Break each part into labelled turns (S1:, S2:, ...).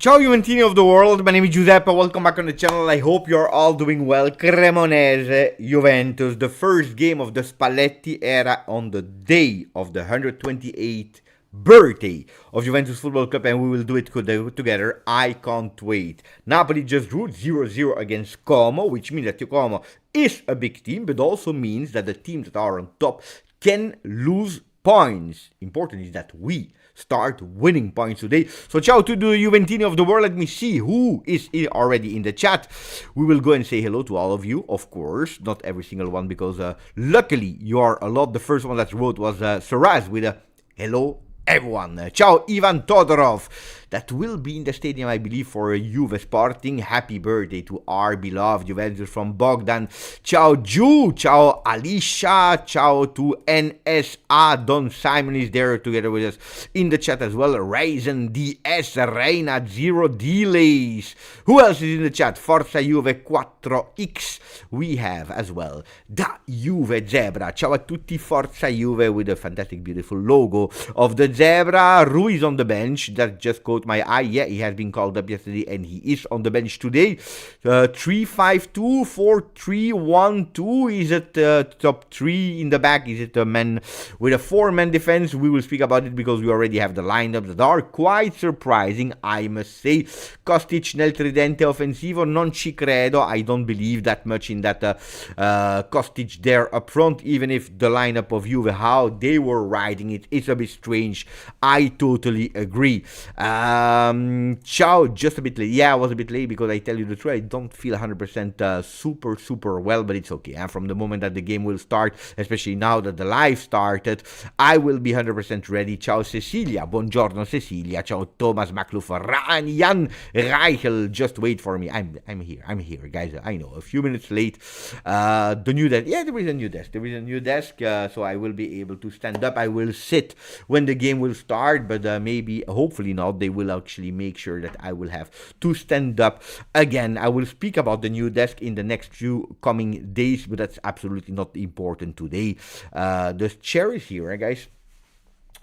S1: Ciao Juventini of the world, my name is Giuseppe, welcome back on the channel. I hope you're all doing well. Cremonese, Juventus, the first game of the Spalletti era on the day of the 128th birthday of Juventus Football Club, and we will do it together. I can't wait. Napoli just drew 0-0 against Como, which means that Como is a big team, but also means that the teams that are on top can lose points. Important is that we start winning points today. So ciao to the Juventini of the world. Let me see who is already in the chat. We will go and say hello to all of you, of course. Not every single one, because luckily you are a lot. The first one that wrote was Saraz with a hello everyone. Ciao Ivan Todorov. That will be in the stadium, I believe, for Juve Sporting. Happy birthday to our beloved Juventus from Bogdan. Ciao Ju. Ciao Alicia. Ciao to NSA. Don Simon is there together with us in the chat as well. Raisin DS. Reina Zero Delays. Who else is in the chat? Forza Juve 4X. We have as well Da Juve Zebra. Ciao a tutti. Forza Juve with a fantastic, beautiful logo of the zebra. Rui is on the bench. That just caught my eye. Yeah, he has been called up yesterday and he is on the bench today. 3-5-2, 4-3-1-2. Is it top 3 in the back? Is it a man with a 4-man defense? We will speak about it because we already have the lineups that are quite surprising, I must say. Kostic nel tridente offensivo, non ci credo. I don't believe that much in that Kostic there up front, even if the lineup of Juve, how they were riding it, it's a bit strange. I totally agree. Ciao, just a bit late. Yeah, I was a bit late because I tell you the truth, I don't feel 100% super well, but it's okay. And from the moment that the game will start, especially now that the live started, I will be 100% ready. Ciao Cecilia, buongiorno Cecilia. Ciao Thomas McLuff, Jan Reichel. Just wait for me. I'm here, guys. I know, a few minutes late. The new desk. Yeah, there is a new desk. So I will be able to stand up. I will sit when the game will start, but maybe, hopefully not, they will actually make sure that I will have to stand up again. I will speak about the new desk in the next few coming days, but that's absolutely not important today. The chair is here, guys.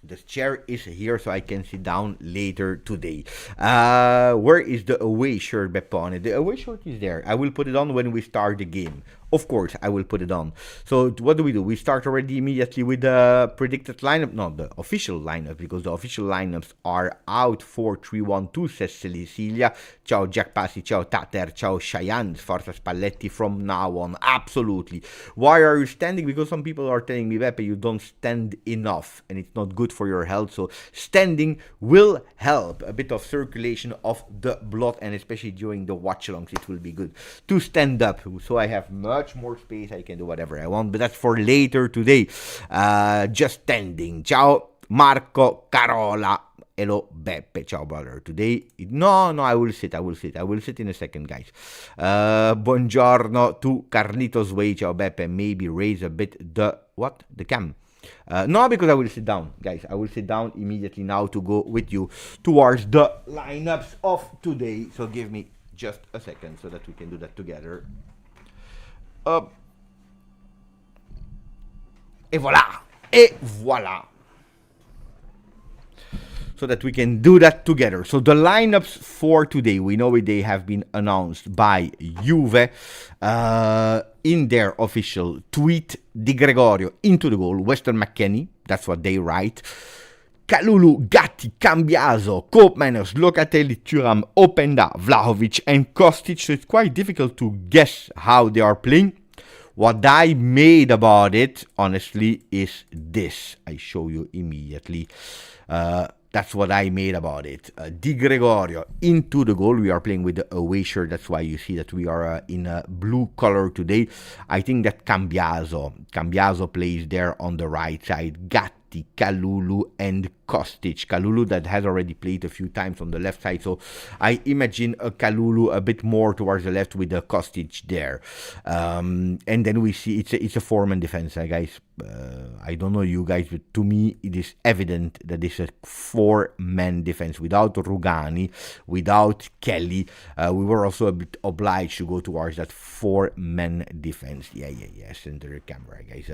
S1: The chair is here so I can sit down later today. Where is the away shirt, Beppone? The away shirt is there. I will put it on when we start the game. Of course, I will put it on. So what do? We start already immediately with the predicted lineup. No, the official lineup, because the official lineups are out. 4-3-1-2, says Cecilia. Ciao Jack Passi, ciao Tater, ciao Cheyenne, Forza Spalletti from now on. Absolutely. Why are you standing? Because some people are telling me, Beppe, you don't stand enough and it's not good for your health. So standing will help. A bit of circulation of the blood, and especially during the watch-alongs, it will be good to stand up. So I have much more space. I can do whatever I want, but that's for later today. Just standing. Ciao Marco Carola. Hello Beppe. Ciao brother. Today, no, I will sit in a second, guys. Buongiorno to Carlitos Way. Ciao Beppe. Maybe raise a bit the cam. No, because I will sit down, guys. I will sit down immediately now to go with you towards the lineups of today. So give me just a second so that we can do that together. Et voilà. So that we can do that together. So the lineups for today, we know they have been announced by Juve in their official tweet. Di Gregorio into the goal. Weston McKennie, that's what they write. Kalulu, Gatti, Cambiaso, Koopmeiners, Locatelli, Thuram, Openda, Vlahovic, and Kostic. So it's quite difficult to guess how they are playing. What I made about it, honestly, is this. I show you immediately. That's what I made about it. Di Gregorio into the goal. We are playing with the away shirt. That's why you see that we are in a blue color today. I think that Cambiaso plays there on the right side. Gatti, Kalulu, and Kostic. Kalulu that has already played a few times on the left side, so I imagine a Kalulu a bit more towards the left with the Kostic there. And then we see it's a 4-man defense, guys. I don't know you guys, but to me it is evident that it's a 4-man defense without Rugani, without Kelly. We were also a bit obliged to go towards that 4-man defense. Yeah. Center the camera, guys.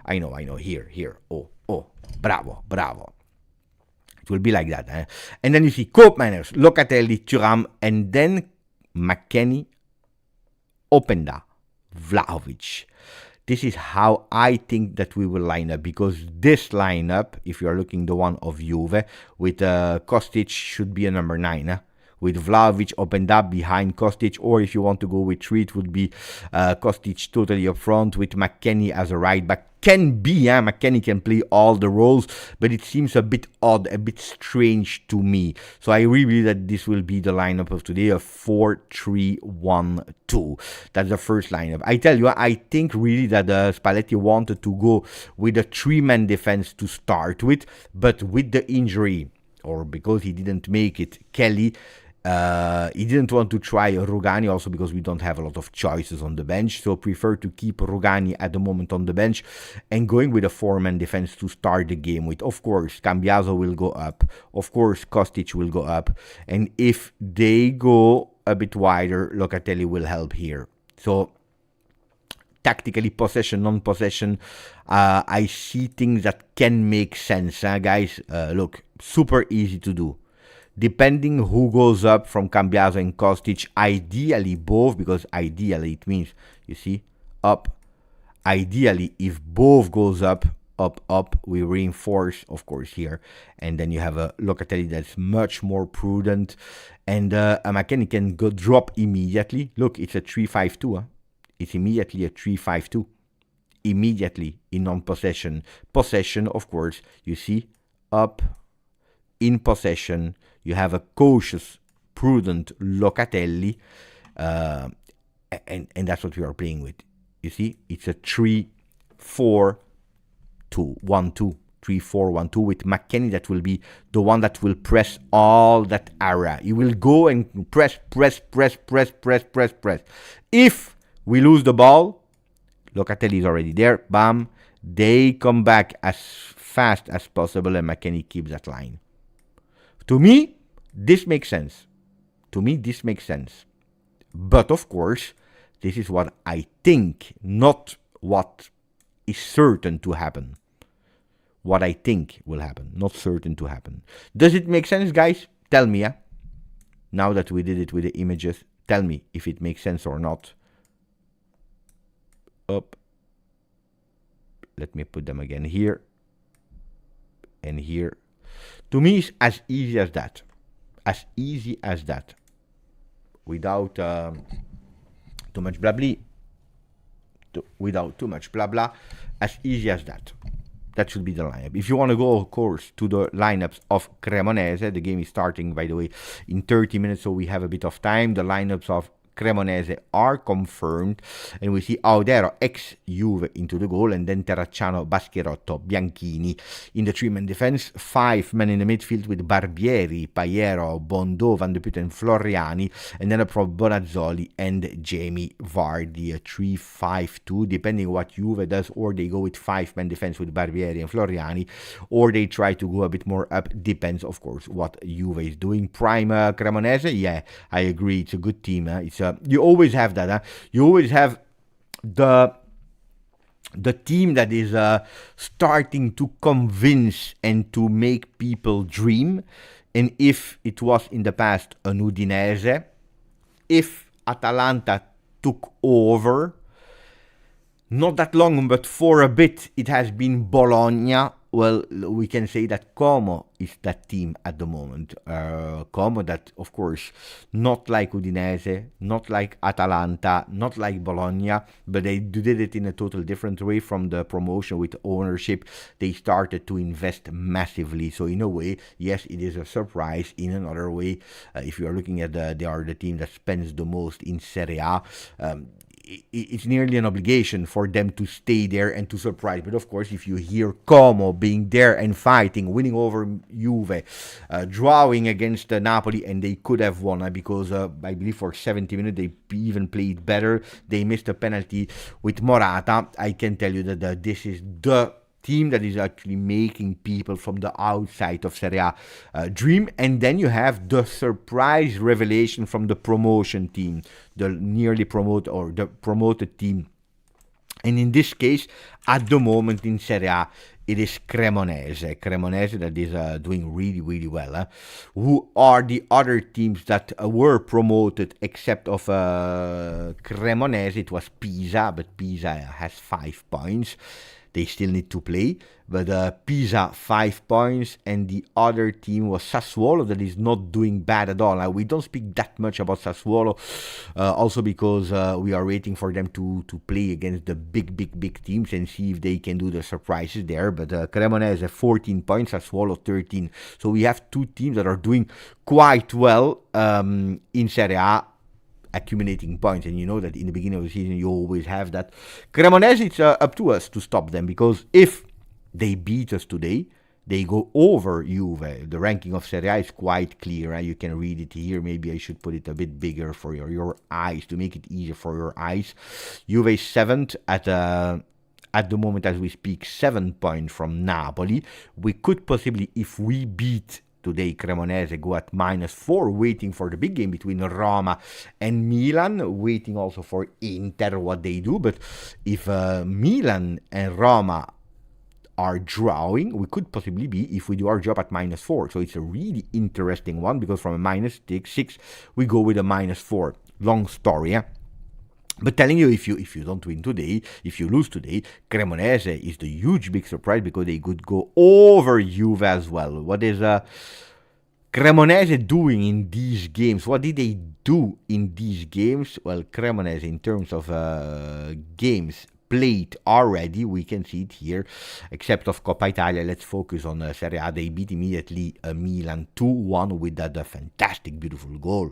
S1: I know. Here. Oh, bravo. It will be like that. And then you see Koopmeiners, Locatelli, Thuram, and then McKennie, Openda, Vlahovic. This is how I think that we will line up, because this lineup, if you are looking the one of Juve, with Kostic should be a number 9. With Vlahovic opened up behind Kostic, or if you want to go with 3, it would be Kostic totally up front with McKennie as a right back. Can be, McKennie can play all the roles, but it seems a bit odd, a bit strange to me. So I really believe that this will be the lineup of today, a 4-3-1-2. That's the first lineup. I tell you, I think really that Spalletti wanted to go with a 3-man defense to start with, but with the injury, or because he didn't make it, Kelly, he didn't want to try Rugani, also because we don't have a lot of choices on the bench, so prefer to keep Rugani at the moment on the bench and going with a 4-man defense to start the game with. Of course, Cambiaso will go up, of course Kostic will go up, and if they go a bit wider, Locatelli will help here. So tactically, possession, non-possession, I see things that can make sense, guys. Look, super easy to do. Depending who goes up from Cambiaso and Kostic, ideally both, because ideally it means, you see, up. Ideally, if both goes up, we reinforce, of course, here. And then you have a Locatelli that's much more prudent. And a McKennie can go drop immediately. Look, it's a 3-5-2. It's immediately a 3-5-2. Immediately in non-possession. Possession, of course, you see, up. In possession, you have a cautious, prudent Locatelli, and that's what we are playing with. You see, it's a 3-4-2-1-2, 3-4-1-2 with McKennie that will be the one that will press all that area. He will go and press. If we lose the ball, Locatelli is already there. Bam, they come back as fast as possible, and McKennie keeps that line. To me, this makes sense. But of course, this is what I think, not what is certain to happen. What I think will happen, not certain to happen. Does it make sense, guys? Tell me, now that we did it with the images, tell me if it makes sense or not. Up. Let me put them again here. And here. To me, it's as easy as that. As easy as that. Without too much blah blah. Without too much blah blah. As easy as that. That should be the lineup. If you want to go, of course, to the lineups of Cremonese, the game is starting, by the way, in 30 minutes, so we have a bit of time. The lineups of Cremonese are confirmed, and we see Audero, ex-Juve, into the goal, and then Terracciano, Baschirotto, Bianchini in the 3-man defense. 5 men in the midfield with Barbieri, Paiero, Bondo, Van de Putten, Floriani, and then up from Bonazzoli and Jamie Vardy. A 3-5-2, depending what Juve does, or they go with 5-man defense with Barbieri and Floriani, or they try to go a bit more up. Depends, of course, what Juve is doing. Prime Cremonese, yeah, I agree, it's a good team. It's you always have that. You always have the team that is starting to convince and to make people dream. And if it was in the past an Udinese, if Atalanta took over, not that long, but for a bit, it has been Bologna. Well, we can say that Como is that team at the moment. Como that, of course, not like Udinese, not like Atalanta, not like Bologna, but they did it in a total different way. From the promotion with ownership, they started to invest massively. So in a way, yes, it is a surprise. In another way, if you are looking at they are the team that spends the most in Serie A. It's nearly an obligation for them to stay there and to surprise. But of course, if you hear Como being there and fighting, winning over Juve, drawing against Napoli, and they could have won because I believe for 70 minutes they even played better. They missed a penalty with Morata. I can tell you that this is the team that is actually making people from the outside of Serie A dream. And then you have the surprise revelation from the promotion team, the nearly promoted or the promoted team. And in this case, at the moment in Serie A, it is Cremonese. Cremonese that is doing really, really well. Who are the other teams that were promoted except of Cremonese? It was Pisa, but Pisa has 5 points. They still need to play, but Pisa 5 points, and the other team was Sassuolo that is not doing bad at all. Now, we don't speak that much about Sassuolo, also because we are waiting for them to play against the big teams and see if they can do the surprises there. But Cremonese has 14 points, Sassuolo 13. So we have two teams that are doing quite well in Serie A, accumulating points, and you know that in the beginning of the season you always have that. Cremonese, it's up to us to stop them, because if they beat us today, they go over Juve. The ranking of Serie A is quite clear. You can read it here. Maybe I should put it a bit bigger for your eyes to make it easier for your eyes. Juve is 7th at the moment as we speak, 7 points from Napoli. We could possibly, if we beat today Cremonese, go at -4, waiting for the big game between Roma and Milan, waiting also for Inter, what they do. But if Milan and Roma are drawing, we could possibly be, if we do our job, at -4. So it's a really interesting one, because from a -6, we go with a -4. Long story, yeah? But telling you, if you don't win today, if you lose today, Cremonese is the huge big surprise, because they could go over Juve as well. What is Cremonese doing in these games? What did they do in these games? Well, Cremonese, in terms of games played already, we can see it here, except of Coppa Italia. Let's focus on Serie A. They beat immediately Milan 2-1 with that fantastic, beautiful goal,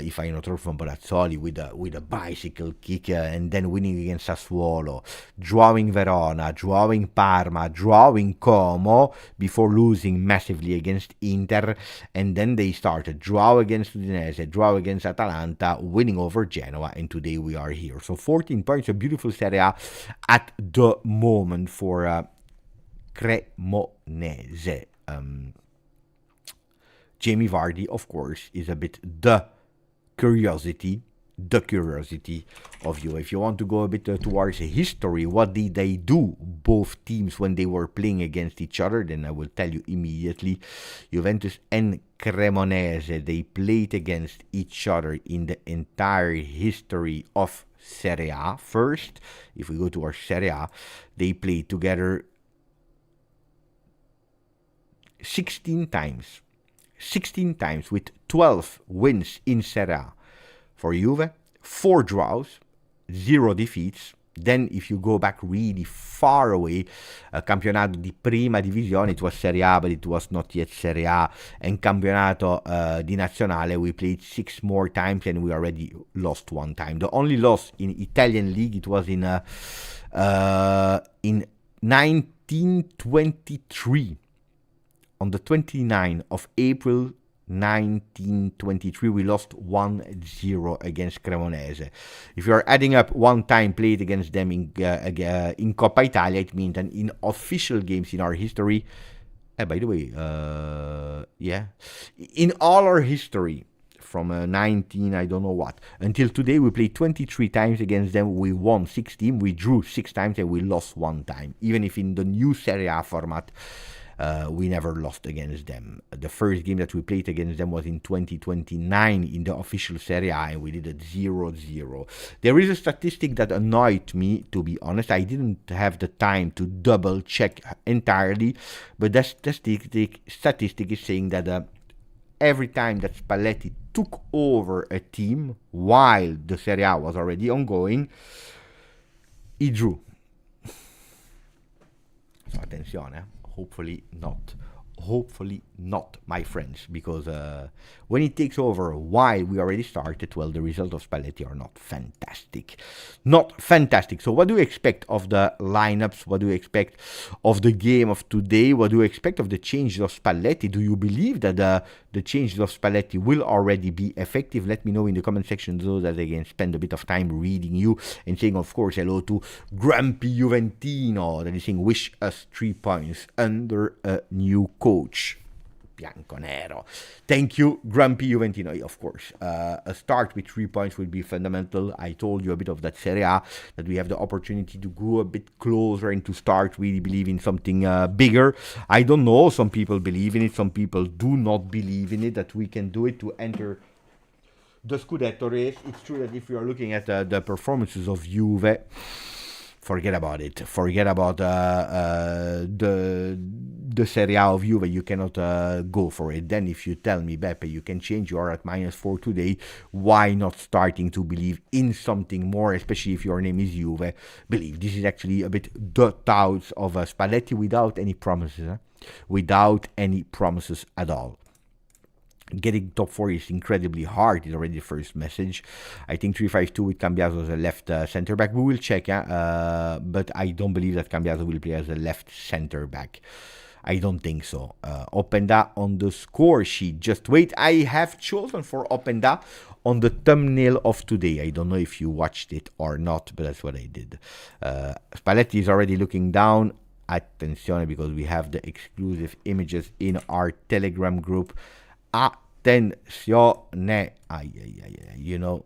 S1: if I not wrong, from Barazzoli, with a bicycle kick, and then winning against Sassuolo, drawing Verona, drawing Parma, drawing Como, before losing massively against Inter, and then they started draw against Udinese, draw against Atalanta, winning over Genoa, and today we are here. So 14 points, a beautiful Serie A at the moment for Cremonese. Jamie Vardy, of course, is a bit the curiosity of you. If you want to go a bit towards history, what did they do, both teams, when they were playing against each other? Then I will tell you immediately. Juventus and Cremonese, they played against each other in the entire history of Serie A. First, if we go to our Serie A, they played together 16 times. 16 times, with 12 wins in Serie A. For Juve, 4 draws, 0 defeats. Then, if you go back really far away, Campionato di Prima Divisione, it was Serie A, but it was not yet Serie A. And Campionato di Nazionale, we played 6 more times, and we already lost 1 time. The only loss in Italian League, it was in 1923. On the 29th of April 1923, we lost 1-0 against Cremonese. If you are adding up 1 time played against them in Coppa Italia, it means that in official games in our history, by the way, in all our history, from 19, I don't know what, until today, we played 23 times against them. We won 16, we drew 6 times, and we lost 1 time. Even if in the new Serie A format, we never lost against them. The first game that we played against them was in 2029 in the official Serie A, and we did it 0-0. There is a statistic that annoyed me, to be honest. I didn't have the time to double check entirely, but that statistic is saying that every time that Spalletti took over a team while the Serie A was already ongoing, he drew. So attenzione, hopefully not, my friends, because when he takes over while we already started, well, the results of Spalletti are not fantastic. So what do you expect of the lineups? What do you expect of the game of today? What do you expect of the changes of Spalletti? Do you believe that the changes of Spalletti will already be effective? Let me know in the comment section so that I can spend a bit of time reading you and saying, of course, hello to Grumpy Juventino that is saying, wish us 3 points under a new coach. bianconero. Thank you, Grumpy Juventino. Of course, a start with 3 points would be fundamental. I told you a bit of that Serie A, that we have the opportunity to go a bit closer and to start really believe in something bigger. I don't know. Some people believe in it. Some people do not believe in it, that we can do it to enter the Scudetto race. It's true that if you are looking at the performances of Juve, forget about it. Forget about the Serie A of Juve. You cannot go for it. Then if you tell me, Beppe, you can change, you are at -4 today, why not starting to believe in something more, especially if your name is Juve? Believe. This is actually a bit the thoughts of Spalletti without any promises. Without any promises at all. Getting top 4 is incredibly hard, is already the first message. I think 3-5-2 with Cambiaso as a left center back. We will check, but I don't believe that Cambiaso will play as a left center back. I don't think so. Openda on the score sheet. Just wait. I have chosen for Openda on the thumbnail of today. I don't know if you watched it or not, but that's what I did. Spalletti is already looking down. Attenzione, because we have the exclusive images in our Telegram group. Attenzione. You know.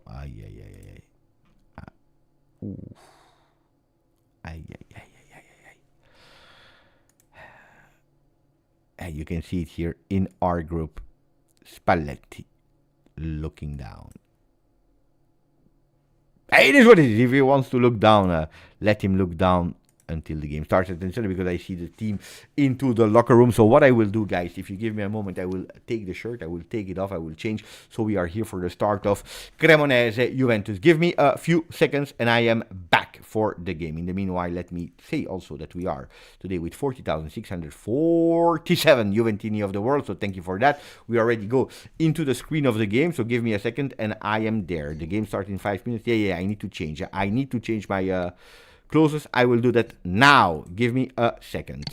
S1: And you can see it here in our group. Spalletti looking down. It is what it is. If he wants to look down, let him look down until the game starts. Attention, because I see the team into the locker room. So what I will do, guys, if you give me a moment, I will take the shirt, I will take it off, I will change. So we are here for the start of Cremonese Juventus. Give me a few seconds and I am back for the game. In the meanwhile, let me say also that we are today with 40,647 Juventini of the world. So thank you for that. We already go into the screen of the game. So give me a second and I am there. The game starts in 5 minutes. Yeah, I need to change. I need to change my closes. I will do that now. Give me a second.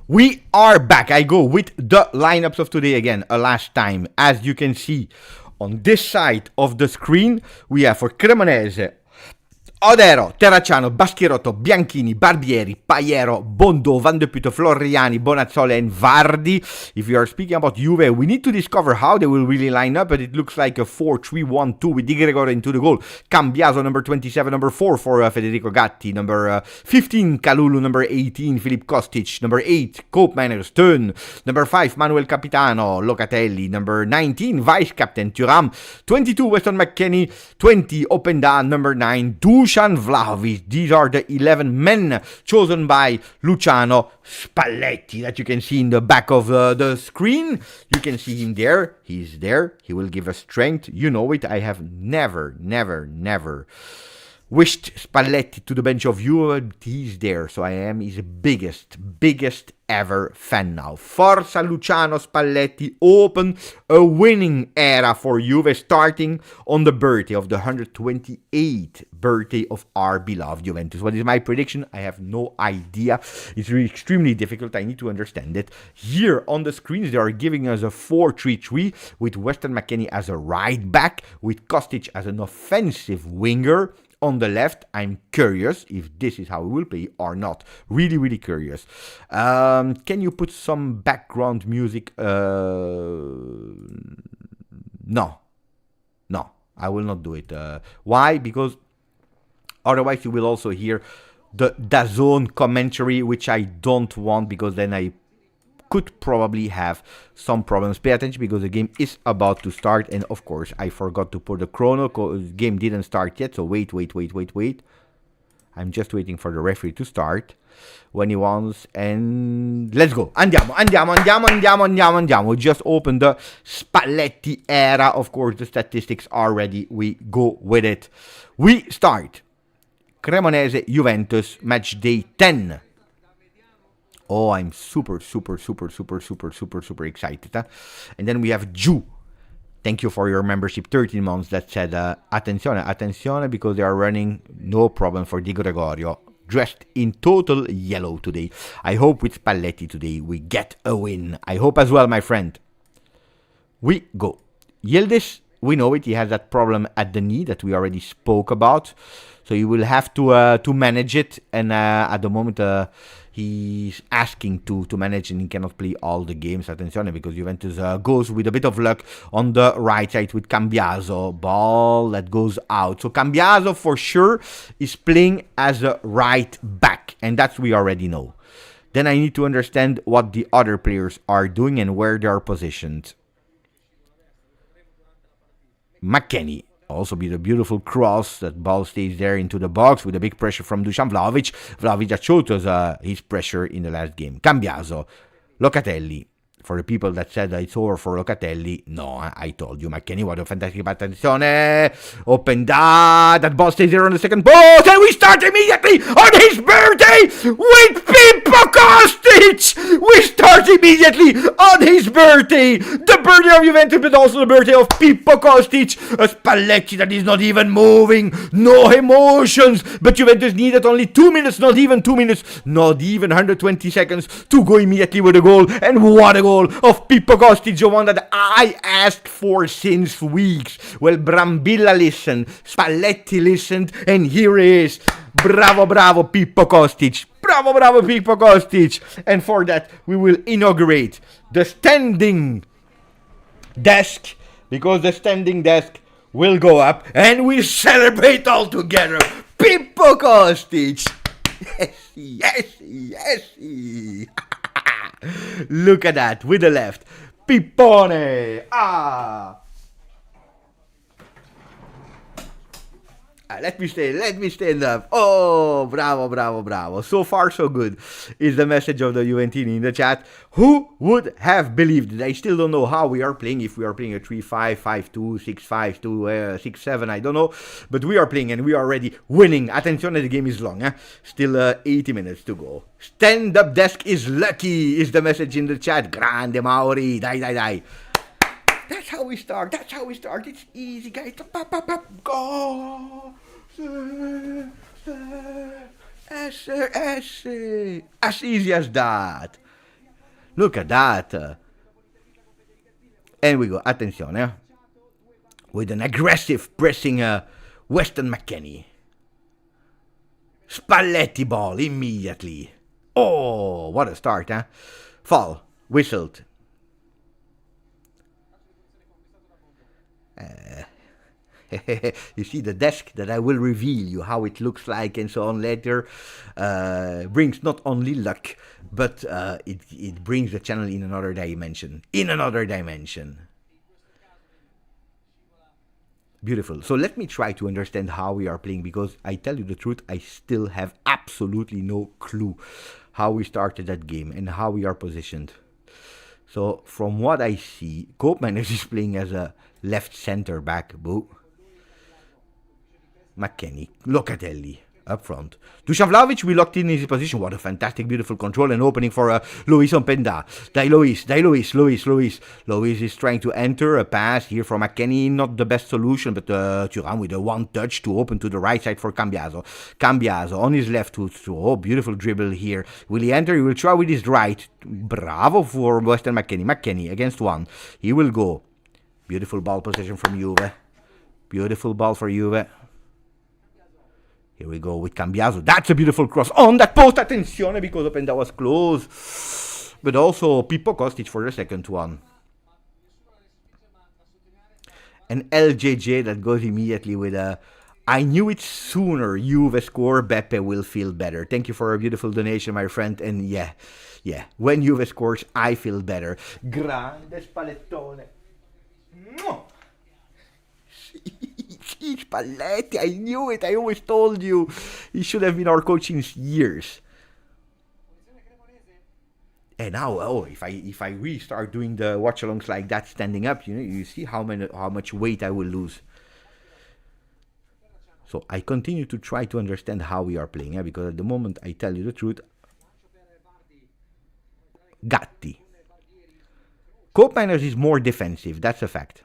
S1: We are back. I go with the lineups of today again, a last time. As you can see on this side of the screen, we have for Cremonese Odero, Terracciano, Baschirotto, Bianchini, Barbieri, Paiero, Bondo, Van de Putte, Floriani, Bonazzoli and Vardi. If you are speaking about Juve, we need to discover how they will really line up, but it looks like a 4-3-1-2 with Di Gregorio into the goal. Cambiaso, number 27, number 4 for Federico Gatti, number 15, Kalulu, number 18, Filip Kostic, number 8, Koopmeiners, Steun, number 5, Manuel Capitano, Locatelli, number 19, Vice Captain Thuram, 22, Weston McKennie, 20, Openda, number 9, Dusan Vlahovic. These are the 11 men chosen by Luciano Spalletti that you can see in the back of the screen. You can see him there. He's there. He will give us strength. You know it. I have never wished Spalletti to the bench of Juve. He's there. So I am his biggest ever fan now. Forza Luciano Spalletti, open a winning era for Juve, starting on the birthday of the 128th birthday of our beloved Juventus. What is my prediction? I have no idea. It's really extremely difficult. I need to understand it. Here on the screens, they are giving us a 4-3-3 with Weston McKennie as a right back, with Kostic as an offensive winger. On the left, I'm curious if this is how we will play or not. Really curious. Can you put some background music? No, I will not do it. Why? Because otherwise you will also hear the DAZN commentary, which I don't want, because then I could probably have some problems. Pay attention, because the game is about to start, and of course I forgot to put the chrono. Game didn't start yet, so wait. I'm just waiting for the referee to start when he wants, and let's go. Andiamo. We just opened the Spalletti era. Of course, the statistics are ready. We go with it. We start Cremonese Juventus match day 10. Oh, I'm super excited. Huh? And then we have Ju. Thank you for your membership, 13 months. That said, attenzione, because they are running, no problem for Di Gregorio. Dressed in total yellow today. I hope with Spalletti today we get a win. I hope as well, my friend. We go. Yildiz, we know it. He has that problem at the knee that we already spoke about. So you will have to manage it. And at the moment, he's asking to manage, and he cannot play all the games. Attenzione, because Juventus goes with a bit of luck on the right side with Cambiaso. Ball that goes out. So Cambiaso for sure is playing as a right back. And that's we already know. Then I need to understand what the other players are doing and where they are positioned. McKennie. Also be the beautiful cross. That ball stays there into the box with a big pressure from Dusan Vlahovic. Vlahovic that showed us his pressure in the last game. Cambiaso. Locatelli. For the people that said that it's over for Locatelli, no, I told you. McKennie, what a fantastic attenzione. Open that ball stays there on the second post, and we start immediately on his birthday with Pippo Kostic. We start immediately on his birthday. The birthday of Juventus, but also the birthday of Pippo Kostic. A Spalletti that is not even moving. No emotions. But Juventus needed only 2 minutes, not even 2 minutes, not even 120 seconds to go immediately with a goal. And what a goal of Pippo Kostic, the one that I asked for since weeks. Well, Brambilla listened, Spalletti listened, and here he is. Bravo, Pippo Kostic. Bravo, Pippo Kostic. And for that, we will inaugurate the standing desk, because the standing desk will go up, and we celebrate all together. Pippo Kostic. Yes. Look at that, with the left. Pippone. Let me stand up. Oh, bravo. So far, so good, is the message of the Juventini in the chat. Who would have believed it? I still don't know how we are playing. If we are playing a 3-5, 5-2, 6-5-2, 6-7, I don't know. But we are playing, and we are already winning. Attention, the game is long. Still 80 minutes to go. Stand-up desk is lucky, is the message in the chat. Grande Mauri. Dai. That's how we start. It's easy, guys. Go. As easy as that. Look at that. And we go, attenzione, with an aggressive pressing Weston McKennie. Spalletti ball immediately. Oh, what a start, huh? Foul, whistled. You see the desk that I will reveal you how it looks like and so on later brings not only luck, but it brings the channel in another dimension. Beautiful. So let me try to understand how we are playing, because I tell you the truth, I still have absolutely no clue how we started that game and how we are positioned. So from what I see, Koopmeiners is playing as a left center back. Boo. McKennie, Locatelli up front. Dusan Vlahovic, we locked in his position. What a fantastic, beautiful control and opening for Luis Openda. Luis is trying to enter a pass here for McKennie. Not the best solution, but Thuram with a one touch to open to the right side for Cambiaso. Cambiaso on his left to beautiful dribble here. Will he enter? He will try with his right. Bravo for Weston McKennie. McKennie against one. He will go. Beautiful ball possession from Juve. Beautiful ball for Juve. Here we go with Cambiaso. That's a beautiful cross on that post. Attenzione, because Openda was close. But also Pippo Kostic for the second one. And LJJ that goes immediately with a... I knew it sooner. Juve score, Beppe will feel better. Thank you for a beautiful donation, my friend. And yeah. When Juve scores, I feel better. Grande spallettone. Spalletti, I knew it. I always told you. He should have been our coach in years. And now, if I really start doing the watch-alongs like that, standing up, you see how much weight I will lose. So I continue to try to understand how we are playing, because at the moment, I tell you the truth, Gatti. Koopmeiners is more defensive, that's a fact.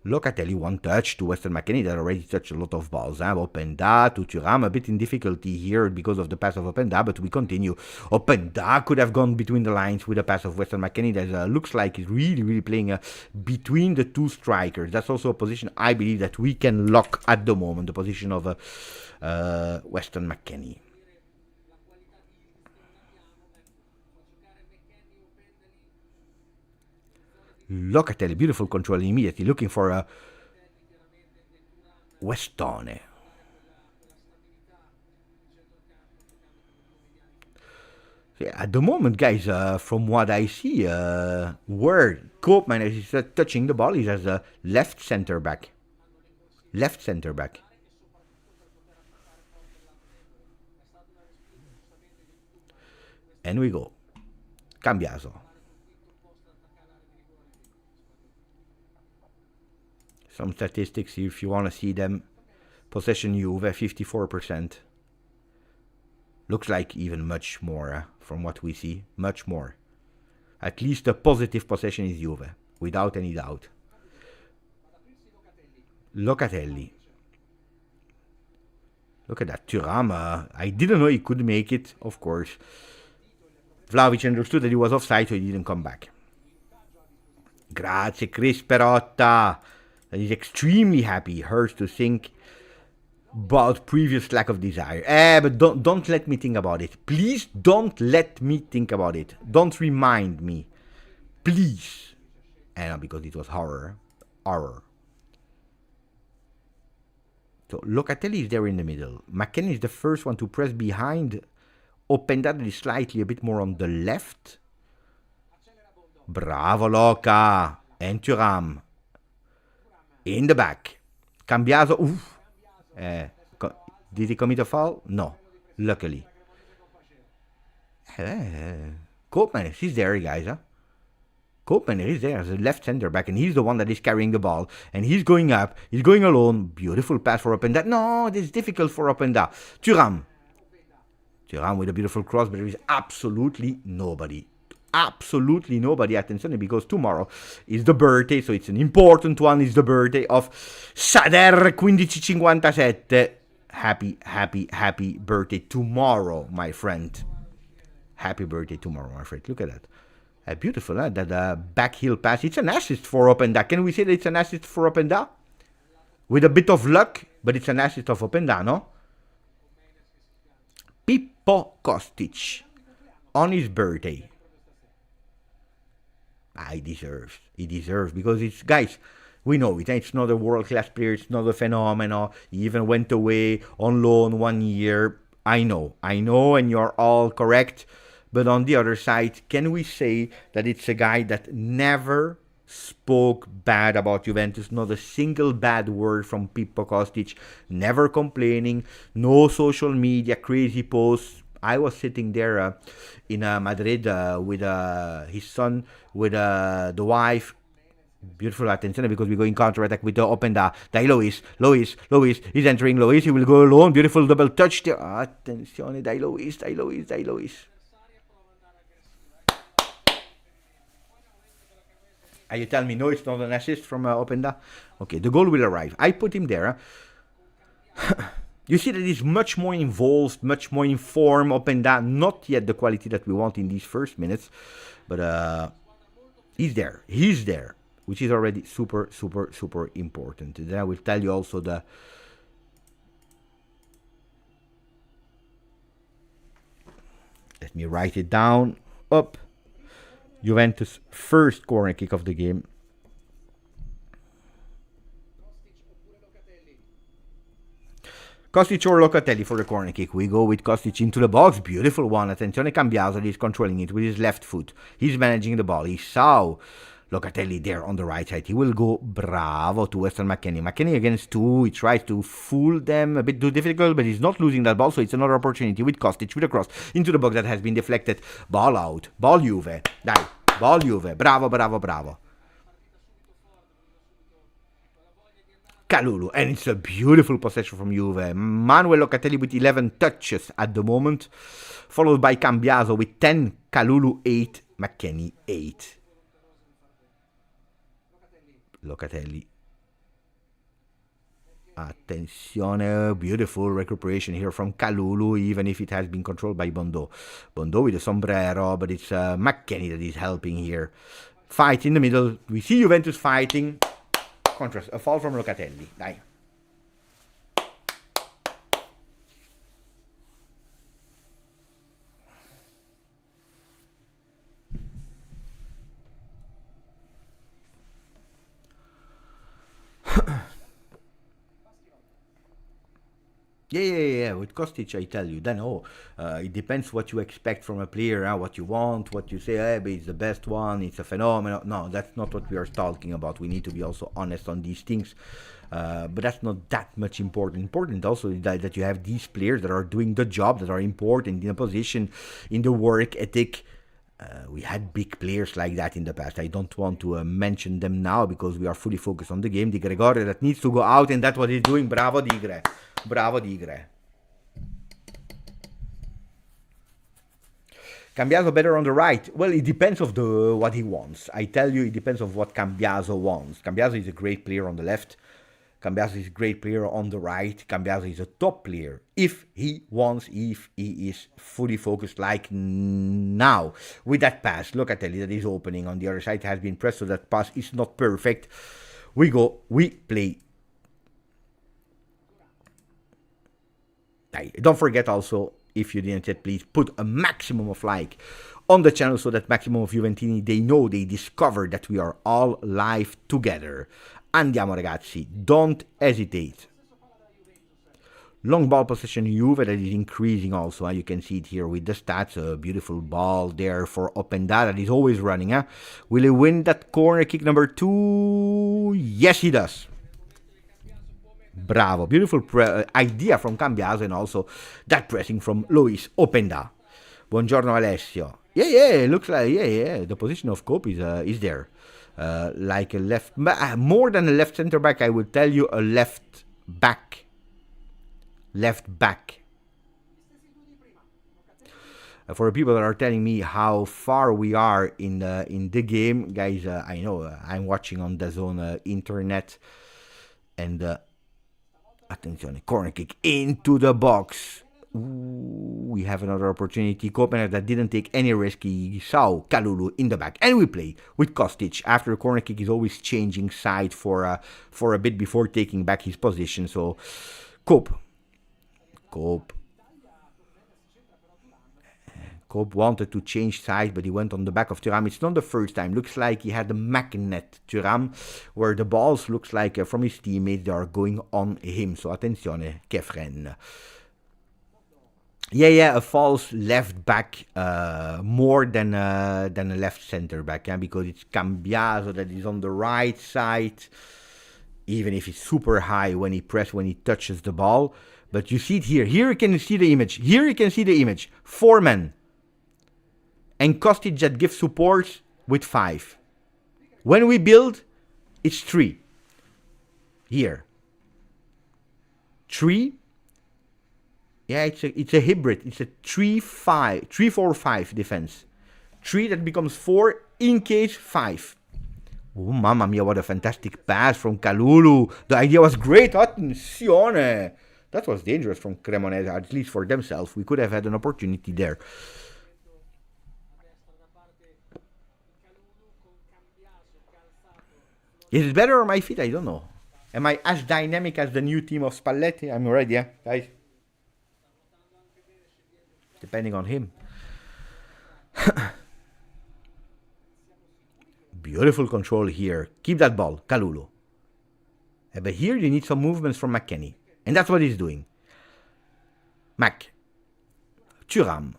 S1: Locatelli, one touch to Weston McKennie that already touched a lot of balls. Openda to Thuram, a bit in difficulty here because of the pass of Openda, but we continue. Openda could have gone between the lines with a pass of Weston McKennie that looks like he's really playing between the two strikers. That's also a position I believe that we can lock at the moment, the position of Weston McKennie. Locatelli, beautiful control immediately, looking for a Westone. Yeah, at the moment, guys, from what I see, where Koopmeiners is touching the ball is as a left center back. And we go. Cambiaso. Some statistics, if you want to see them. Possession Juve, 54%. Looks like even much more from what we see. Much more. At least the positive possession is Juve, without any doubt. Locatelli. Look at that. Thuram, I didn't know he could make it, of course. Vlahovic understood that he was offside, so he didn't come back. Grazie, Chris Perotta. That is extremely happy. Hurts to think about previous lack of desire. But don't let me think about it. Please don't let me think about it. Don't remind me. Please. And because it was horror. So Locatelli is there in the middle. McKennie is the first one to press behind. Openda is slightly a bit more on the left. Bravo Loca. And Thuram. In the back. Cambiaso. Oof. Did he commit a foul? No. Luckily. Koopmeiners, he's there, guys. Koopmeiners is there as a left center back, and he's the one that is carrying the ball. And he's going up. He's going alone. Beautiful pass for Openda. No, this is difficult for Openda. Thuram with a beautiful cross, but there is absolutely nobody. Attenzione, because tomorrow is the birthday, so it's an important one. It's the birthday of Sader 1557. Happy birthday tomorrow, my friend. Happy birthday tomorrow, my friend. Look at that. Beautiful, huh? That back heel pass. It's an assist for Openda. Can we say that it's an assist for Openda? With a bit of luck, but it's an assist of Openda, no? Pippo Kostic on his birthday. He deserves. He deserves because it's, guys, we know it. It's not a world-class player. It's not a phenomenon. He even went away on loan 1 year. I know, and you're all correct. But on the other side, can we say that it's a guy that never spoke bad about Juventus? Not a single bad word from Pippo Kostic. Never complaining. No social media crazy posts. I was sitting there in Madrid with his son, with the wife. Beautiful attention because we go in counter-attack with the open Dai Lois, he's entering Lois, he will go alone, beautiful double touch there. Attenzione, Dai Lois. You tell me no, it's not an assist from Openda? Okay, the goal will arrive. I put him there. You see that he's much more involved, much more informed. Openda, not yet the quality that we want in these first minutes, but he's there, which is already super important. Then I will tell you also let me write it down. Up. Juventus' first corner kick of the game. Kostic or Locatelli for the corner kick. We go with Kostic into the box. Beautiful one. Attenzione Cambiaso. He's controlling it with his left foot. He's managing the ball. He saw Locatelli there on the right side. He will go bravo to Weston McKennie. McKennie against two. He tries to fool them. A bit too difficult, but he's not losing that ball. So it's another opportunity with Kostic with a cross into the box that has been deflected. Ball out. Ball Juve. Dai. Ball Juve. Bravo. Kalulu, and it's a beautiful possession from Juve. Manuel Locatelli with 11 touches at the moment, followed by Cambiaso with 10, Kalulu 8, McKennie 8. Locatelli. Attenzione, beautiful recuperation here from Kalulu, even if it has been controlled by Bondo. Bondo with a sombrero, but it's McKennie that is helping here. Fight in the middle. We see Juventus fighting. Contrast, a foul from Locatelli. Dai. Yeah. With Kostic, I tell you. Then, it depends what you expect from a player, what you want, what you say, but it's the best one, it's a phenomenon. No, that's not what we are talking about. We need to be also honest on these things. But that's not that much important. Important also is that you have these players that are doing the job, that are important in a position, in the work ethic. We had big players like that in the past. I don't want to mention them now because we are fully focused on the game. Di Gregorio that needs to go out, and that's what he's doing. Bravo Digre. Cambiaso better on the right. Well, it depends of what he wants. I tell you, it depends of what Cambiaso wants. Cambiaso is a great player on the left. Cambiaso is a great player on the right. Cambiaso is a top player if he is fully focused like now. With that pass, Locatelli that is opening on the other side has been pressed, so that pass is not perfect. We play. Don't forget also, if you didn't yet, please put a maximum of like on the channel so that maximum of Juventini, they discover that we are all live together. Andiamo ragazzi, don't hesitate. Long ball possession Juve that is increasing also. You can see it here with the stats. A beautiful ball there for Openda that is always running. Will he win that corner kick number 2? Yes, he does. Bravo. Beautiful idea from Cambiaso, and also that pressing from Luis Openda. Buongiorno Alessio. Yeah, looks like, the position of Cope is there. Like a left, more than a left center back, I will tell you, a left back. For the people that are telling me how far we are in the game, guys, I know I'm watching on the zone internet, and attenzione, corner kick into the box. We have another opportunity. Kopenhagen that didn't take any risk. He saw Kalulu in the back. And we play with Kostic. After a corner kick, he's always changing side for a bit before taking back his position. So, Cope wanted to change side, but he went on the back of Thuram. It's not the first time. Looks like he had the magnet, Thuram, where the balls looks like from his teammates, they are going on him. So, attenzione, Kefren. Yeah, a false left back more than a left center back, because it's Cambiaso that is on the right side, even if it's super high when he touches the ball. But you see it here. Here you can see the image. 4 men. And Kostic that gives support with 5. When we build, it's 3. Here. 3. Yeah, it's a hybrid. It's a 3-4-5 defense. 3 that becomes 4 in case 5. Oh, mamma mia, what a fantastic pass from Kalulu. The idea was great. Attenzione. That was dangerous from Cremonese, at least for themselves. We could have had an opportunity there. Is it better on my feet? I don't know. Am I as dynamic as the new team of Spalletti? I'm ready, yeah, guys. Depending on him. Beautiful control here. Keep that ball, Kalulu. But here you need some movements from McKennie. And that's what he's doing. Thuram.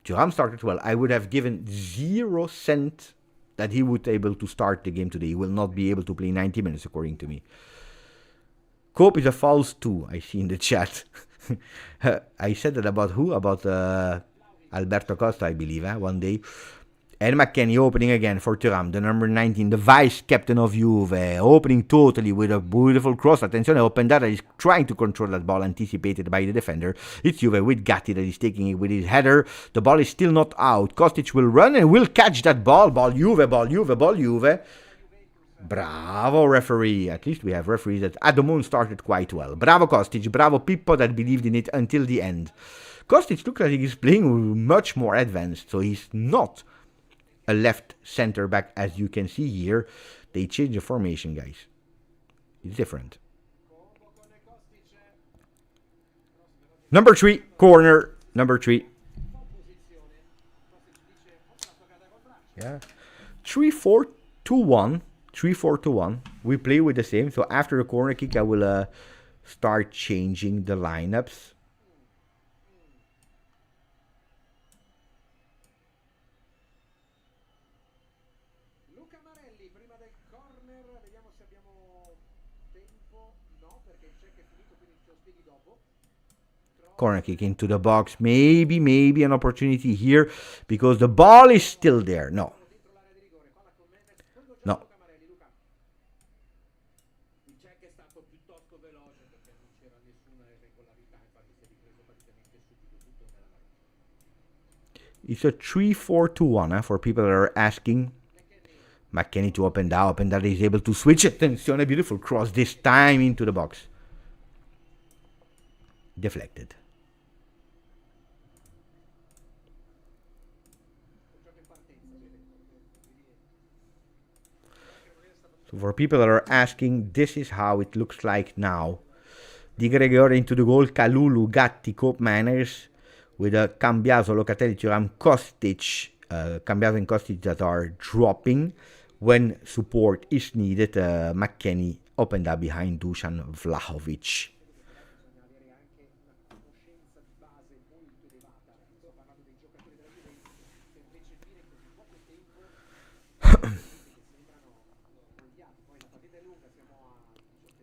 S1: Thuram started well. I would have given 0 cent that he would be able to start the game today. He will not be able to play 90 minutes, according to me. Cope is a false 2, I see in the chat. I said that about who? About Alberto Costa, I believe, one day. And McKennie opening again for Thuram, the number 19, the vice captain of Juve, opening totally with a beautiful cross. Attenzione, Opendata is trying to control that ball, anticipated by the defender. It's Juve with Gatti that is taking it with his header. The ball is still not out. Kostic will run and will catch that ball. Ball Juve. Bravo, referee. At least we have referees that at the moment started quite well. Bravo, Kostic. Bravo, Pippo that believed in it until the end. Kostic looks like he's playing much more advanced, so he's not a left center back, as you can see here. They change the formation, guys. It's different. Number 3, corner. Number 3. Yeah. 3-4-2-1. 3-4-2-1. We play with the same. So after the corner kick, I will start changing the lineups. Corner kick into the box. Maybe an opportunity here because the ball is still there. No. It's a 3-4-2-1 for people that are asking. McKennie to open that is able to switch. Attention, a beautiful cross this time into the box. Deflected. So for people that are asking, this is how it looks like now. Di Gregorio into the goal. Kalulu, Gatti, Cope Manners with a Cambiaso, Locatelli, Thuram, Kostic. Cambiaso and Kostic that are dropping when support is needed. McKennie opened up behind Dusan Vlahovic.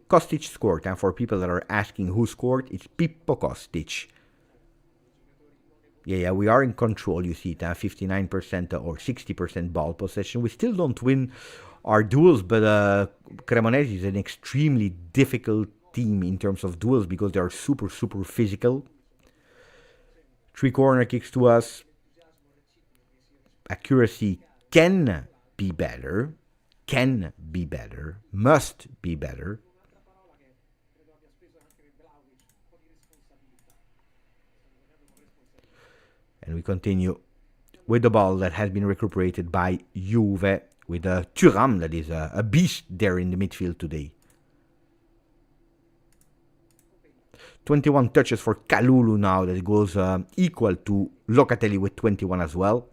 S1: Kostic scored, and for people that are asking who scored, it's Pippo Kostic. Yeah, we are in control, you see it, 59% or 60% ball possession. We still don't win our duels, but Cremonese is an extremely difficult team in terms of duels because they are super physical. 3 corner kicks to us. Accuracy can be better, must be better. And we continue with the ball that has been recuperated by Juve with Thuram, that is a beast there in the midfield today. 21 touches for Kalulu now, that goes equal to Locatelli with 21 as well.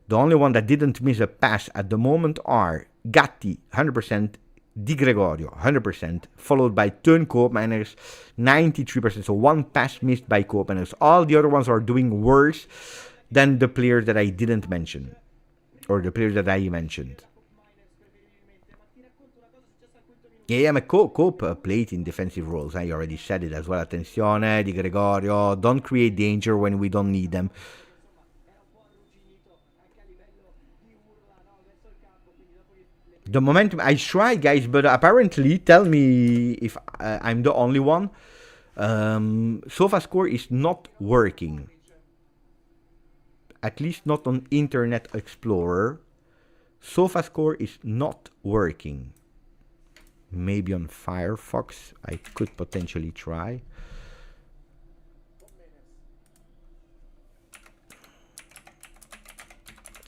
S1: The only one that didn't miss a pass at the moment are Gatti, 100%, Di Gregorio, 100%, followed by Teun Koopmeiners, 93%. So one pass missed by Koopmeiners. All the other ones are doing worse than the players that I didn't mention, or the players that I mentioned. Yeah, ma Cope played in defensive roles. I already said it as well. Attenzione, Di Gregorio, don't create danger when we don't need them. The momentum, I try, guys, but apparently, tell me if I'm the only one. SofaScore is not working. At least not on Internet Explorer. SofaScore is not working. Maybe on Firefox, I could potentially try.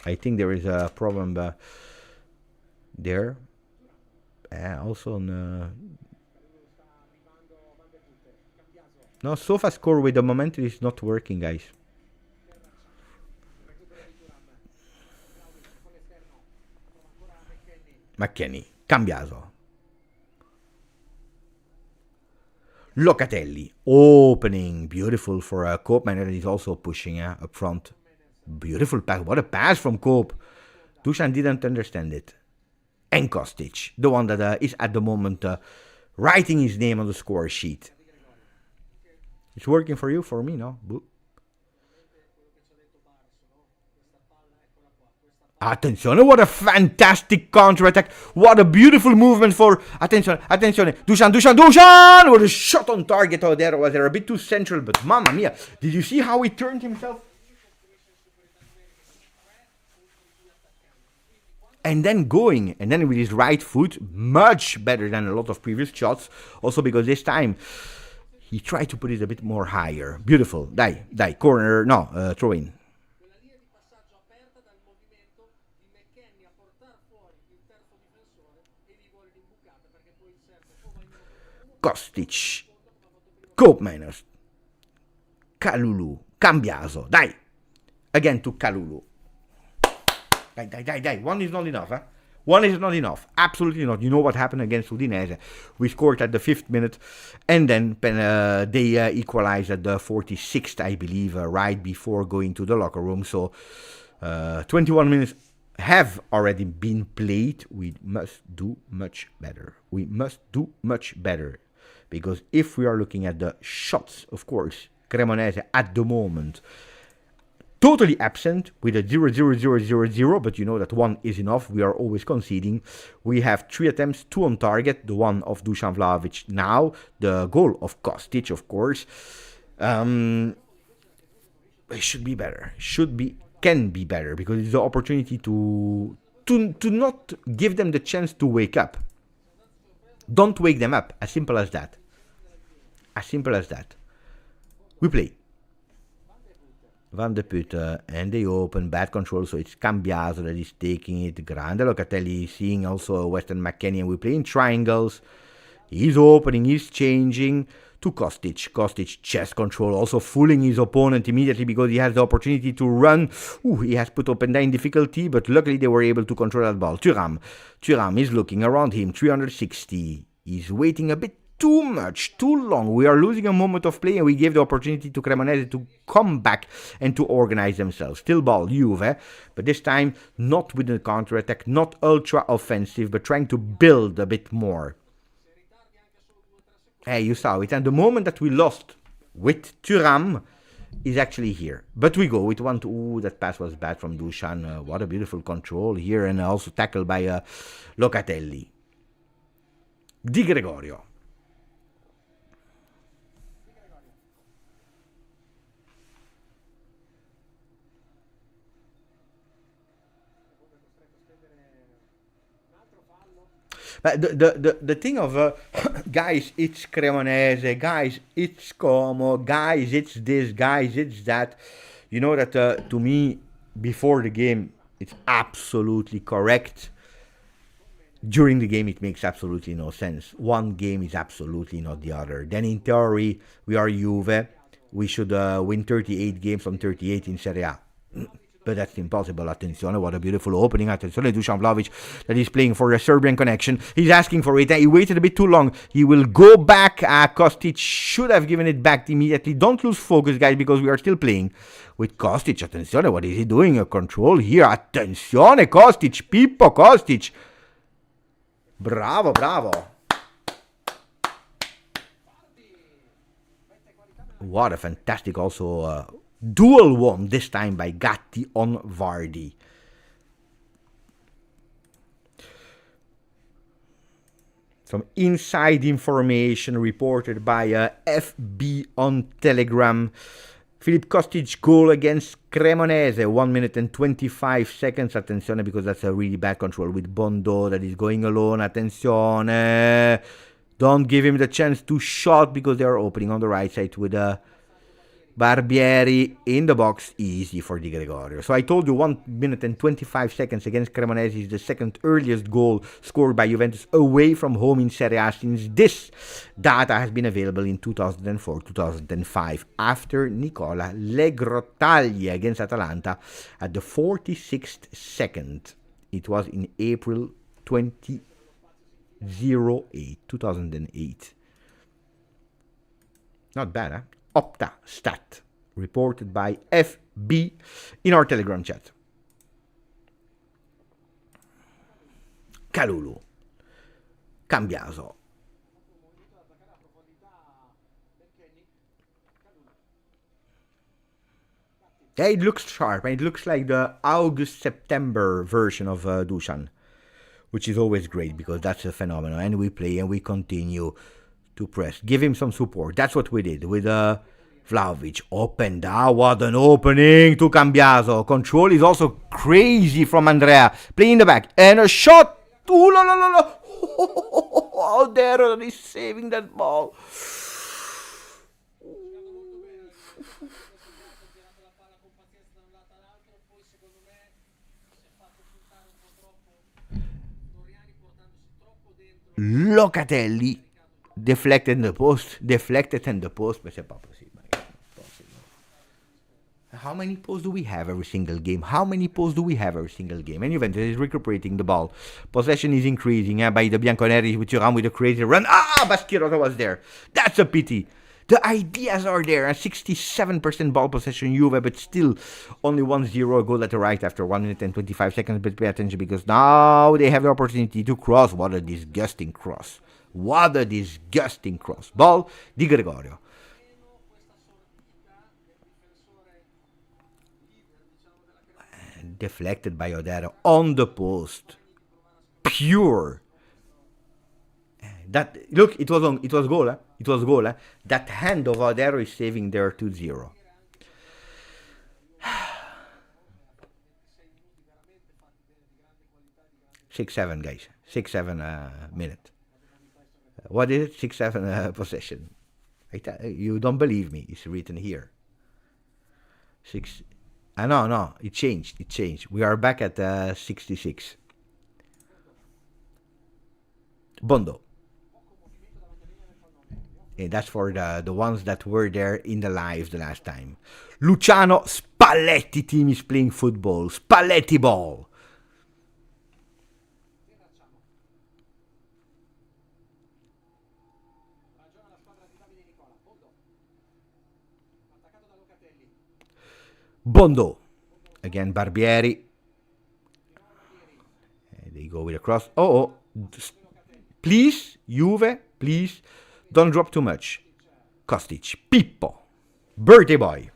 S1: I think there is a problem there. Also on no, SofaScore with the momentum is not working, guys. McKennie, cambiato. Locatelli, opening, beautiful for Koopman, and he's also pushing up front. Beautiful pass, what a pass from Cope. Dusan didn't understand it. And Kostic, the one that is at the moment writing his name on the score sheet. It's working for you, for me, no? Boo. Attenzione, what a fantastic counter-attack. What a beautiful movement for... Attenzione, attenzione. Dusan! With a shot on target out there. Was there a bit too central, but mamma mia. Did you see how he turned himself? And then going, and then with his right foot, much better than a lot of previous shots. Also because this time, he tried to put it a bit more higher. Beautiful. Dai, corner, no, throw in. Kostic, Koopmeiners, Kalulu, Cambiaso, dai, again to Kalulu. Dai, one is not enough, eh? One is not enough, absolutely not. You know what happened against Udinese. We scored at the 5th minute, and then they equalized at the 46th, I believe, right before going to the locker room. So 21 minutes have already been played. We must do much better. We must do much better. Because if we are looking at the shots, of course, Cremonese at the moment, totally absent with a 0-0-0-0-0, but you know that one is enough. We are always conceding. We have 3 attempts, 2 on target, the one of Dusan Vlahovic now, the goal of Kostic, of course. It should be better. Can be better, because it's the opportunity to not give them the chance to wake up. Don't wake them up. As simple as that. As simple as that. We play. Van de Putte, and they open, bad control, so it's Cambiaso that is taking it. Grande Locatelli, seeing also Weston McKennie, and we play in triangles. He's opening, he's changing to Kostic. Kostic, chest control, also fooling his opponent immediately because he has the opportunity to run. He has put Openda in difficulty, but luckily they were able to control that ball. Thuram is looking around him, 360. He's waiting a bit too much, too long. We are losing a moment of play, and we gave the opportunity to Cremonese to come back and to organize themselves. Still ball, Juve, but this time not with the counter-attack, not ultra-offensive, but trying to build a bit more. Hey, you saw it, and the moment that we lost with Thuram is actually here. But we go with 1-2. Ooh, that pass was bad from Dusan. What a beautiful control here, and also tackled by Locatelli. Di Gregorio. But the thing of, guys, it's Cremonese, guys, it's Como, guys, it's this, guys, it's that. You know that to me, before the game, it's absolutely correct. During the game, it makes absolutely no sense. One game is absolutely not the other. Then, in theory, we are Juve. We should win 38 games from 38 in Serie A. But that's impossible. Attenzione, what a beautiful opening. Attenzione, Dusan Vlahovic that is playing for a Serbian connection. He's asking for it. He waited a bit too long. He will go back. Kostic should have given it back immediately. Don't lose focus, guys, because we are still playing with Kostic. Attenzione, what is he doing? A control here. Attenzione, Kostic. Pippo Kostic. Bravo, bravo. What a fantastic also dual one, this time by Gatti on Vardy. Some inside information reported by FB on Telegram. Filip Kostic goal against Cremonese, 1 minute and 25 seconds. Attenzione, because that's a really bad control with Bondo that is going alone. Attenzione. Don't give him the chance to shot because they are opening on the right side with Barbieri in the box. Easy for Di Gregorio. So I told you 1 minute and 25 seconds against Cremonese is the second earliest goal scored by Juventus away from home in Serie A since this data has been available in 2004-2005 after Nicola Legrottaglie against Atalanta at the 46th second. It was in April 2008. Not bad, huh? Opta stat reported by FB in our Telegram chat. Kalulu, Cambiaso. Yeah, it looks sharp, and it looks like the August-September version of Dusan, which is always great because that's a phenomenon. And we play and we continue to press. Give him some support. That's what we did with Vlahovic. Opened. What an opening to Cambiaso. Control is also crazy from Andrea. Play in the back. And a shot. Ooh, la, la, la, la. Oh, there is saving that ball. Locatelli deflected in the post, but c'est pas possible. How many posts do we have every single game? And Juventus is recuperating the ball. Possession is increasing by the Bianconeri with Thuram with a crazy run. Baschirota was there. That's a pity. The ideas are there. 67% ball possession Juve, but still only 1-0 goal at the right after 1 minute and 25 seconds. But pay attention because now they have the opportunity to cross. What a disgusting cross. Ball, Di Gregorio. Deflected by Odero on the post. Pure. That look, it was goal. It was goal. That hand of Odero is saving their 2-0. 6-7, guys. 6-7 minute. What is it? 6-7 possession. You don't believe me? It's written here. 6. No. It changed. We are back at 66. Bondo. And that's for the ones that were there in the live the last time. Luciano Spalletti team is playing football. Spalletti ball. Bondo. Again, Barbieri. They go with a cross. Oh. Please, Juve, please. Don't drop too much. Kostic. Pippo. Birthday boy.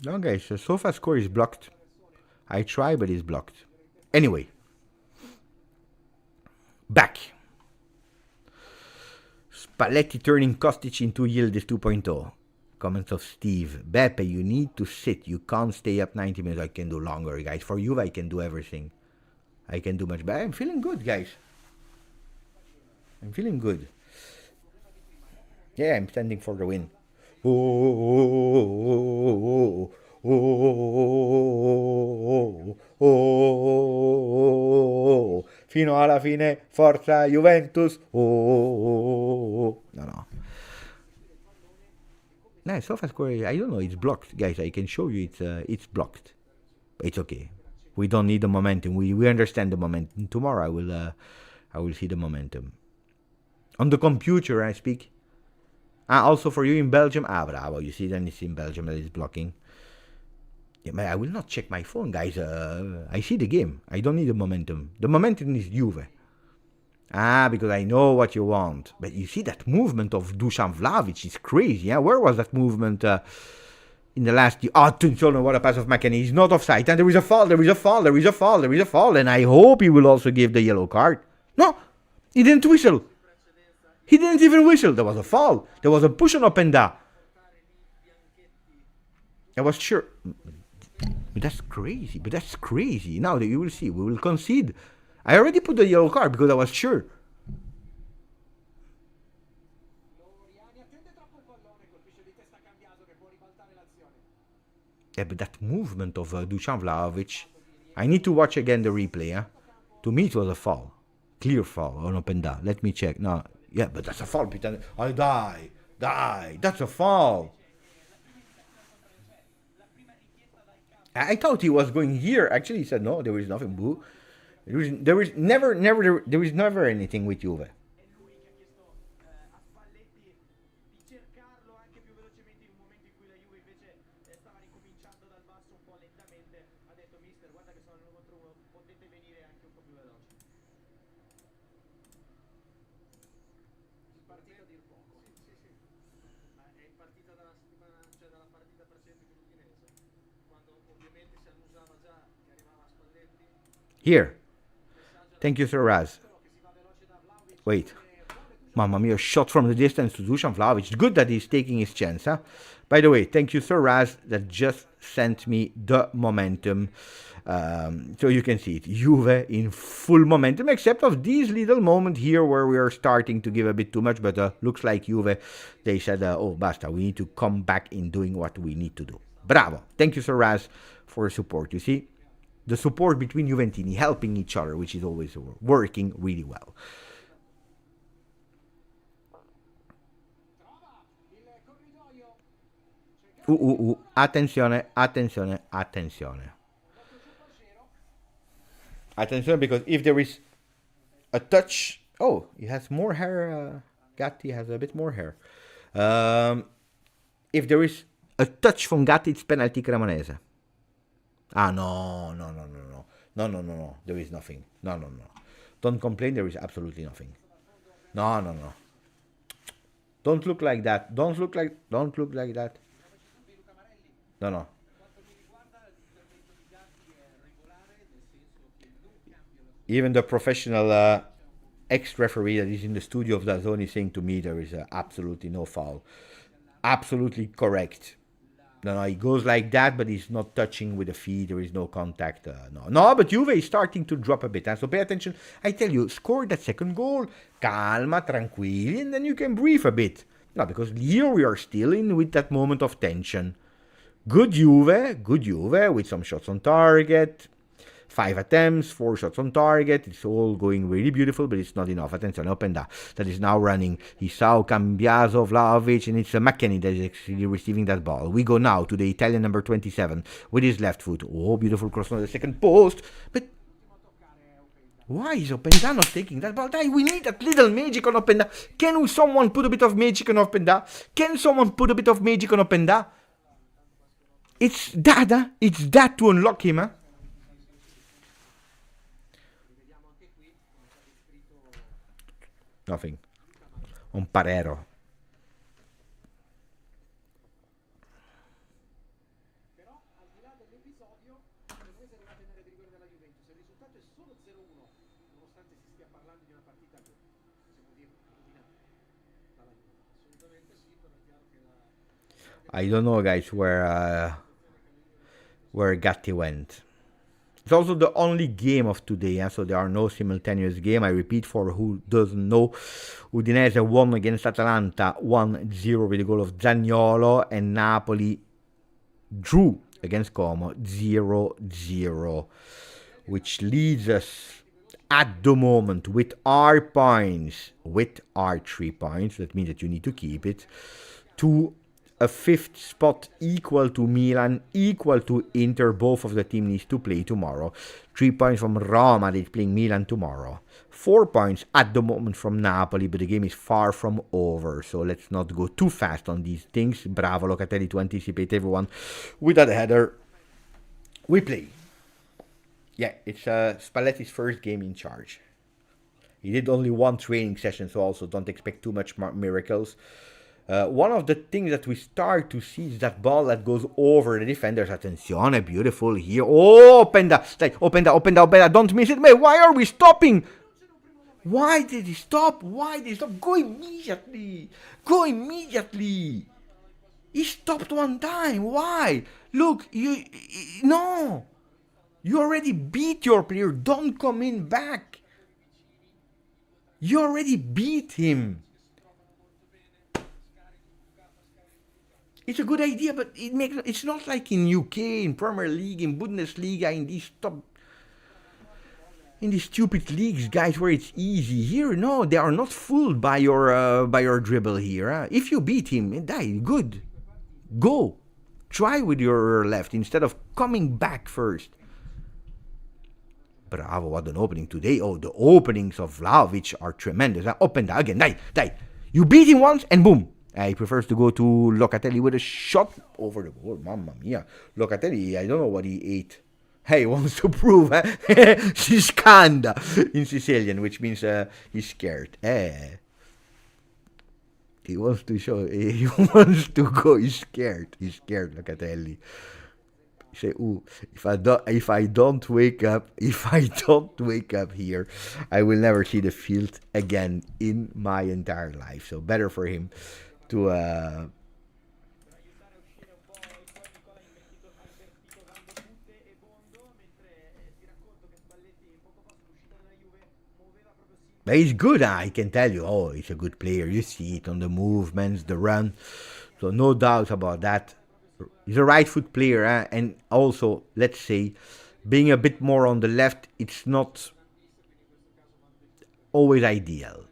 S1: No, guys, the sofa score is blocked. I try, but it's blocked. Anyway, back. Spalletti turning Kostic into Yildiz 2.0. Comments of Steve. Beppe, you need to sit. You can't stay up 90 minutes. I can do longer, guys. For you, I can do everything. I can do much better. I'm feeling good, guys. I'm feeling good. Yeah, I'm standing for the win. Oh, oh, oh, oh, oh, fino alla fine, forza Juventus. Oh, no, no. No, sofa score. I don't know. It's blocked, guys. I can show you. It's blocked. It's okay. We don't need the momentum. We understand the momentum. Tomorrow I will see the momentum. On the computer I speak. Also for you in Belgium. Bravo. You see then it's in Belgium that is blocking. Yeah, but I will not check my phone, guys. I see the game. I don't need the momentum. The momentum is Juve. Because I know what you want. But you see that movement of Dusan Vlahovic is crazy. Yeah? Where was that movement in the last year? Attenzione, what a pass of McKennie. He's not offside. And there is a foul, there is a foul, there is a foul, there is a foul. And I hope he will also give the yellow card. No, he didn't whistle. He didn't even whistle. There was a foul. There was a push on Openda. I was sure. But that's crazy. But that's crazy. Now you will see. We will concede. I already put the yellow card because I was sure. Yeah, but that movement of Dusan Vlahovic, I need to watch again the replay. Huh? To me, it was a foul. Clear foul on Openda. Let me check. No, yeah, but that's a foul. I die. That's a foul. I thought he was going here. Actually, he said no. There is nothing. Boo. There is never anything with Juve. Here. Thank you, Sir Raz. Wait. Mamma mia, shot from the distance to Dusan Vlahovic. It's good that he's taking his chance, huh? By the way, thank you, Sir Raz, that just sent me the momentum. So you can see it. Juve in full momentum, except of this little moment here where we are starting to give a bit too much. But looks like Juve, they said, oh, basta, we need to come back in doing what we need to do. Bravo. Thank you, Sir Raz, for support. You see? The support between Juventini, helping each other, which is always working really well. Attenzione, attenzione, attenzione. Attenzione, because if there is a touch... Oh, he has more hair. Gatti has a bit more hair. If there is a touch from Gatti, it's penalty Cremonese. No. No. There is nothing. No. Don't complain. There is absolutely nothing. No. Don't look like that. Don't look like that. No. Even the professional ex-referee that is in the studio of DAZN is saying to me there is absolutely no foul. Absolutely correct. No, he goes like that, but he's not touching with the feet. There is no contact. No, but Juve is starting to drop a bit. So pay attention. I tell you, score that second goal. Calma, tranquilli, and then you can breathe a bit. No, because here we are still in with that moment of tension. Good Juve, with some shots on target. 5 attempts, 4 shots on target. It's all going really beautiful, but it's not enough. Attenzione, Openda that is now running. Isao, Cambiaso, Vlahovic, and it's McKennie that is actually receiving that ball. We go now to the Italian number 27 with his left foot. Oh, beautiful cross on the second post. But why is Openda not taking that ball? We need that little magic on Openda. Can someone put a bit of magic on Openda? It's that, It's that to unlock him, huh? Nothing. Un parero. I don't know, guys, where Gatti went. It's also the only game of today, so there are no simultaneous game. I repeat for who doesn't know, Udinese won against Atalanta 1-0 with the goal of Zaniolo, and Napoli drew against Como 0-0, which leads us at the moment with our points, with our 3 points, that means that you need to keep it, to a 5th spot equal to Milan, equal to Inter. Both of the team needs to play tomorrow. 3 points from Roma, they're playing Milan tomorrow. 4 points at the moment from Napoli, but the game is far from over, so let's not go too fast on these things. Bravo Locatelli to anticipate everyone with that header. We play. Yeah, it's Spalletti's first game in charge. He did only 1 training session, so also don't expect too much miracles. One of the things that we start to see is that ball that goes over the defenders. Attenzione, beautiful here. Oh, Openda, Openda, don't miss it. Man, why are we stopping? Why did he stop? Why did he stop? Go immediately. Go immediately. He stopped 1 time. Why? Look, no. You already beat your player. Don't come in back. You already beat him. It's a good idea, but it's not like in UK, in Premier League, in Bundesliga, in these stupid leagues, guys, where it's easy. Here, no, they are not fooled by your dribble here. If you beat him, good. Go. Try with your left instead of coming back first. Bravo, what an opening today. Oh, the openings of Vlahovic are tremendous. Open that again. You beat him once and boom. He prefers to go to Locatelli with a shot over the goal. Mamma mia. Locatelli, I don't know what he ate. Hey, he wants to prove. Si scanda in Sicilian, which means he's scared. He wants to show. He wants to go. He's scared. He's scared, Locatelli. Say, ooh, if I don't wake up here, I will never see the field again in my entire life. So better for him to but he's good, I can tell you. Oh, he's a good player. You see it on the movements, the run. So no doubt about that. He's a right foot player, and also, let's say, being a bit more on the left, it's not always ideal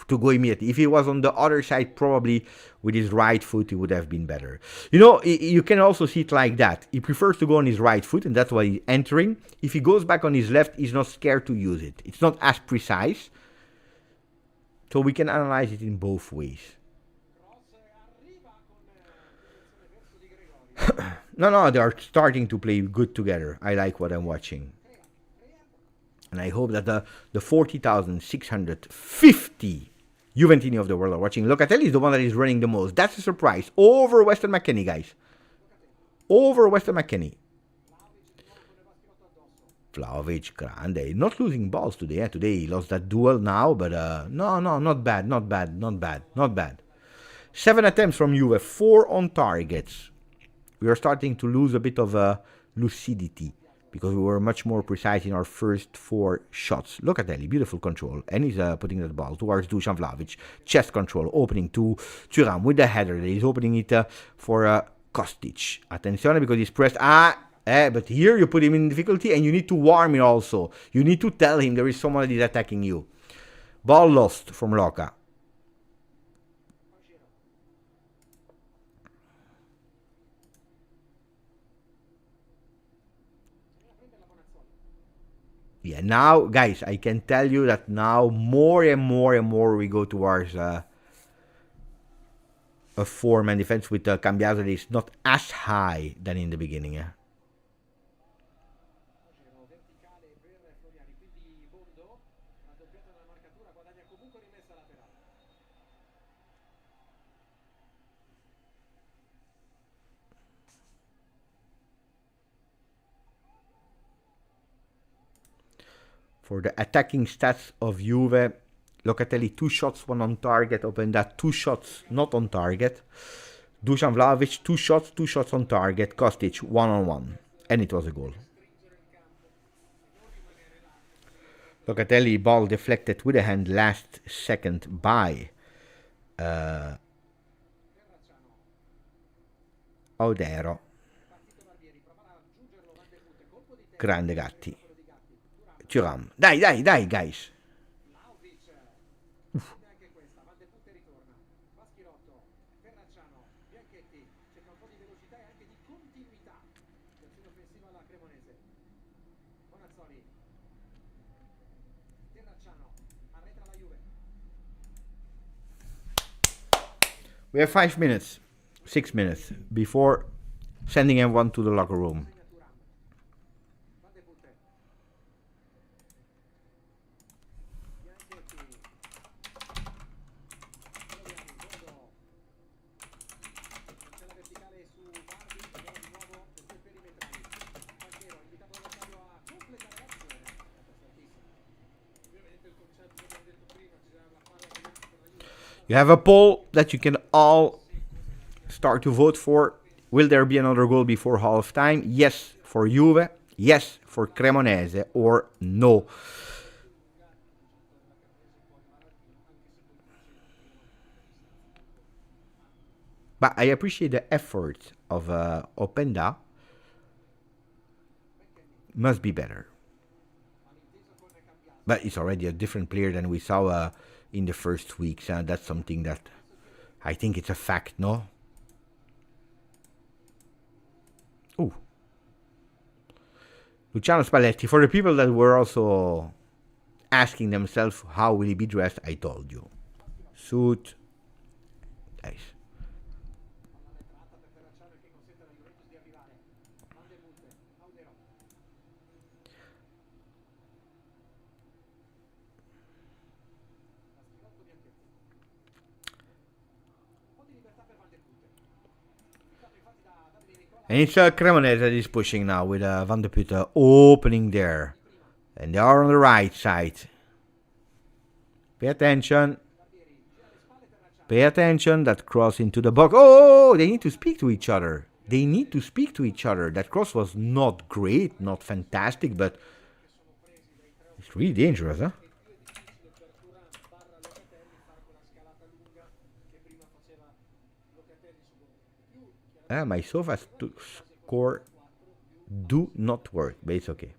S1: to go immediately. If he was on the other side, probably with his right foot, he would have been better. You know, you can also see it like that. He prefers to go on his right foot, and that's why he's entering. If he goes back on his left, he's not scared to use it. It's not as precise. So we can analyze it in both ways. No, they are starting to play good together. I like what I'm watching. And I hope that the 40,650 Juventini of the world are watching. Locatelli is the one that is running the most. That's a surprise. Over Weston McKennie, guys. Over Weston McKennie. Vlahovic, grande. Not losing balls today. Today he lost that duel now, but no, not bad. 7 attempts from Juve, 4 on targets. We are starting to lose a bit of lucidity because we were much more precise in our first 4 shots. Look at Eli, beautiful control. And he's putting that ball towards Dusan Vlahovic. Chest control, opening to Thuram with the header. He's opening it for Kostic. Attenzione because he's pressed. But here you put him in difficulty and you need to warm him also. You need to tell him there is someone that is attacking you. Ball lost from Loca. Yeah, now, guys, I can tell you that now more and more we go towards a 4-man defense with Cambiaso that is not as high than in the beginning. For the attacking stats of Juve, Locatelli 2 shots, 1 on target. Open that 2 shots not on target. Dusan Vlahovic, two shots on target. Kostic, one-on-one. And it was a goal. Locatelli, ball deflected with a hand last second by Odero. Grande Gatti. Thuram. Dai, guys. Uff. We have 5 minutes, 6 minutes before sending everyone to the locker room. You have a poll that you can all start to vote for. Will there be another goal before half time? Yes for Juve, yes for Cremonese, or no. But I appreciate the effort of Openda. Must be better. But it's already a different player than we saw in the first weeks. That's something that I think it's a fact, no? Ooh. Luciano Spalletti. For the people that were also asking themselves how will he be dressed, I told you. Suit. Nice. And it's Cremonese that is pushing now with Van de Putte opening there. And they are on the right side. Pay attention. Pay attention. That cross into the box. Oh, they need to speak to each other. They need to speak to each other. That cross was not great, not fantastic, but it's really dangerous, huh? My sofa score do not work, but it's okay.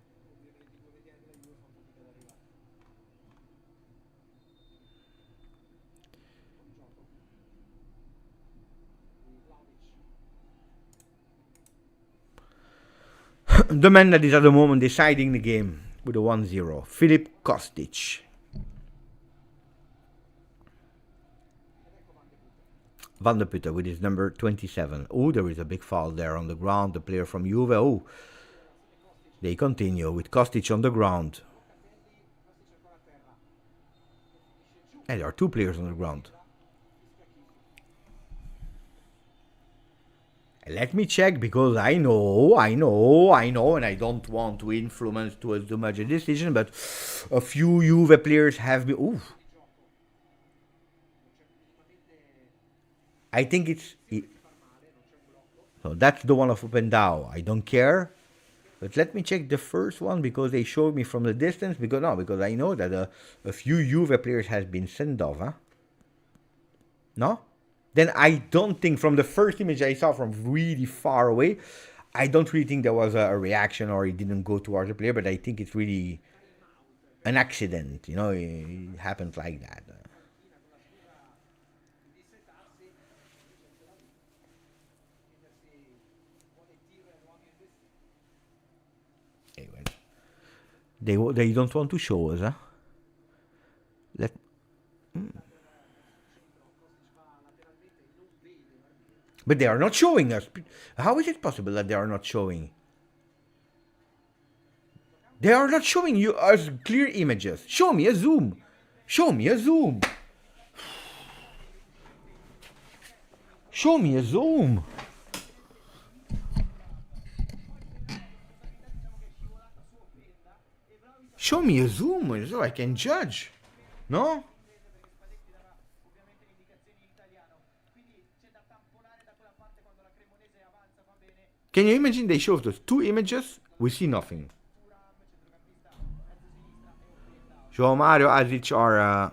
S1: The man that is at the moment deciding the game with a 1-0, Filip Kostic. Van de Putte with his number 27. Oh, there is a big foul there on the ground. The player from Juve. Oh, they continue with Kostic on the ground. And there are two players on the ground. Let me check because I know, and I don't want to influence too much a decision, but a few Juve players have been. Ooh. I think it's. So that's the one of Opendao. I don't care. But let me check the first one because they showed me from the distance. Because I know that a few Juve players has been sent off. Huh? No? Then I don't think from the first image I saw from really far away, I don't really think there was a reaction or it didn't go towards the player. But I think it's really an accident. You know, it happened like that. They don't want to show us, huh? But they are not showing us. How is it possible that they are not showing? They are not showing you us clear images. Show me a zoom. Show me a zoom. Show me a zoom. Show me a zoom so I can judge. No? Can you imagine they showed us two images? We see nothing. João Mario, Azic are...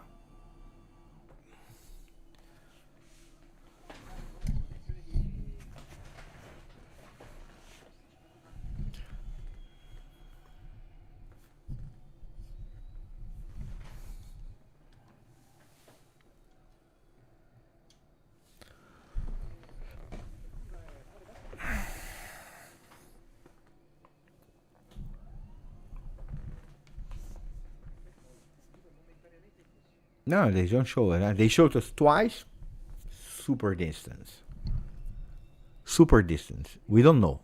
S1: No, they don't show it. Huh? They showed us twice. Super distance. Super distance. We don't know.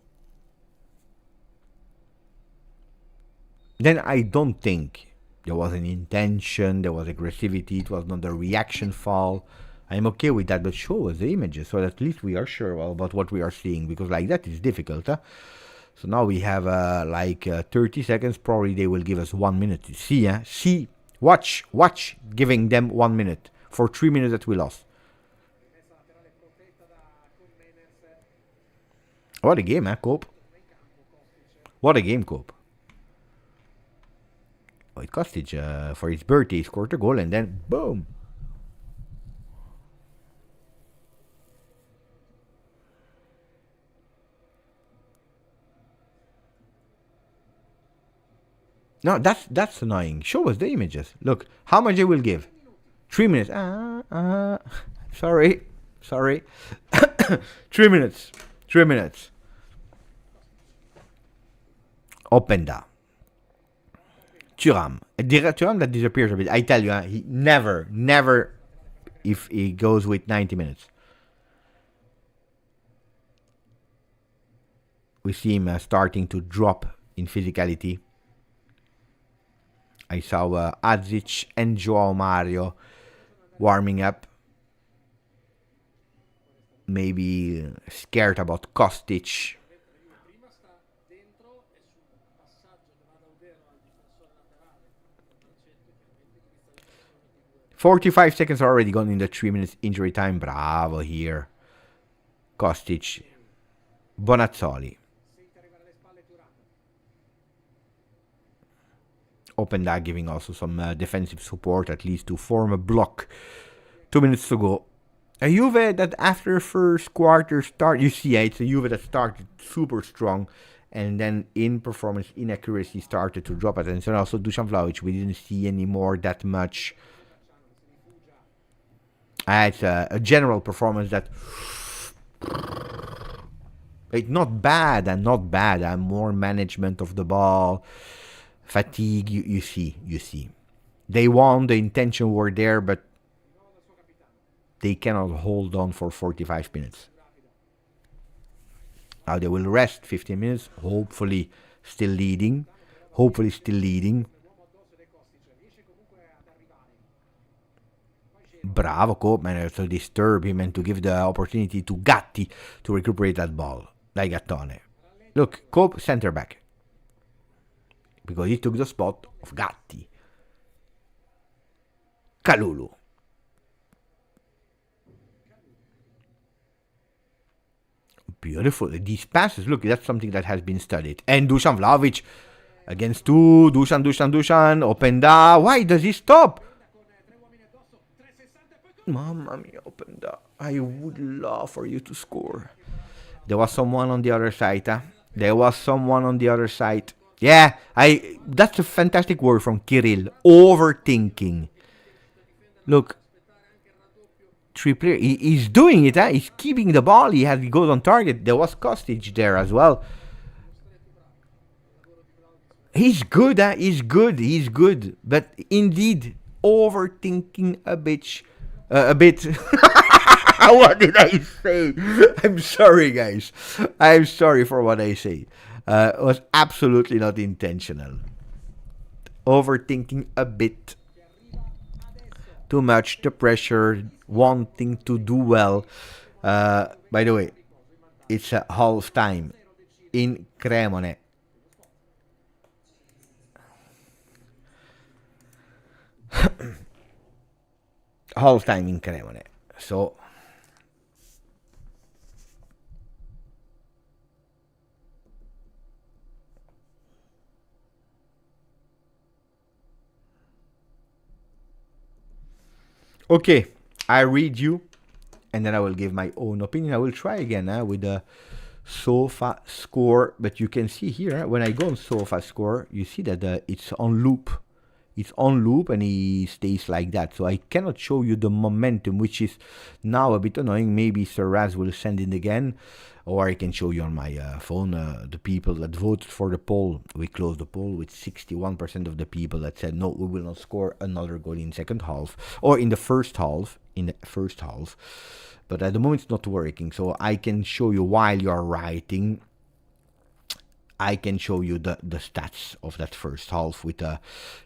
S1: Then I don't think there was an intention, there was aggressivity, it was not a reaction foul. I'm okay with that, but show us the images so at least we are sure about what we are seeing, because like that is difficult. Huh? So now we have 30 seconds. Probably they will give us 1 minute to see. Huh? See, watch, giving them 1 minute for 3 minutes that we lost. What a game, huh, Cope? What a game, Cope. Oh, it Kostic, for his birthday, scored a goal and then boom. No, that's annoying. Show us the images. Look, how much they will give. 3 minutes. Sorry. 3 minutes. 3 minutes. Openda. Thuram. Thuram that disappears a bit. I tell you, he never, if he goes with 90 minutes. We see him starting to drop in physicality. I saw Azic and João Mario warming up. Maybe scared about Kostic. 45 seconds already gone in the 3 minutes injury time. Bravo here. Kostic. Bonazzoli. Openda giving also some defensive support, at least to form a block. 2 minutes to go. A Juve that after first quarter start, you see, it's a Juve that started super strong, and then in performance inaccuracy started to drop it. And so also Dusan Vlahovic, we didn't see anymore that much. It's a general performance that it's not bad and not bad. More management of the ball. Fatigue, you see. They won, the intention were there, but they cannot hold on for 45 minutes. Now they will rest 15 minutes, hopefully still leading. Bravo, Cope, man, to disturb him and to give the opportunity to Gatti to recuperate that ball, like Gattone. Look, Cope, center back. Because he took the spot of Gatti. Kalulu. Beautiful. These passes, look, that's something that has been studied. And Dusan Vlahovic against two. Dusan. Openda. Why does he stop? Mamma mia, Openda. I would love for you to score. There was someone on the other side. Yeah, that's a fantastic word from Kirill. Overthinking. Look, he's doing it. He's keeping the ball. He goes on target. There was Kostic there as well. He's good. He's good. But indeed, overthinking a bit. What did I say? I'm sorry, guys. I'm sorry for what I say. It was absolutely not intentional. Overthinking a bit. Too much, the pressure, wanting to do well. By the way, it's half time in Cremonese. Half time in Cremonese. So Okay, I read you, and then I will give my own opinion. I will try again with the sofa score, but you can see here when I go on sofa score, you see that it's on loop. It's on loop and he stays like that. So I cannot show you the momentum, which is now a bit annoying. Maybe Sir Raz will send in again, or I can show you on my phone the people that voted for the poll. We closed the poll with 61% of the people that said no, we will not score another goal in second half or in the first half. But at the moment it's not working. So I can show you while you're writing. I can show you the stats of that first half with a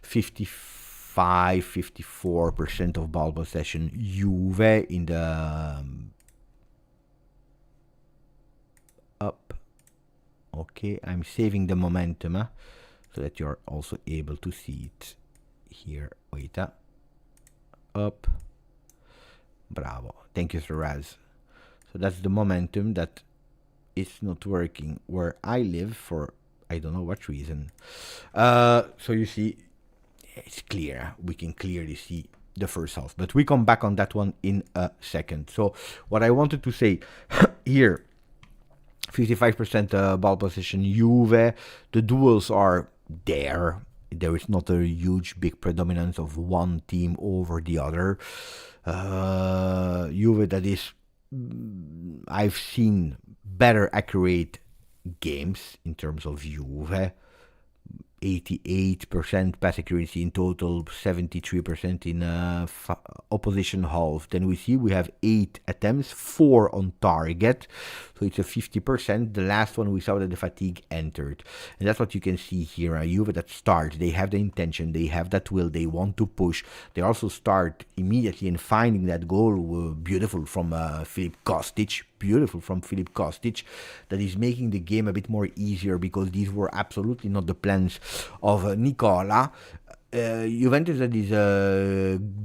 S1: 54% of ball possession. Juve in the up. Okay, I'm saving the momentum so that you're also able to see it here. Wait, up. Bravo. Thank you, Sir Raz. So that's the momentum that it's not working where I live for I don't know what reason. So you see, it's clear. We can clearly see the first half. But we come back on that one in a second. So what I wanted to say here, 55% ball position Juve. The duels are there. There is not a huge big predominance of one team over the other. Juve, that is, I've seen better accurate games in terms of Juve. 88% pass accuracy in total, 73% in opposition half. Then we see we have 8 attempts, 4 on target. So it's a 50%. The last one we saw that the fatigue entered. And that's what you can see here. Juve that start, they have the intention, they have that will, they want to push. They also start immediately in finding that goal. Beautiful from Filip Kostic. Beautiful from Filip Kostic, that is making the game a bit more easier, because these were absolutely not the plans of Nicola. Juventus that is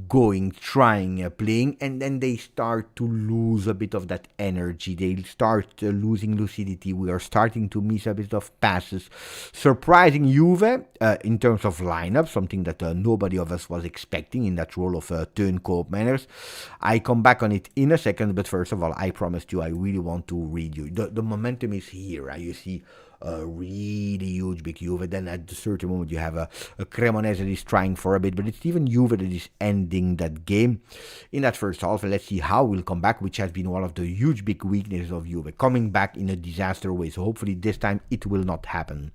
S1: going, trying, playing, and then they start to lose a bit of that energy. They start losing lucidity. We are starting to miss a bit of passes. Surprising Juve in terms of lineup, something that nobody of us was expecting in that role of Teun Koopmeiners. I come back on it in a second, but first of all, I promised you I really want to read you. The momentum is here. You see a really huge big Juve. Then at a certain moment you have a Cremonese that is trying for a bit, but it's even Juve that is ending that game in that first half. And let's see how we'll come back, which has been one of the huge big weaknesses of Juve, coming back in a disaster way. So hopefully this time it will not happen.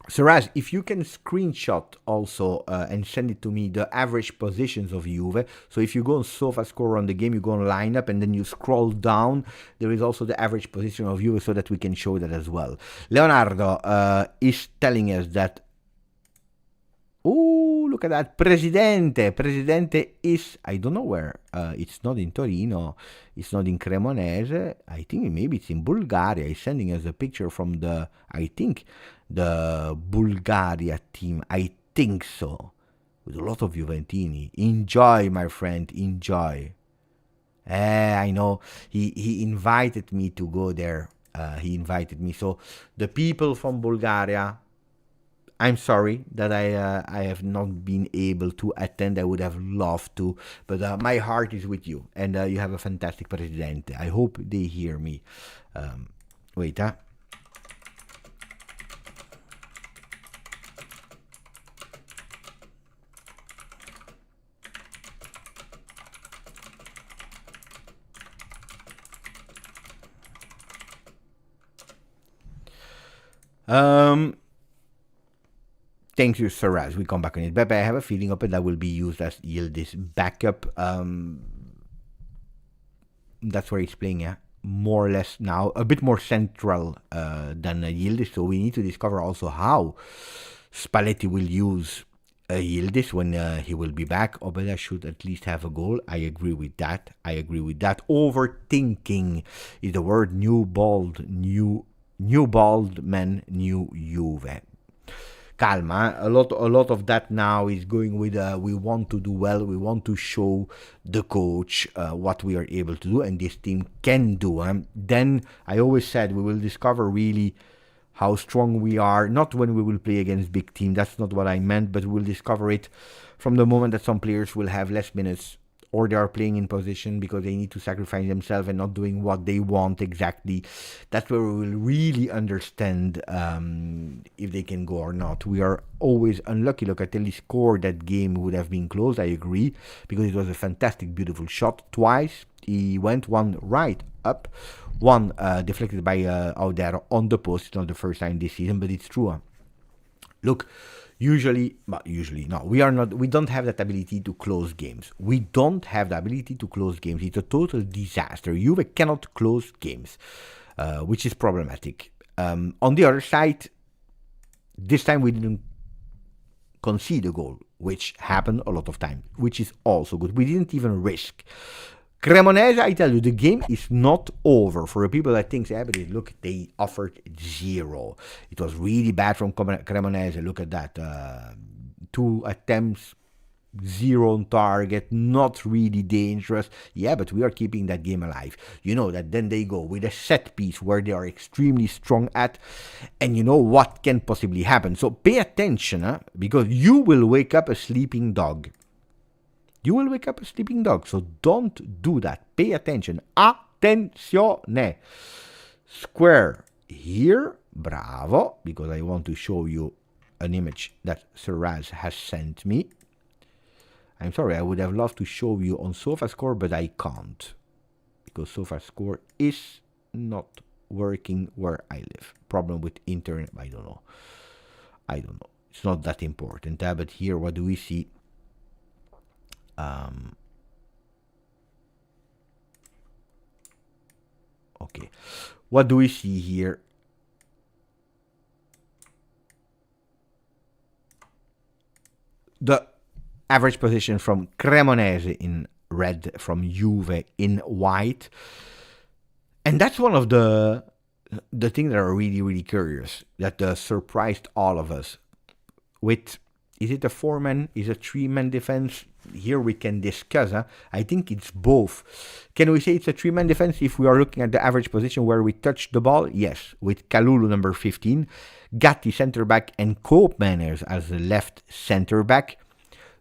S1: Saraz, if you can screenshot also and send it to me, the average positions of Juve. So if you go on SofaScore on the game, you go on lineup and then you scroll down, there is also the average position of Juve so that we can show that as well. Leonardo is telling us that, oh, look at that, Presidente is, I don't know where, it's not in Torino, it's not in Cremonese, I think maybe it's in Bulgaria. He's sending us a picture from the, I think, the Bulgaria team. I think so. With a lot of Juventini. Enjoy, my friend. Enjoy. I know. He invited me to go there. He invited me. So the people from Bulgaria, I'm sorry that I have not been able to attend. I would have loved to. But my heart is with you. And you have a fantastic Presidente. I hope they hear me. Wait, Thank you, Saraz. We come back on it. But I have a feeling of it that will be used as Yildiz backup. That's where he's playing, yeah. More or less now. A bit more central than Yildiz. So we need to discover also how Spalletti will use Yildiz when he will be back. Obeda should at least have a goal. I agree with that. Overthinking is the word. New bald man, new Juve. Calma, a lot of that now is going with we want to do well, we want to show the coach what we are able to do, and this team can do. Then I always said we will discover really how strong we are, not when we will play against big team. That's not what I meant, but we'll discover it from the moment that some players will have less minutes or they are playing in position because they need to sacrifice themselves and not doing what they want exactly. That's where we will really understand if they can go or not. We are always unlucky. Locatelli scored that game, would have been close, I agree, because it was a fantastic, beautiful shot twice. He went one right up, one deflected by out there on the post. It's not the first time this season, but it's true. Look, usually no, we don't have that ability to close games. We don't have the ability to close games. It's a total disaster. Juve cannot close games, which is problematic. On the other side, this time we didn't concede a goal, which happened a lot of times, which is also good. We didn't even risk. Cremonese, I tell you, the game is not over. For the people that think, yeah, but look, they offered 0. It was really bad from Cremonese. Look at that. 2 attempts, 0 on target, not really dangerous. Yeah, but we are keeping that game alive. You know that then they go with a set piece where they are extremely strong at, and you know what can possibly happen. So pay attention, because you will wake up a sleeping dog. You will wake up a sleeping dog, so don't do that. Pay attention. Attenzione. Square here. Bravo. Because I want to show you an image that Serraz has sent me. I'm sorry, I would have loved to show you on SofaScore, but I can't. Because SofaScore is not working where I live. Problem with internet, I don't know. It's not that important. But here, what do we see? Okay, what do we see here? The average position from Cremonese in red, from Juve in white, and that's one of the things that are really, really curious, that surprised all of us. With, is it a 4-man, is it a 3-man defense? Here we can discuss. I think it's both. Can we say it's a 3-man defense if we are looking at the average position where we touch the ball? Yes, with Kalulu number 15, Gatti center back, and Koopmeiners as the left center back.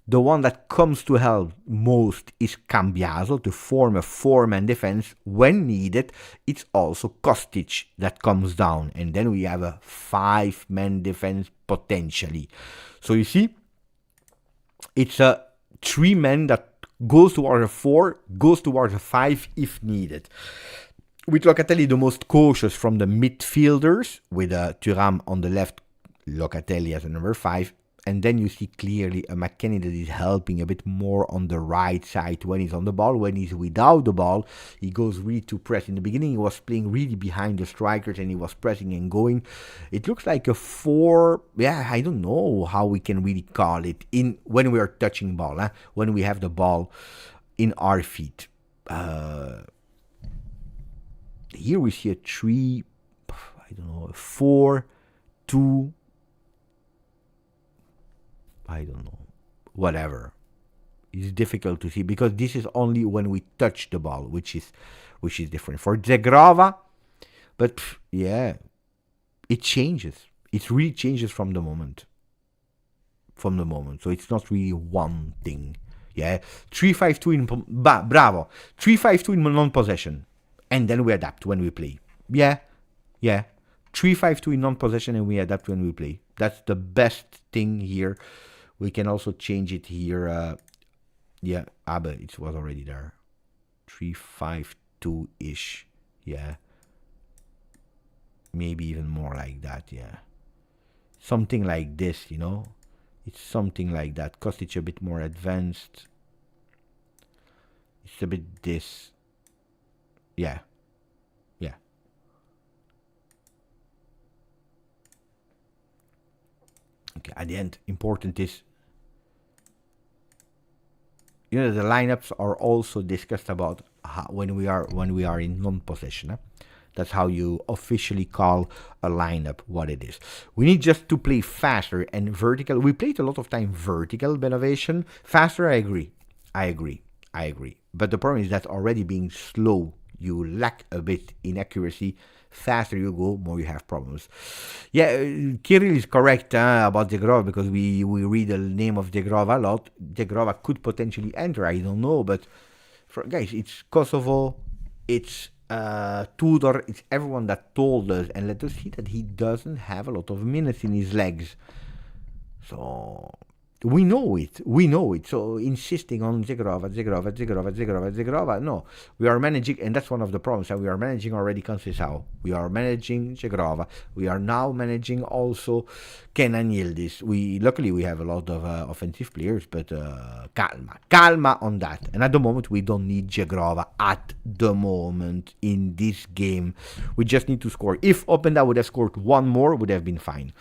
S1: The one that comes to help most is Cambiaso to form a 4-man defense when needed. It's also Kostic that comes down, and then we have a 5-man defense potentially. So you see, it's a 3-man that goes towards a 4, goes towards a 5 if needed. With Locatelli the most cautious from the midfielders, with Thuram on the left, Locatelli as a number 5. And then you see clearly a McKennie that is helping a bit more on the right side when he's on the ball. When he's without the ball, he goes really to press. In the beginning, he was playing really behind the strikers and he was pressing and going. It looks like a 4. Yeah, I don't know how we can really call it in when we are touching ball, when we have the ball in our feet. Here we see a 3, I don't know, a 4, 2. I don't know, whatever. It's difficult to see because this is only when we touch the ball, which is different. For Zegrova, but yeah, it changes. It really changes from the moment. So it's not really one thing. Yeah, 3-5-2 in bravo, 3-5-2 in non-possession, and then we adapt when we play. Yeah, 3-5-2 in non-possession and we adapt when we play. That's the best thing here. We can also change it here. But it was already there. 3-5-2-ish. Yeah. Maybe even more like that, yeah. Something like this, you know. It's something like that. Kostic a bit more advanced. It's a bit this. Yeah. Okay, at the end, important is, you know, the lineups are also discussed about when we are in non-possession. That's how you officially call a lineup what it is. We need just to play faster and vertical. We played a lot of time vertical, Benovation. Faster, I agree. But the problem is that already being slow, you lack a bit in accuracy, faster you go, more you have problems. Yeah, Kirill is correct about Zegrova, because we read the name of Zegrova a lot. Zegrova could potentially enter, I don't know, but guys, it's Kosovo, it's Tudor, it's everyone that told us, and let us see that he doesn't have a lot of minutes in his legs. So we know it. We know it. So insisting on Zegrova, no. We are managing, and that's one of the problems. We are managing already Conceição. We are managing Zegrova. We are now managing also Kenan Yildiz. Luckily we have a lot of offensive players, but calma on that. And at the moment we don't need Zegrova at the moment in this game. We just need to score. If Openda would have scored one more, would have been fine.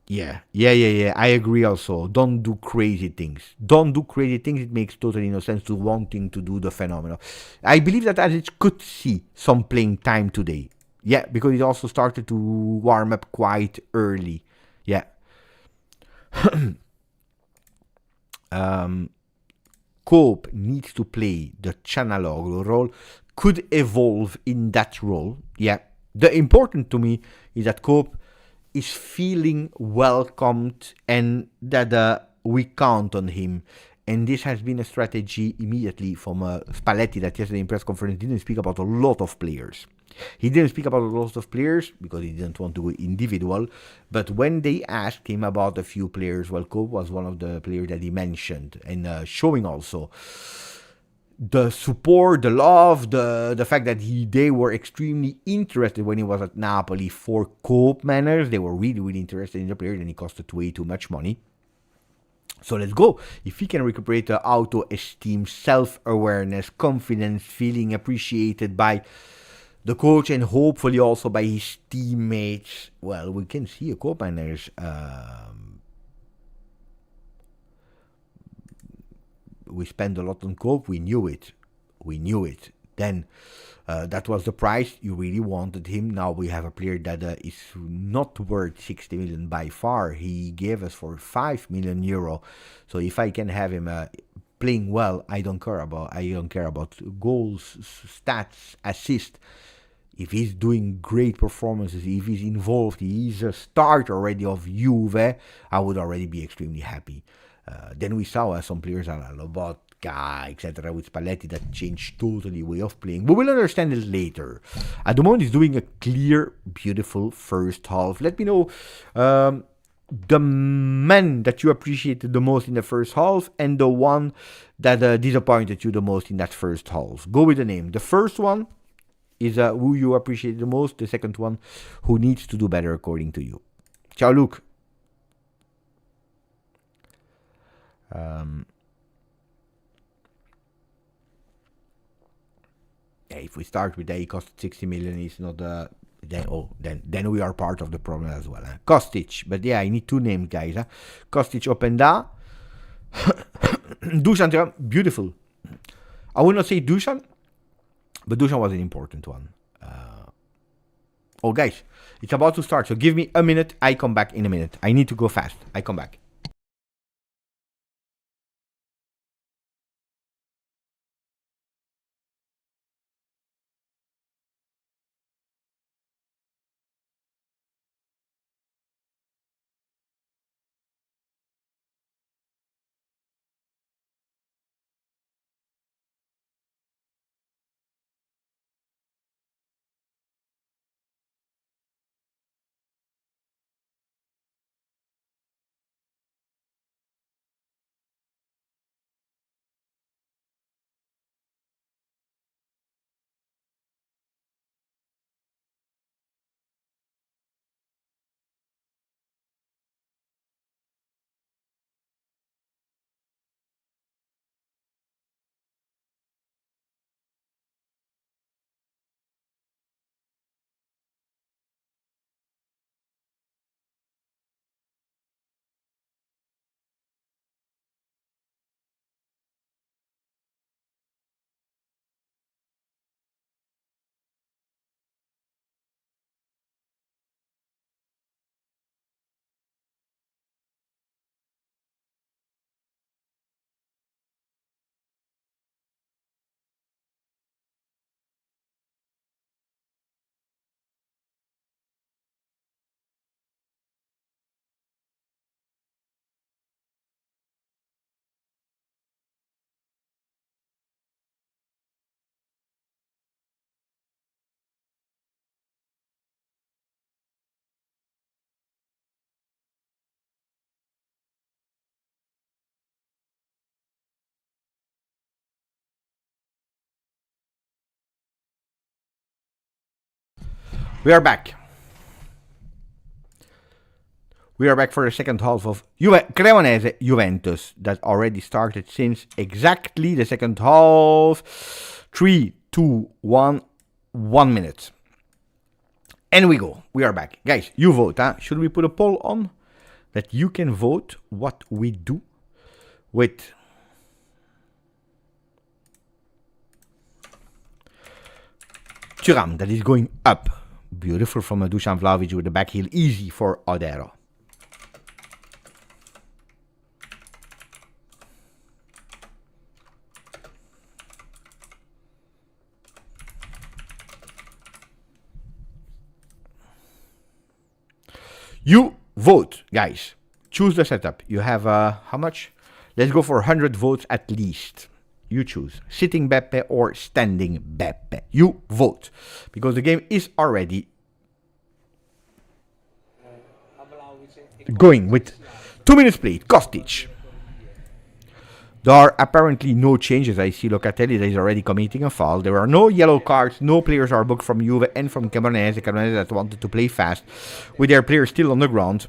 S1: Yeah. I agree also. Don't do crazy things. It makes totally no sense to wanting to do the phenomenal. I believe that Asic could see some playing time today. Yeah, because it also started to warm up quite early. Yeah. Cope needs to play the Chanaloglu role. Could evolve in that role. Yeah. The important to me is that Cope is feeling welcomed and that we count on him. And this has been a strategy immediately from Spalletti, that yesterday in press conference didn't speak about a lot of players. He didn't speak about a lot of players because he didn't want to go individual. But when they asked him about a few players, well, Cope was one of the players that he mentioned, and showing also the support, the love, the fact that they were extremely interested when he was at Napoli for Cope manners. They were really, really interested in the player, and he costed way too much money. So let's go. If he can recuperate the auto-esteem, self-awareness, confidence, feeling appreciated by the coach and hopefully also by his teammates, well, we can see a Cope manners. We spent a lot on Cope. We knew it. Then that was the price. You really wanted him. Now we have a player that is not worth 60 million by far. He gave us for 5 million euro. So if I can have him playing well, I don't care about goals, stats, assists. If he's doing great performances, if he's involved, he's a starter already of Juve, I would already be extremely happy. Then we saw some players like Lobotka, etc. with Spalletti that changed totally way of playing. We will understand it later. At the moment, he's doing a clear, beautiful first half. Let me know the man that you appreciated the most in the first half and the one that disappointed you the most in that first half. Go with the name. The first one is who you appreciate the most. The second one, who needs to do better according to you. Ciao, Luke. If we start with that, he cost 60 million. It's not then we are part of the problem as well. Kostic, but yeah, I need two names, guys. Kostic, Openda, Dusan, beautiful. I would not say Dusan, but Dusan was an important one. Guys, it's about to start, so give me a minute. I come back in a minute. I need to go fast. I come back. We are back. We are back for the second half of Cremonese Juventus that already started since exactly the second half. 3, 2, 1, 1 minute. And we go. We are back. Guys, you vote. Huh? Should we put a poll on? That you can vote what we do with Thuram that is going up. Beautiful from Dusan Vlahovic with the back heel. Easy for Odero. You vote, guys. Choose the setup. You have how much? Let's go for 100 votes at least. You choose sitting Beppe or standing Beppe. You vote because the game is already going with 2 minutes played. Kostic. There are apparently no changes. I see Locatelli that is already committing a foul. There are no yellow cards. No players are booked from Juve and from Cremonese. Cremonese that wanted to play fast with their players still on the ground.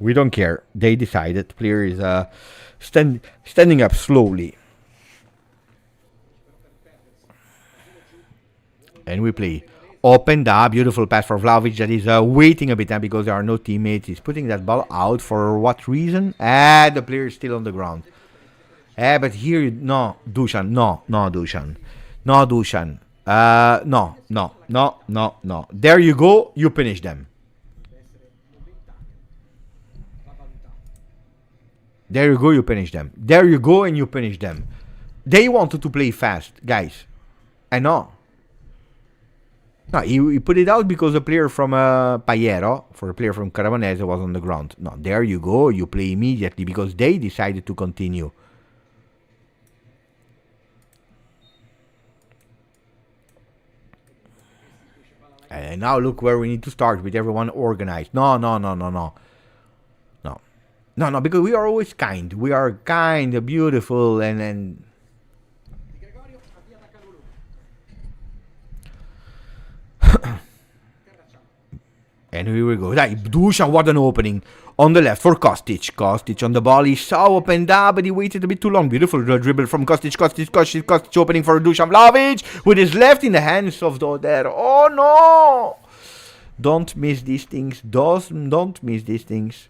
S1: We don't care. They decided. Player is standing up slowly. And we play. Opened up. Beautiful pass for Vlahovic that is waiting a bit because there are no teammates. He's putting that ball out. For what reason? The player is still on the ground. But here, no, Dusan, no, Dusan. No, Dusan. No. There you go, you punish them. There you go, you punish them. There you go, and you punish them. They wanted to play fast, guys. I know. No, he put it out because a player from Paiero, for a player from Cremonese, was on the ground. No, there you go, you play immediately because they decided to continue. And now look where we need to start with everyone organized. No, because we are always kind. We are kind, beautiful, and and here we go. Dusan, what an opening. On the left for Kostic. Kostic on the ball. He saw opened up, but he waited a bit too long. Beautiful dribble from Kostic. Kostic opening for Dusan Vlahovic with his left in the hands of Odero. Oh no! Don't miss these things. Don't miss these things.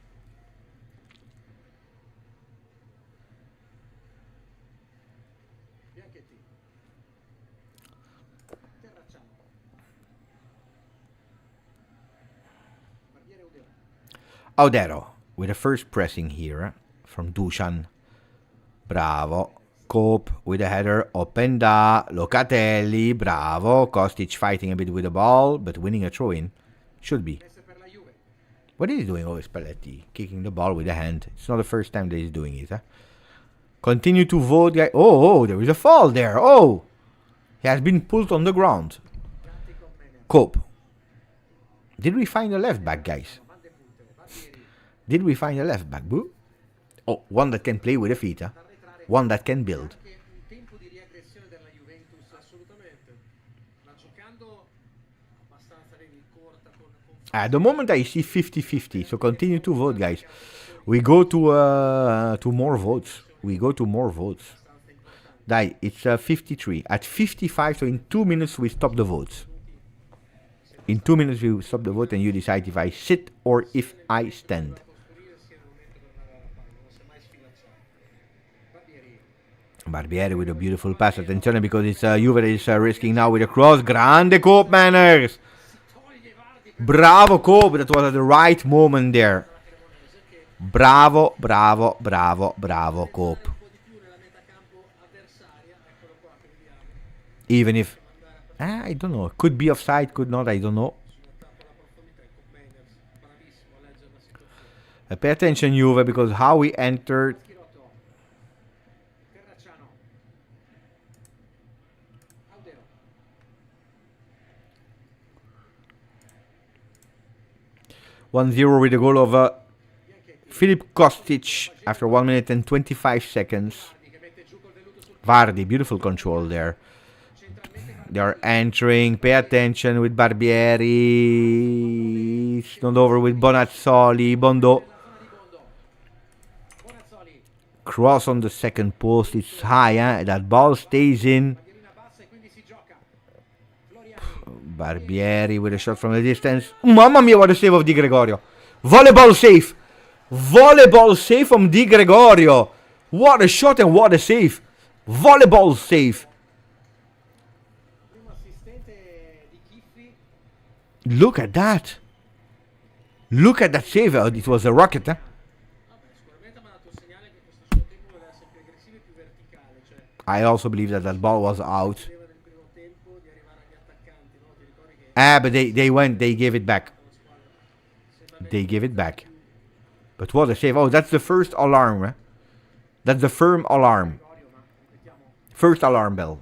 S1: Odero with the first pressing here from Dusan. Bravo. Cope with the header. Openda. Locatelli. Bravo. Kostic fighting a bit with the ball, but winning a throw-in. Should be. What is he doing always, Spalletti? Kicking the ball with the hand. It's not the first time that he's doing it. Huh? Continue to vote, guys. Oh, there is a fall there. Oh, he has been pulled on the ground. Cope. Did we find a left back, guys? Did we find a left back, boo? Oh, one that can play with the feet, huh? One that can build. At the moment I see 50-50, so continue to vote, guys. We go to more votes. We go to more votes. It's 53. At 55, so in 2 minutes we stop the votes. In 2 minutes we stop the vote and you decide if I sit or if I stand. Barbieri with a beautiful pass. Attention because it's Juve is risking now with a cross. Grande Cope manners. Bravo Cope. That was at the right moment there. Bravo Cope. Even if I don't know, could be offside, could not, I don't know. Pay attention Juve because how we entered. (1-0) with the goal of Filip Kostic after 1 minute and 25 seconds. Vardy, beautiful control there. They are entering. Pay attention with Barbieri. It's not over with Bonazzoli. Bondo. Cross on the second post. It's high, eh? That ball stays in. Barbieri with a shot from the distance. Mamma mia, what a save of Di Gregorio. Volleyball save. Volleyball save from Di Gregorio. What a shot and what a save. Volleyball save. Look at that. Look at that save. It was a rocket, eh? I also believe that that ball was out. But they gave it back. They gave it back. But what a save. Oh, that's the first alarm, eh? That's the firm alarm. First alarm bell.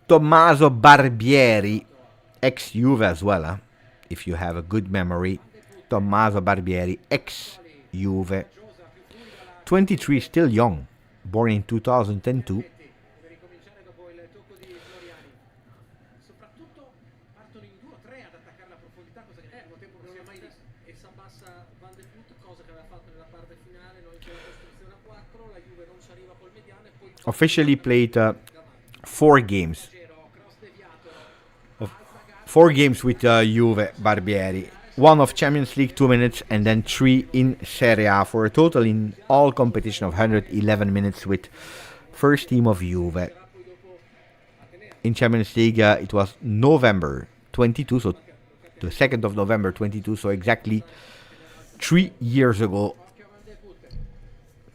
S1: Tommaso Barbieri, ex-Juve as well, huh? If you have a good memory. Tommaso Barbieri, ex-Juve. 23, still young. Born in 2002. Officially played 4 games. 4 games with Juve, Barbieri. 1 of Champions League, 2 minutes, and then 3 in Serie A, for a total in all competition of 111 minutes with first team of Juve. In Champions League, it was November 22, so the 2nd of November 22, so exactly 3 years ago.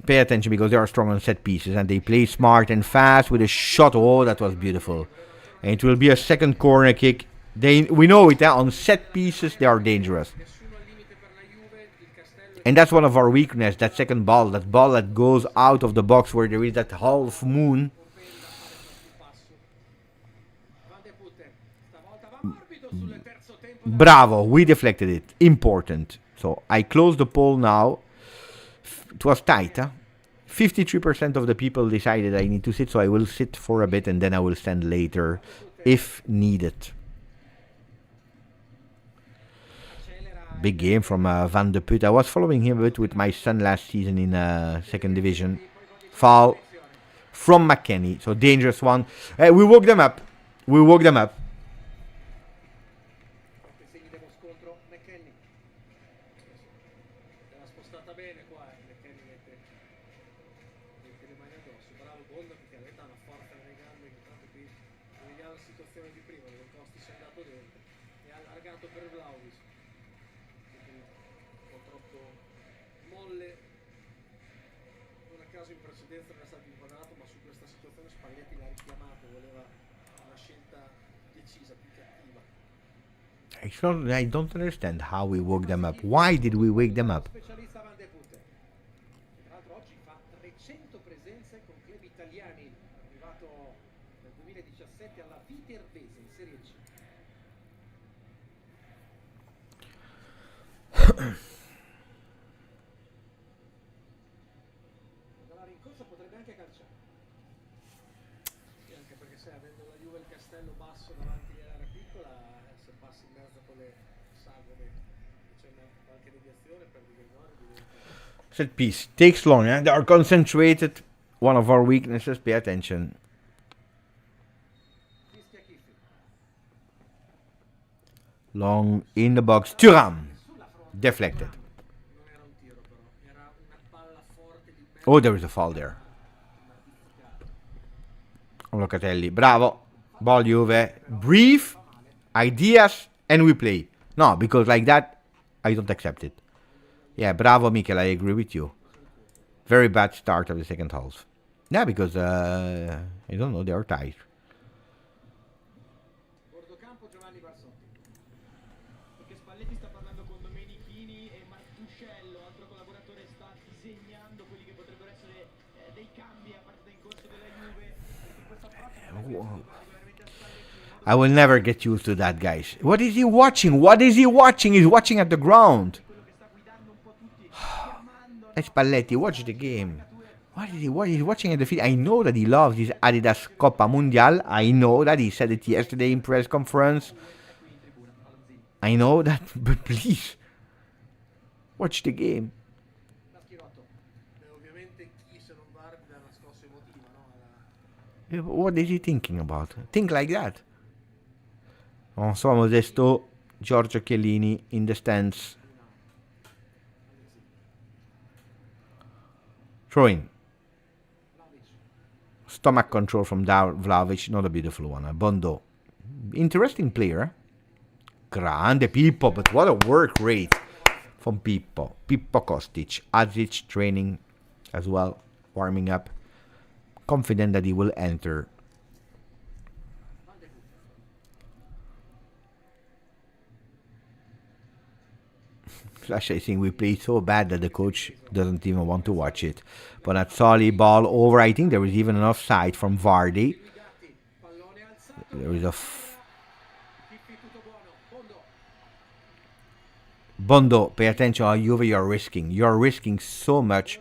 S1: Pay attention because they are strong on set pieces and they play smart and fast with a shot. Oh, that was beautiful. And it will be a second corner kick. We know it, on set pieces they are dangerous. And that's one of our weaknesses, that second ball. That ball that goes out of the box where there is that half moon. Bravo, we deflected it. Important. So I close the poll now. It was tight, huh? 53% of the people decided I need to sit, so I will sit for a bit and then I will stand later if needed. Big game from Van de Put. I was following him a bit with my son last season in 2nd division. Foul from McKennie. So dangerous one. We woke them up. We woke them up. I don't understand how we woke them up. Why did we wake them up? Set piece takes long, eh? They are concentrated. One of our weaknesses. Pay attention. Long in the box. Thuram. Deflected. Oh, there is a foul there. Locatelli. Bravo. Ball Juve. Brief. Ideas. And we play. No, because like that, I don't accept it. Yeah, bravo, Mikel. I agree with you. Very bad start of the second half. Yeah, because, I don't know, they are tight. I will never get used to that, guys. What is he watching? What is he watching? He's watching at the ground. Hey, Spalletti, watch the game. What is he? What is he watching at the field? I know that he loves his Adidas Coppa Mundial. I know that he said it yesterday in press conference. I know that, but please, watch the game. What is he thinking about? Think like that. François Modesto, Giorgio Chiellini in the stands. Throw-in. Stomach control from Vlahovic, not a beautiful one. Bondo. Interesting player. Grande Pippo, but what a work rate from Pippo. Pippo Kostic. Adzic training as well, warming up. Confident that he will enter. Flash, I think we played so bad that the coach doesn't even want to watch it. But at Soli, ball over. I think there was even an offside from Vardy. There is a... Bondo, pay attention how Juve you're risking. You're risking so much.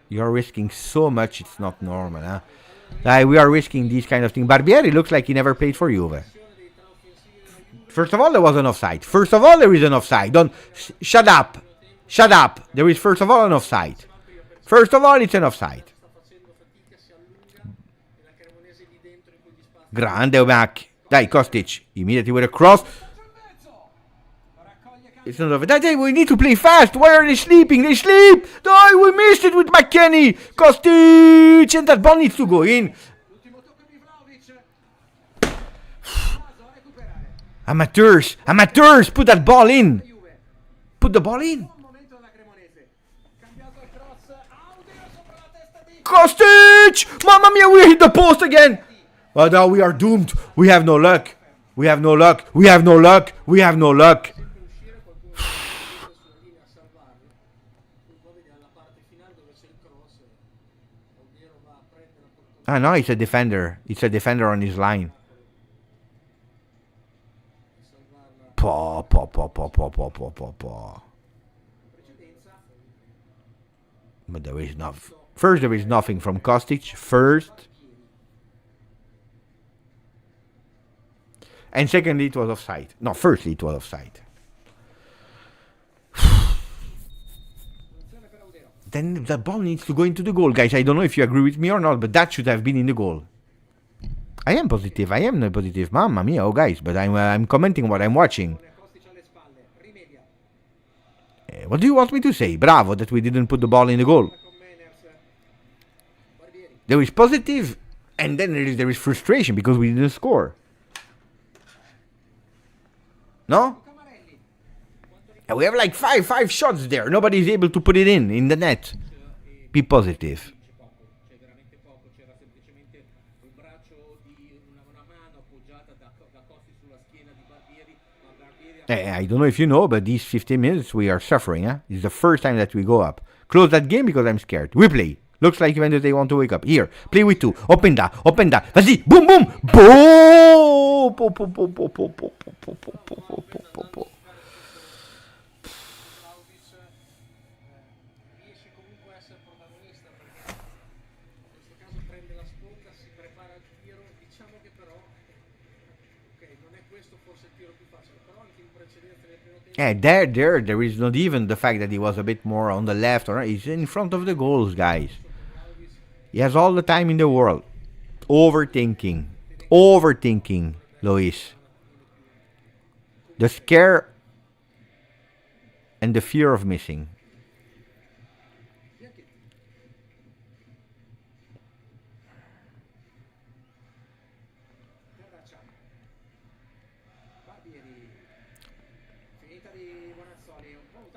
S1: You're risking so much, it's not normal. Huh? We are risking these kind of things. Barbieri looks like he never played for Juve. First of all, there was an offside. First of all, there is an offside. Don't shut up. Shut up. There is first of all an offside. First of all, it's an offside. Grande back. Dai, Kostic. Immediately with a cross. It's not over. We need to play fast. Why are they sleeping? They sleep. Oh, we missed it with McKennie. Kostic. And that ball needs to go in. Amateurs. Amateurs. Put that ball in. Put the ball in. Kostic. Mamma mia, we hit the post again. But now we are doomed. We have no luck. We have no luck. We have no luck. We have no luck. Ah, no, it's a defender. It's a defender on his line. Pa. But there is nothing. First, there is nothing from Kostic. First. And secondly, it was offside. No, firstly, it was offside. Then the ball needs to go into the goal, guys. I don't know if you agree with me or not, but that should have been in the goal. I am positive. I am not positive. Mamma mia, oh guys, but I'm commenting what I'm watching. What do you want me to say? Bravo that we didn't put the ball in the goal. There is positive, and then there is frustration because we didn't score. No? And we have like five shots there. Nobody is able to put it in the net. Be positive. I don't know if you know, but these 15 minutes we are suffering. Huh? This is the first time that we go up. Close that game because I'm scared. We play. Looks like Juventus they want to wake up. Here, play with two. Open that. Vas-y. Boom, boom. Boom. Yeah, there is not even the fact that he was a bit more on the left or right. He's in front of the goals, guys. He has all the time in the world. Overthinking, Luis. The scare and the fear of missing.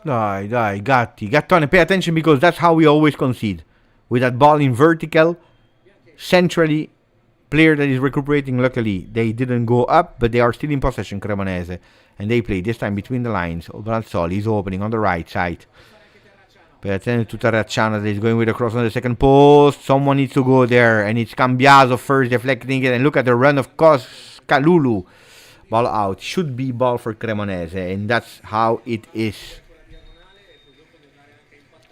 S1: Dai, Gattone, pay attention because that's how we always concede. With that ball in vertical, centrally, player that is recuperating, luckily, they didn't go up, but they are still in possession, Cremonese. And they play this time between the lines. Brazzoli is opening on the right side. Pay attention to Terracciano that is going with a cross on the second post. Someone needs to go there. And it's Cambiaso first deflecting it. And look at the run of Kalulu. Ball out. Should be ball for Cremonese. And that's how it is.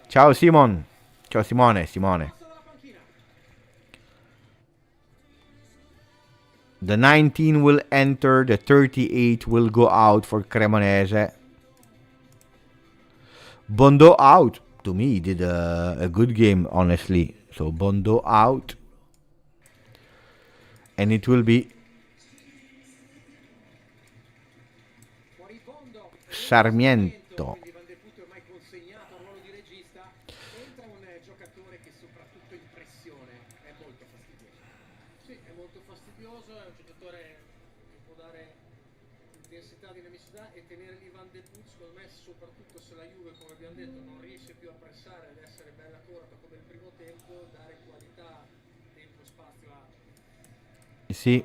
S1: Ciao Simon. Ciao Simone. The 19 will enter. The 38 will go out for Cremonese. Bondo out. To me, he did a good game, honestly. So Bondo out. And it will be Sarmiento.
S2: intensità, dinamicità e tenere lì Van de Poel, secondo me, soprattutto se la Juve, come abbiamo detto, non riesce più a pressare ed essere bella corta come il primo tempo, dare qualità, tempo, spazio a...
S1: You see,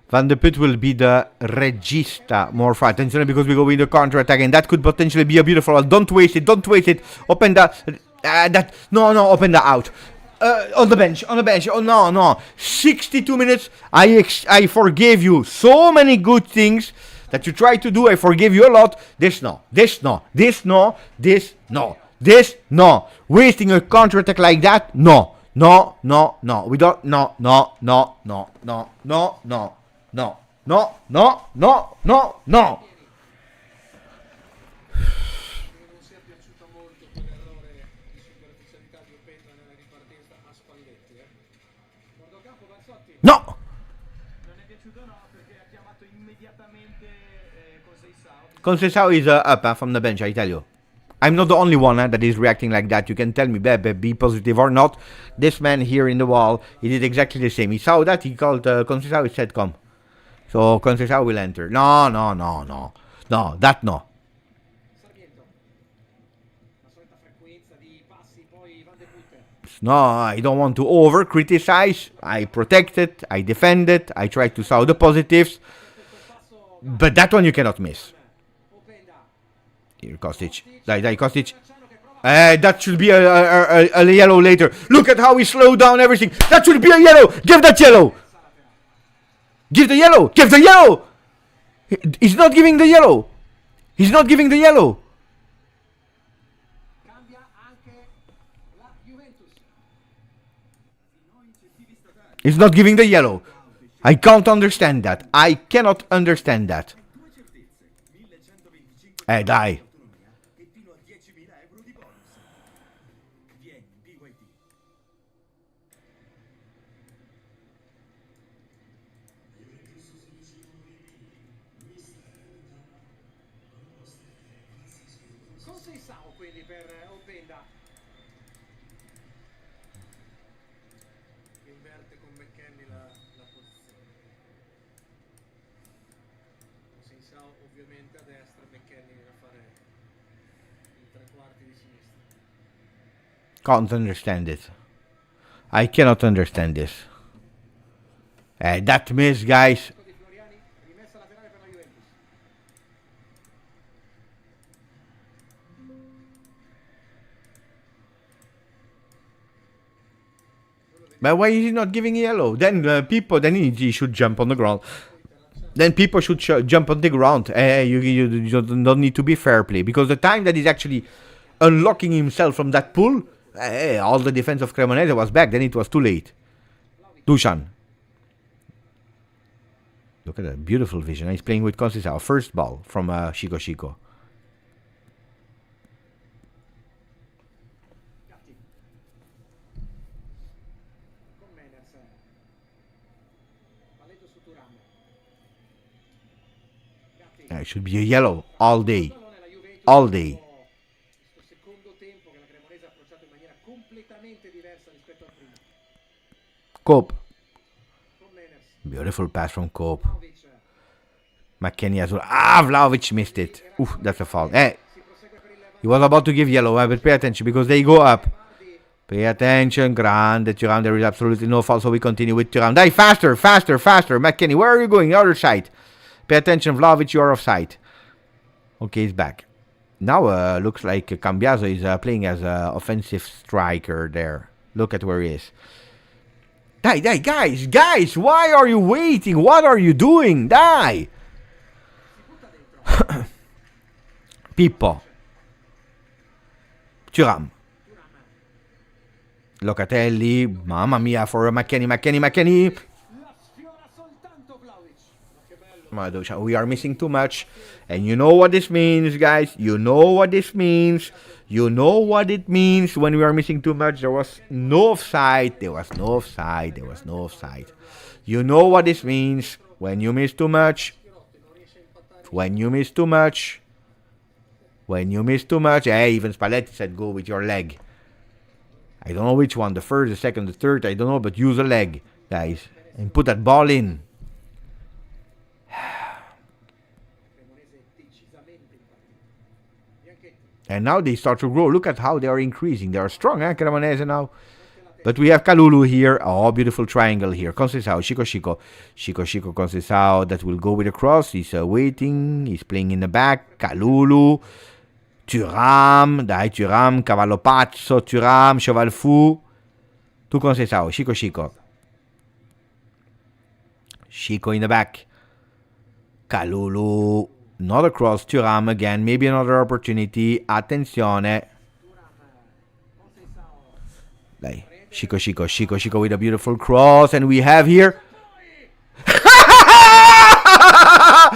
S1: Van de Poel will be the regista more for attention because we go with the counter attack, and that could potentially be a beautiful one. Don't waste it. Open open that out. On the bench. Oh no. 62 minutes. I forgave you so many good things that you tried to do. I forgave you a lot. This no. Wasting a counter attack like that? No. We don't. No. No!
S2: Non è piaciuto, no, perché ha chiamato immediatamente
S1: Conceição is up from the bench, I tell you. I'm not the only one that is reacting like that. You can tell me, be positive or not. This man here in the wall, he did exactly the same. He saw that, he called Conceição, he said, come. So Conceição will enter. No. No, that no. No, I don't want to over-criticize. I protect it, I defend it, I try to saw the positives. But that one you cannot miss. Here, Kostic. Die, Kostic. That should be a yellow later. Look at how he slowed down everything. That should be a yellow. Give that yellow. Give the yellow. He's not giving the yellow. He's not giving the yellow. He's not giving the yellow. I can't understand that. I cannot understand that. Die.
S2: Conceição quindi per Openda, che inverte con McKennie la posizione. Conceição ovviamente a destra, McKennie a fare i tre quarti di sinistra.
S1: Can't understand it. I cannot understand this. That miss, guys.
S2: Rimessa laterale per la Juventus.
S1: But why is he not giving yellow? Then he should jump on the ground. Then people should jump on the ground. You don't need to be fair play, because the time that he's actually unlocking himself from that pool, all the defense of Cremonese was back. Then it was too late. Dusan. Look at that beautiful vision. He's playing with Conceição. First ball from Chico. It should be a yellow all day. All day. Cope. Beautiful pass from Cope. McKennie as well. Vlahovic missed it. Oof, that's a foul. He was about to give yellow, but pay attention because they go up. Pay attention, Grande. Thuram, there is absolutely no foul, so we continue with Thuram. Die faster. McKennie, where are you going? The other side. Pay attention, Vlahovic, you are offside. Okay, he's back. Now looks like Cambiaso is playing as an offensive striker there. Look at where he is. Die, guys, why are you waiting? What are you doing? Die! Pippo. Thuram. Locatelli. Mamma mia, for McKennie. We are missing too much. And you know what this means, guys. You know what this means. You know what it means when we are missing too much. There was no offside. There was no offside. There was no offside. You know what this means when you miss too much. When you miss too much. When you miss too much. Hey, even Spalletti said go with your leg. I don't know which one. The first, the second, the third. I don't know. But use a leg, guys. And put that ball in. And now they start to grow. Look at how they are increasing. They are strong, Cremonese now. But we have Kalulu here. Oh, beautiful triangle here. Conceição, Chico, Conceição. That will go with a cross. He's waiting. He's playing in the back. Kalulu. Thuram. Dai, Thuram. Cavallo Pazzo. Thuram. Cheval Fou. To Conceição. Chico. Chico in the back. Kalulu. Another cross, Thuram again, maybe another opportunity. Attenzione. Dai, Chico with a beautiful cross. And we have here...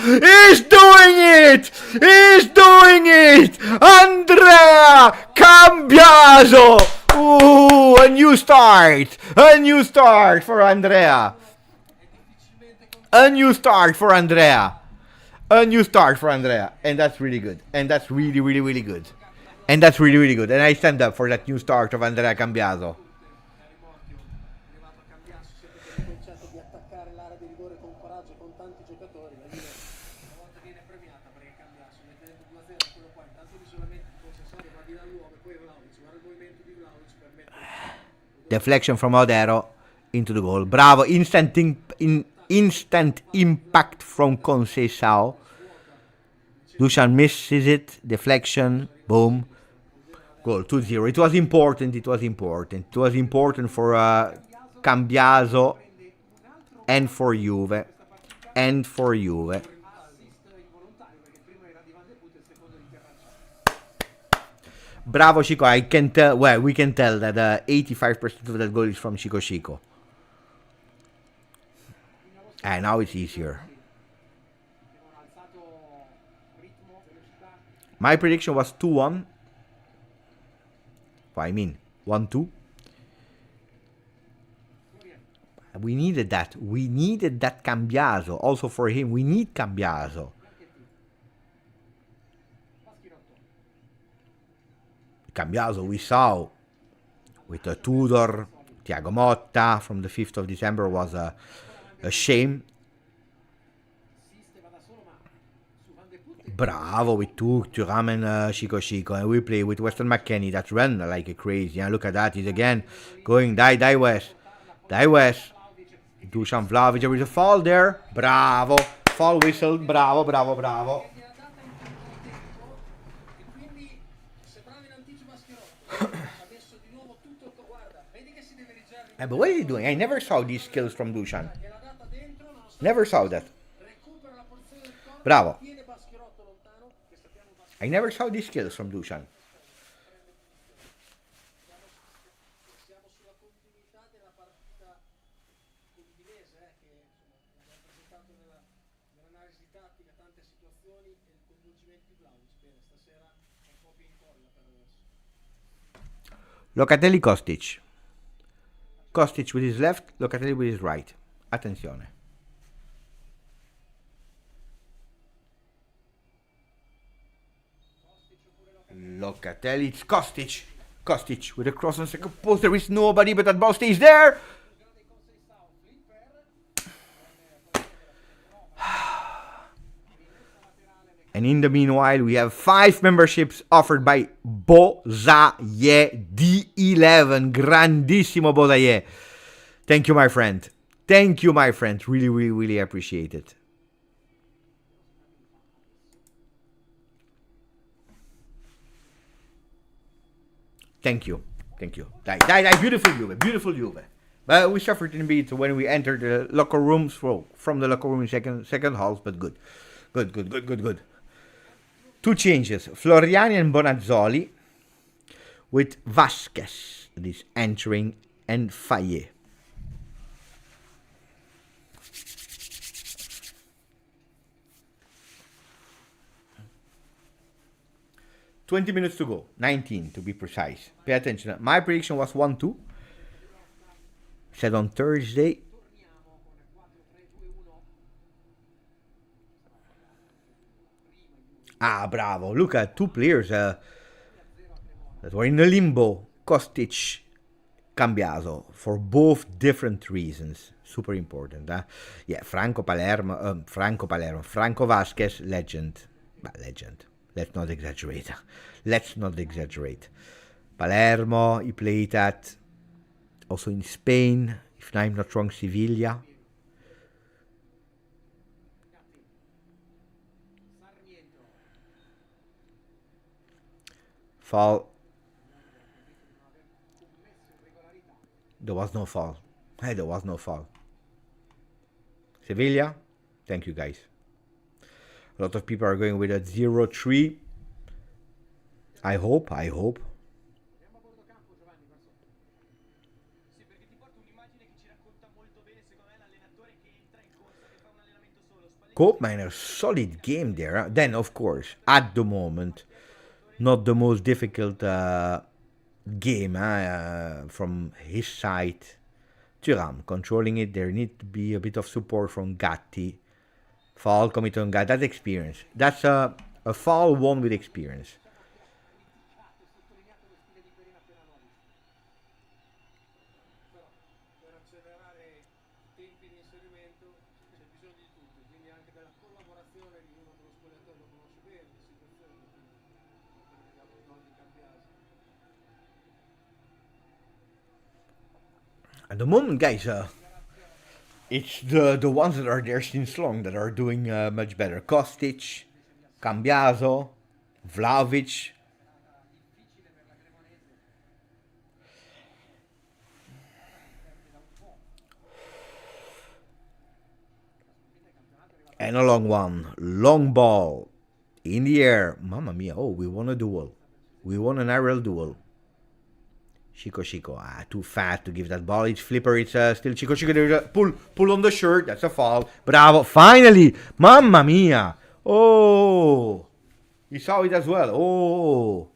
S1: He's doing it! He's doing it! Andrea Cambiaso! Ooh, a new start! A new start for Andrea! A new start for Andrea! A new start for Andrea, and that's really good. And that's really good. And that's really good. And I stand up for that new start of Andrea Cambiaso. Deflection from Odero into the goal. Bravo, instant impact from Conceição. Dusan misses it. Deflection. Boom. Goal. 2-0. It was important. It was important for Cambiaso and for Juve. Bravo Chico. I can tell. Well, we can tell that 85% of that goal is from Chico. And now it's easier. My prediction was 2-1. I mean, 1-2. We needed that. We needed that Cambiaso. Also for him, we need Cambiaso. Cambiaso we saw with the Tudor, Thiago Motta from the 5th of December was a shame. Bravo with Thuram and Chico. And we play with Weston McKennie. That's run like a crazy. And look at that. He's again going. Die West. Dusan Vlahovic with a fall there. Bravo. Fall whistle. Bravo. But what is he doing? I never saw these skills from Dusan. Never saw that. Bravo. I never saw these skills from Dusan. Locatelli Kostic. Kostic with his left, Locatelli with his right. Attenzione. Locatelli, it's Kostic. Kostic with a cross on second post. There is nobody, but that ball stays there. And in the meanwhile, we have 5 memberships offered by Bozaye D11. Grandissimo Bozaye. Thank you, my friend. Really appreciate it. Thank you. Thank you. Die, beautiful Juve. Beautiful Juve. But we suffered in a bit when we entered the locker rooms from the locker room in second half, but good. Good. Two changes. Floriani and Bonazzoli with Vasquez this entering and Faye. $20 minutes to go. 19 to be precise. Pay attention. My prediction was 1-2. Said on Thursday. Ah, bravo. Look at two players that were in the limbo. Kostic, Cambiaso. For both different reasons. Super important. Yeah, Franco Vasquez, legend. Legend. Let's not exaggerate. Palermo, he played at also in Spain, if I'm not wrong, Sevilla. Foul. There was no foul. Sevilla, thank you guys. A lot of people are going with a 0-3. I hope. Koopman, a solid game there. Then, of course, at the moment, not the most difficult game from his side. Thuram controlling it. There need to be a bit of support from Gatti. Foul committed on Gatti. That's experience. That's a foul won with experience. At the moment, guys, it's the ones that are there since long that are doing much better. Kostic, Cambiaso, Vlahovic. And a long one. Long ball. In the air. Mamma mia. Oh, we won a duel. We won an aerial duel. Chico. Too fat to give that ball. It's Flipper. It's still Chico. There's a pull on the shirt. That's a foul. Bravo. Finally. Mamma mia. Oh. He saw it as well. Oh.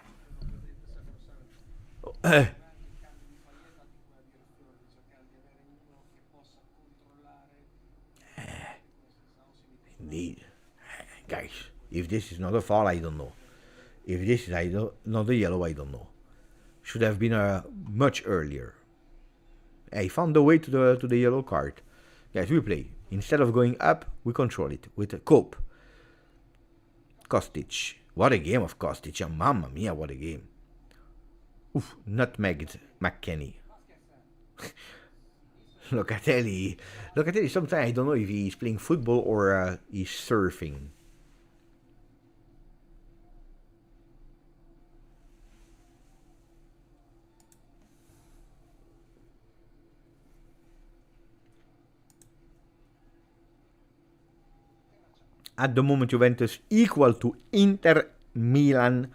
S1: Indeed. Guys, if this is not a foul, I don't know. If this is not a yellow, I don't know. Should have been much earlier. He found the way to the yellow card. Guys, we play. Instead of going up, we control it with a Cope. Kostic. What a game of Kostic. Mamma mia, what a game. Oof, nutmegged McKennie. Locatelli, sometimes I don't know if he's playing football or he's surfing. At the moment, Juventus equal to Inter Milan,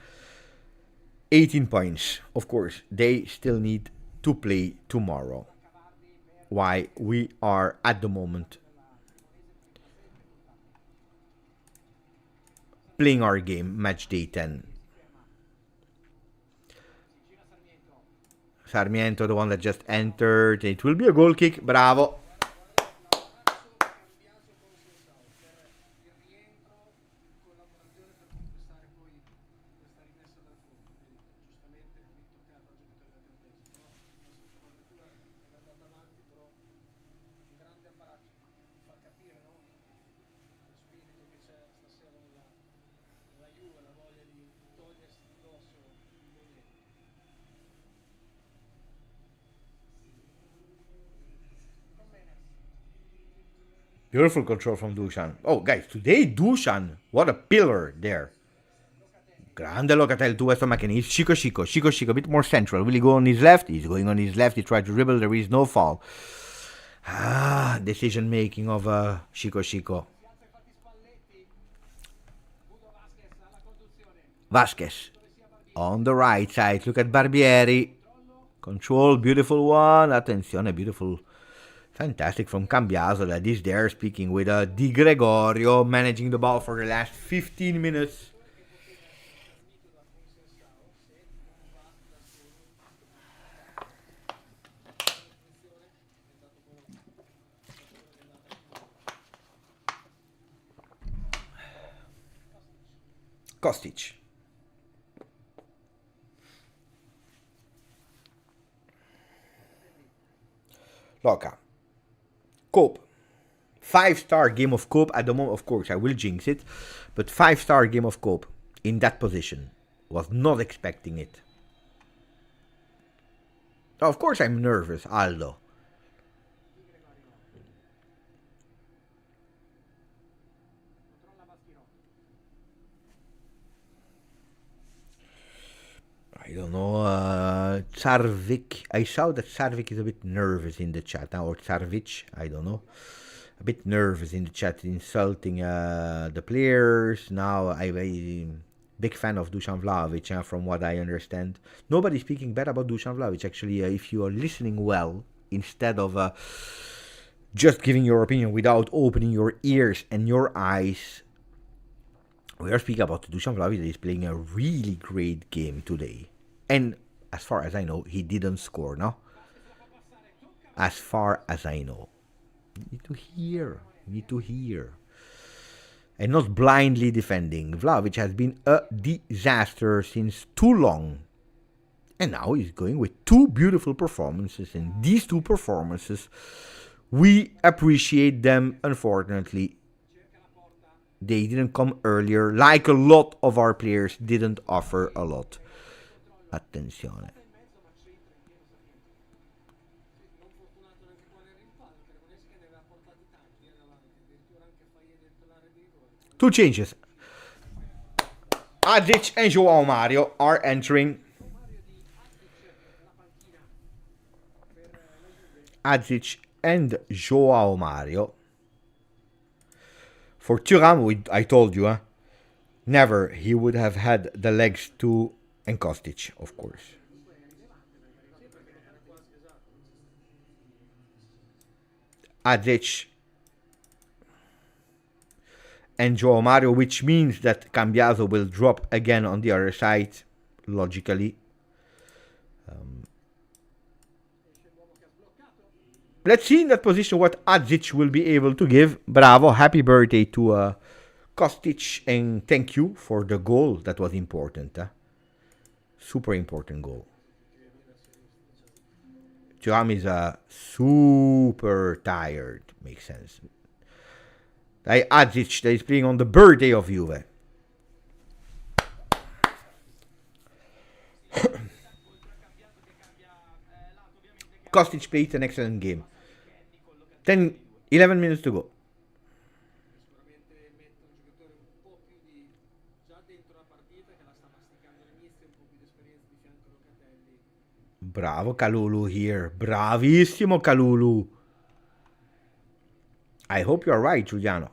S1: 18 points. Of course, they still need to play tomorrow. Why we are at the moment playing our game, match day 10. Sarmiento, the one that just entered. It will be a goal kick. Bravo. Beautiful control from Dusan. Oh, guys, today Dusan, what a pillar there. Grande Locatel to Weston McKennie. Chico, a bit more central. Will he go on his left? He's going on his left. He tried to dribble. There is no foul. Decision making of Chico. Vasquez on the right side. Look at Barbieri. Control, beautiful one. Attenzione, beautiful. Fantastic from Cambiaso that is there speaking with Di Gregorio, managing the ball for the last 15 minutes. Kostic. Loca. Cope. 5-star game of Cope at the moment. Of course, I will jinx it. But 5-star game of Cope in that position. Was not expecting it. Of course I'm nervous, Aldo. I don't know, Tsarvik. I saw that Tsarvik is a bit nervous in the chat now, or Tsarvich, I don't know. A bit nervous in the chat, insulting the players. Now I'm a big fan of Dusan Vlahovic, from what I understand. Nobody's speaking bad about Dusan Vlahovic, actually. If you are listening well, instead of just giving your opinion without opening your ears and your eyes, we are speaking about Dusan Vlahovic that is playing a really great game today. And as far as I know, he didn't score, no? As far as I know. You need to hear. And not blindly defending. Vlahovic has been a disaster since too long. And now he's going with two beautiful performances. And these two performances, we appreciate them. Unfortunately, they didn't come earlier. Like a lot of our players didn't offer a lot. Attenzione. Two changes. Adzic and João Mario are entering. Adzic and João Mario. For Thuram, I told you, never he would have had the legs to... And Kostic, of course. Adzic and João Mario, which means that Cambiaso will drop again on the other side, logically. Let's see in that position what Adzic will be able to give. Bravo, happy birthday to Kostic, and thank you for the goal. That was important. Super important goal. Thuram is super tired. Makes sense. Adzic that is playing on the birthday of Juve. Kostic played an excellent game. 11 minutes to go. Bravo Kalulu here. Bravissimo Kalulu. I hope you're right, Giuliano.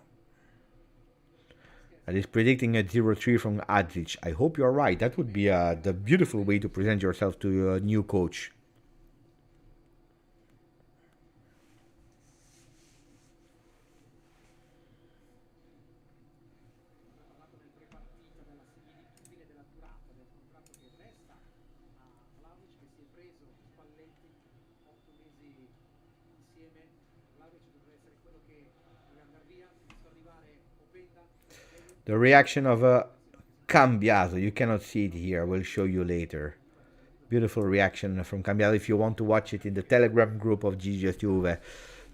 S1: That is predicting a 0-3 from Adzic. I hope you're right. That would be the beautiful way to present yourself to your new coach. The reaction of Cambiaso, you cannot see it here, I will show you later. Beautiful reaction from Cambiaso. If you want to watch it in the Telegram group of GJustjuve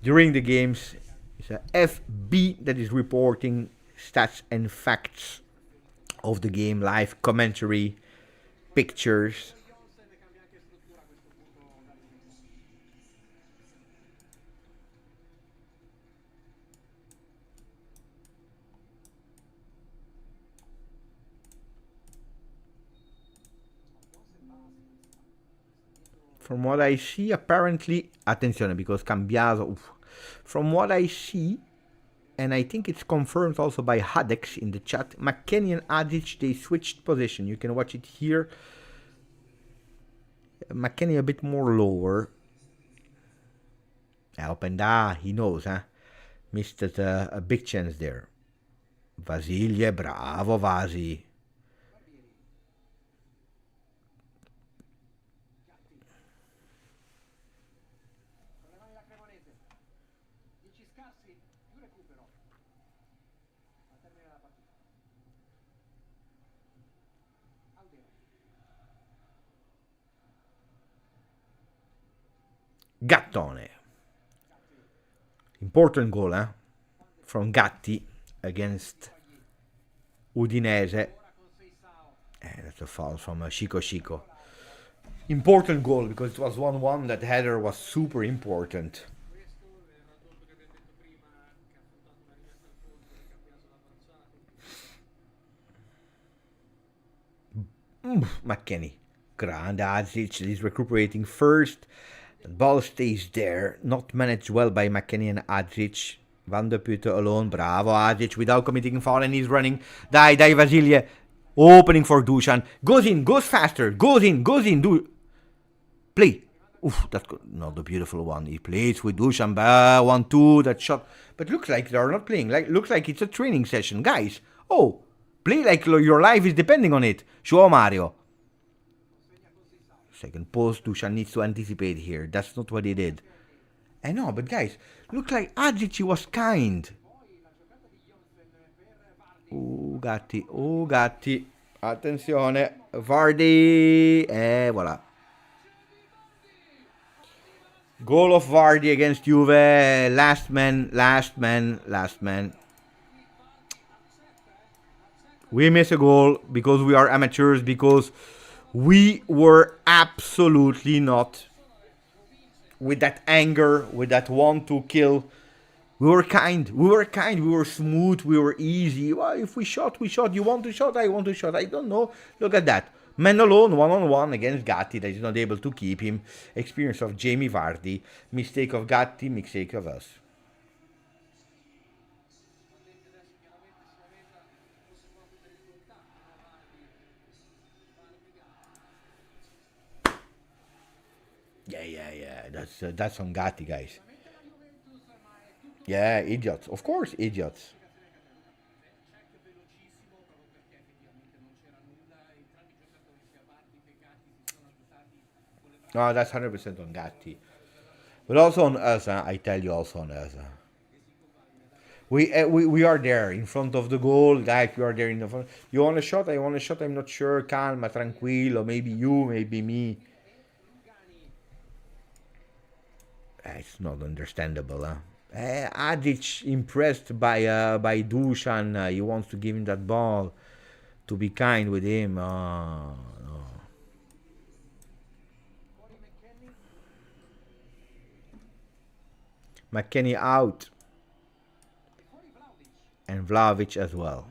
S1: during the games, it's a FB that is reporting stats and facts of the game, live commentary, pictures. From what I see, apparently, attenzione, because Cambiaso, oof. From what I see, and I think it's confirmed also by Hadex in the chat, McKennie and Adic, they switched position. You can watch it here. McKennie a bit more lower. Openda, he knows, huh? Missed a big chance there. Vasilje, bravo Vasi. Gattone. Important goal, eh? From Gatti against Udinese. That's a foul from Chico. Important goal because it was 1-1. That header was super important. McKennie. Grande Azic is recuperating first. The ball stays there. Not managed well by McKennie and Azic. Van de Putte alone. Bravo Azic without committing foul, and he's running. Dai Vasilje. Opening for Dusan. Goes in, goes faster. Goes in. Play. Oof, that's not the beautiful one. He plays with Dusan. 1-2. That shot. But looks like they're not playing. Looks like it's a training session. Guys. Oh. Play like your life is depending on it. Show Mario. Second post. Dusan needs to anticipate here. That's not what he did. I know, but guys, look like Agici was kind. Gatti. Attenzione. Vardy. Voilà. Goal of Vardy against Juve. Last man. We miss a goal because we are amateurs, because we were absolutely not with that anger, with that want to kill. We were kind, we were smooth, we were easy. Well, if we shot. You want to shot, I want to shot. I don't know. Look at that. Man alone, 1-on-1 against Gatti that is not able to keep him. Experience of Jamie Vardy. Mistake of Gatti, mistake of us. Yeah. That's on Gatti, guys. Yeah, idiots. Of course, idiots. No, that's 100% on Gatti. But also on us, huh? I tell you, also on us. We are there in front of the goal, guys. We are there in the front. You want a shot? I want a shot. I'm not sure. Calma, tranquilo. Maybe you, maybe me. It's not understandable, huh? Adic impressed by Dusan. He wants to give him that ball to be kind with him. No. McKennie out. And Vlahovic as well.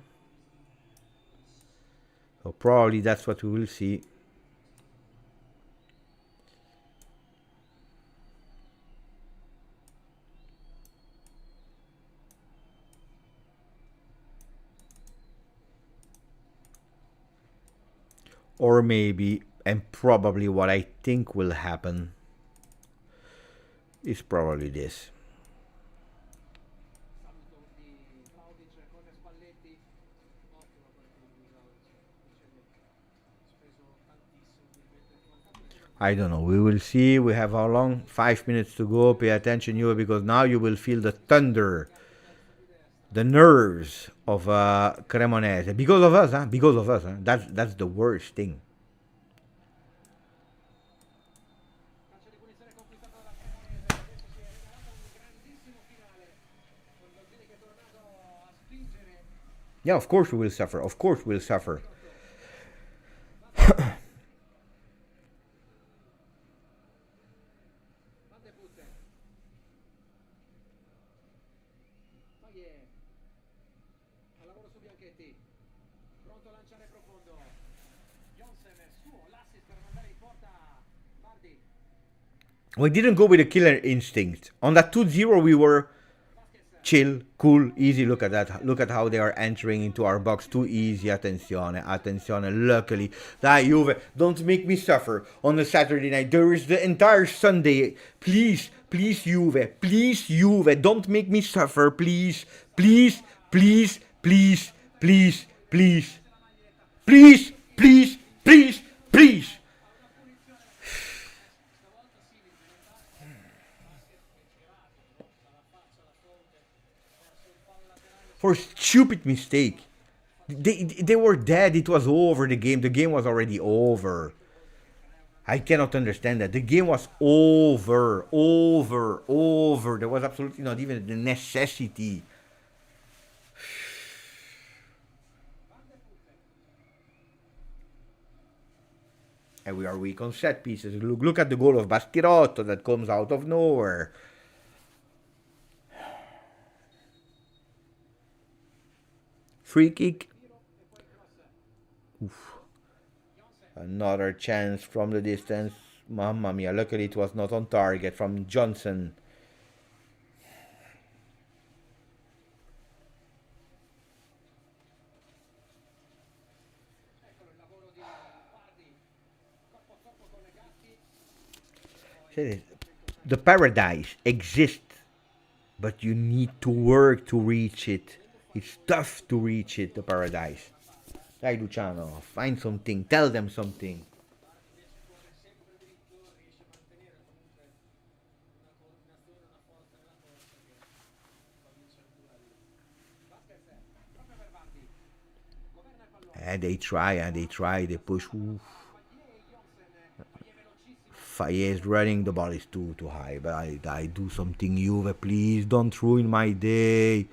S1: So probably that's what we will see. Or maybe, and probably what I think will happen is probably this. I don't know. We will see. We have how long? 5 minutes to go. Pay attention, you, because now you will feel the thunder, the nerves of Cremonese. Because of us, huh? Because of us, huh? That's the worst thing. Yeah, of course we will suffer. Of course we'll suffer. We didn't go with a killer instinct. On that 2-0, we were chill, cool, easy. Look at that. Look at how they are entering into our box. Too easy. Attenzione, attenzione. Luckily, dai Juve, don't make me suffer on a Saturday night. There is the entire Sunday. Please, please Juve, please Juve, don't make me suffer. Please, please, please, please, please, please, please, please, please, please. For stupid mistake. They were dead. It was over. The game was already over. I cannot understand that. The game was over, over, over. There was absolutely not even the necessity. And we are weak on set pieces. Look at the goal of Baschirotto that comes out of nowhere. Free kick. Oof. Another chance from the distance. Mamma mia, luckily it was not on target from Johnson. The paradise exists, but you need to work to reach it. It's tough to reach it, the paradise. Dai Luciano, find something, tell them something. And they try, they push. Oof. Faye is running, the ball is too high, but I do something, Juve, please, don't ruin my day.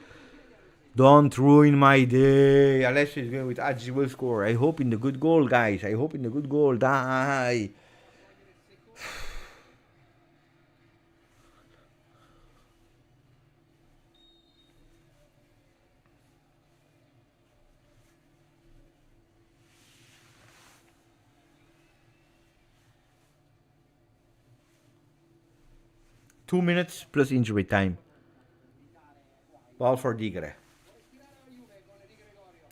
S1: Don't ruin my day. Alessio is going with Agi will score. I hope in the good goal, guys. I hope in the good goal. Die. Two minutes plus injury time. Ball for Digre.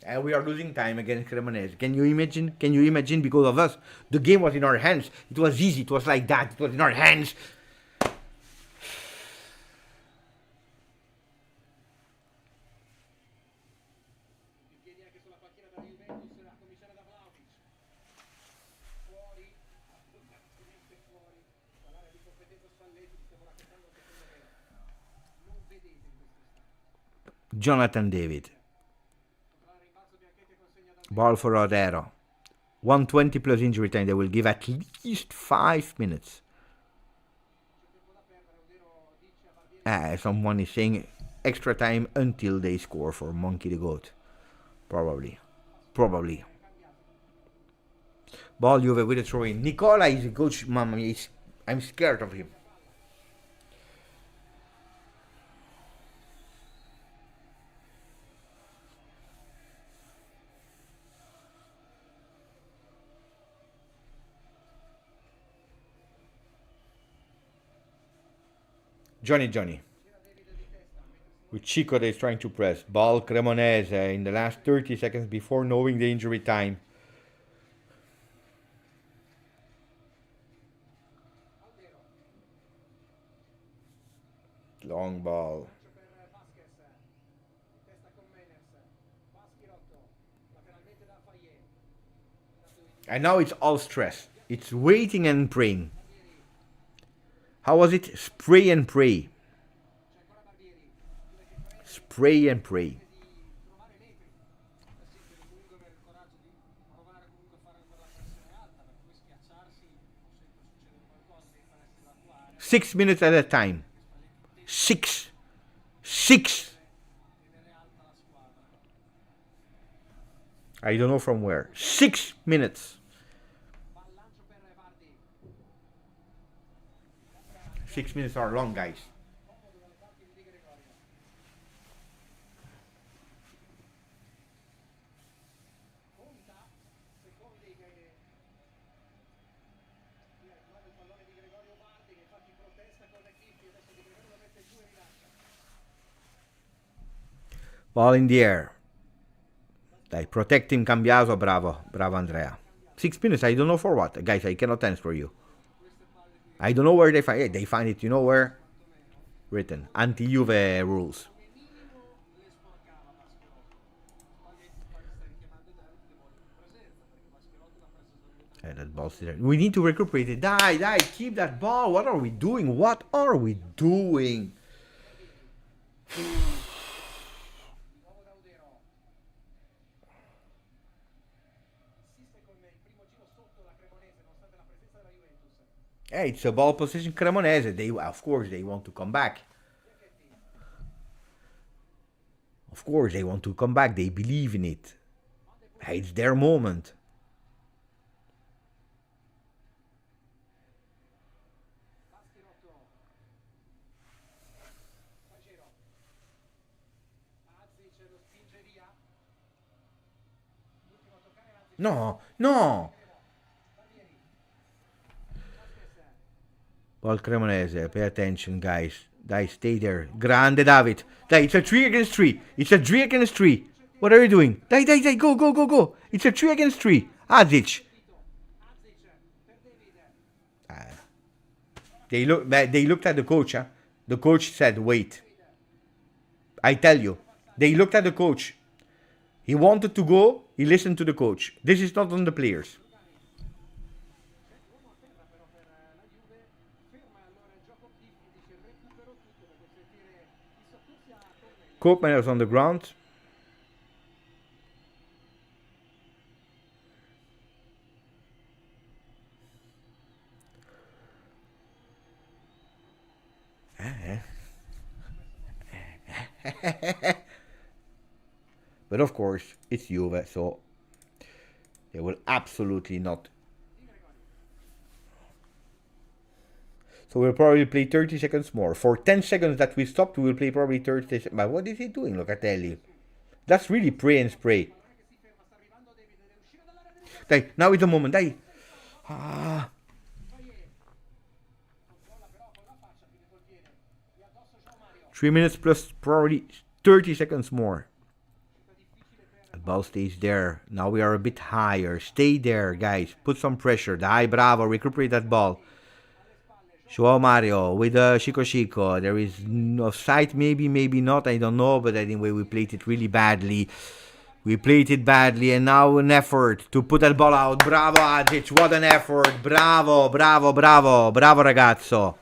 S1: And we are losing time against Cremonese. Can you imagine? Can you imagine? Because of us, the game was in our hands. It was easy. It was like that. It was in our hands. Jonathan David. Ball for Rodero. 120 plus injury time. They will give at least 5 minutes. Someone is saying extra time until they score for Monkey the Goat. Probably. Probably. Ball Juve with a throw in. Nicola is a coach. Mamma mia, I'm scared of him. Johnny. With Chico, they is trying to press. Ball Cremonese in the last 30 seconds before knowing the injury time. Long ball. And now it's all stress. It's waiting and praying. How was it? Spray and pray. Spray and pray. Six minutes at a time. Six. I don't know from where. 6 minutes. 6 minutes are long, guys. Ball in the air. Dai, protect him, Cambiaso. Bravo. Bravo, Andrea. 6 minutes, I don't know for what. Guys, I cannot answer you. I don't know where they find it. They find it, you know where? Written. Anti-Juve rules. Yeah, that ball's there. We need to recuperate it. Die, keep that ball. What are we doing? What are we doing? Hey, it's a ball position Cremonese. They, of course, they want to come back. Of course, they want to come back. They believe in it. Hey, it's their moment. No, no. Ball Cremonese, pay attention, guys. Dai, stay there. Grande David. Dai, it's a 3 against 3. It's a 3 against 3. What are you doing? Dai, go. It's a 3 against 3. Azic. They looked at the coach, huh? The coach said, wait. I tell you. They looked at the coach. He wanted to go. He listened to the coach. This is not on the players. Koopman is on the ground. But of course, it's Juve, so they will absolutely not. So we'll probably play 30 seconds more. For 10 seconds that we stopped, we will play probably 30 seconds. But what is he doing, Locatelli? That's really pray and spray. Dai, now is the moment, dai. 3 minutes plus probably 30 seconds more. The ball stays there. Now we are a bit higher. Stay there, guys. Put some pressure. Dai, bravo. Recuperate that ball. Joao Mario with Chico. There is offside, maybe not. I don't know. But anyway, we played it really badly. And now an effort to put that ball out. Bravo, Azic. What an effort. Bravo, ragazzo.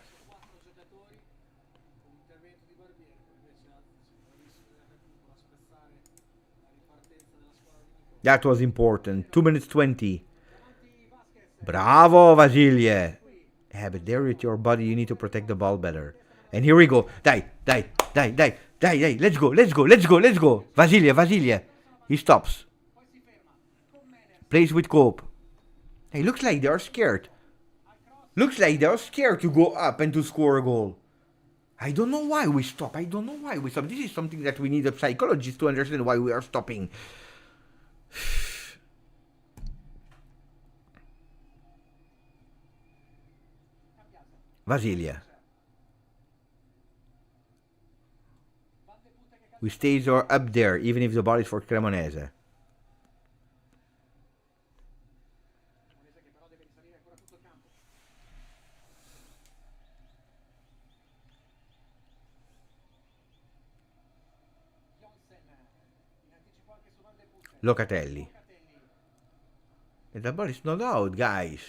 S1: That was important. 2 minutes 20. Bravo, Vasilie. Yeah, but there with your body, you need to protect the ball better. And here we go. Die. Let's go. Vasilie. He stops. Plays with Cope. Hey, looks like they are scared. To go up and to score a goal. I don't know why we stop. This is something that we need a psychologist to understand why we are stopping. Vasilie. We stay up there, even if the ball is for Cremonese. Locatelli. And the ball is not out, guys.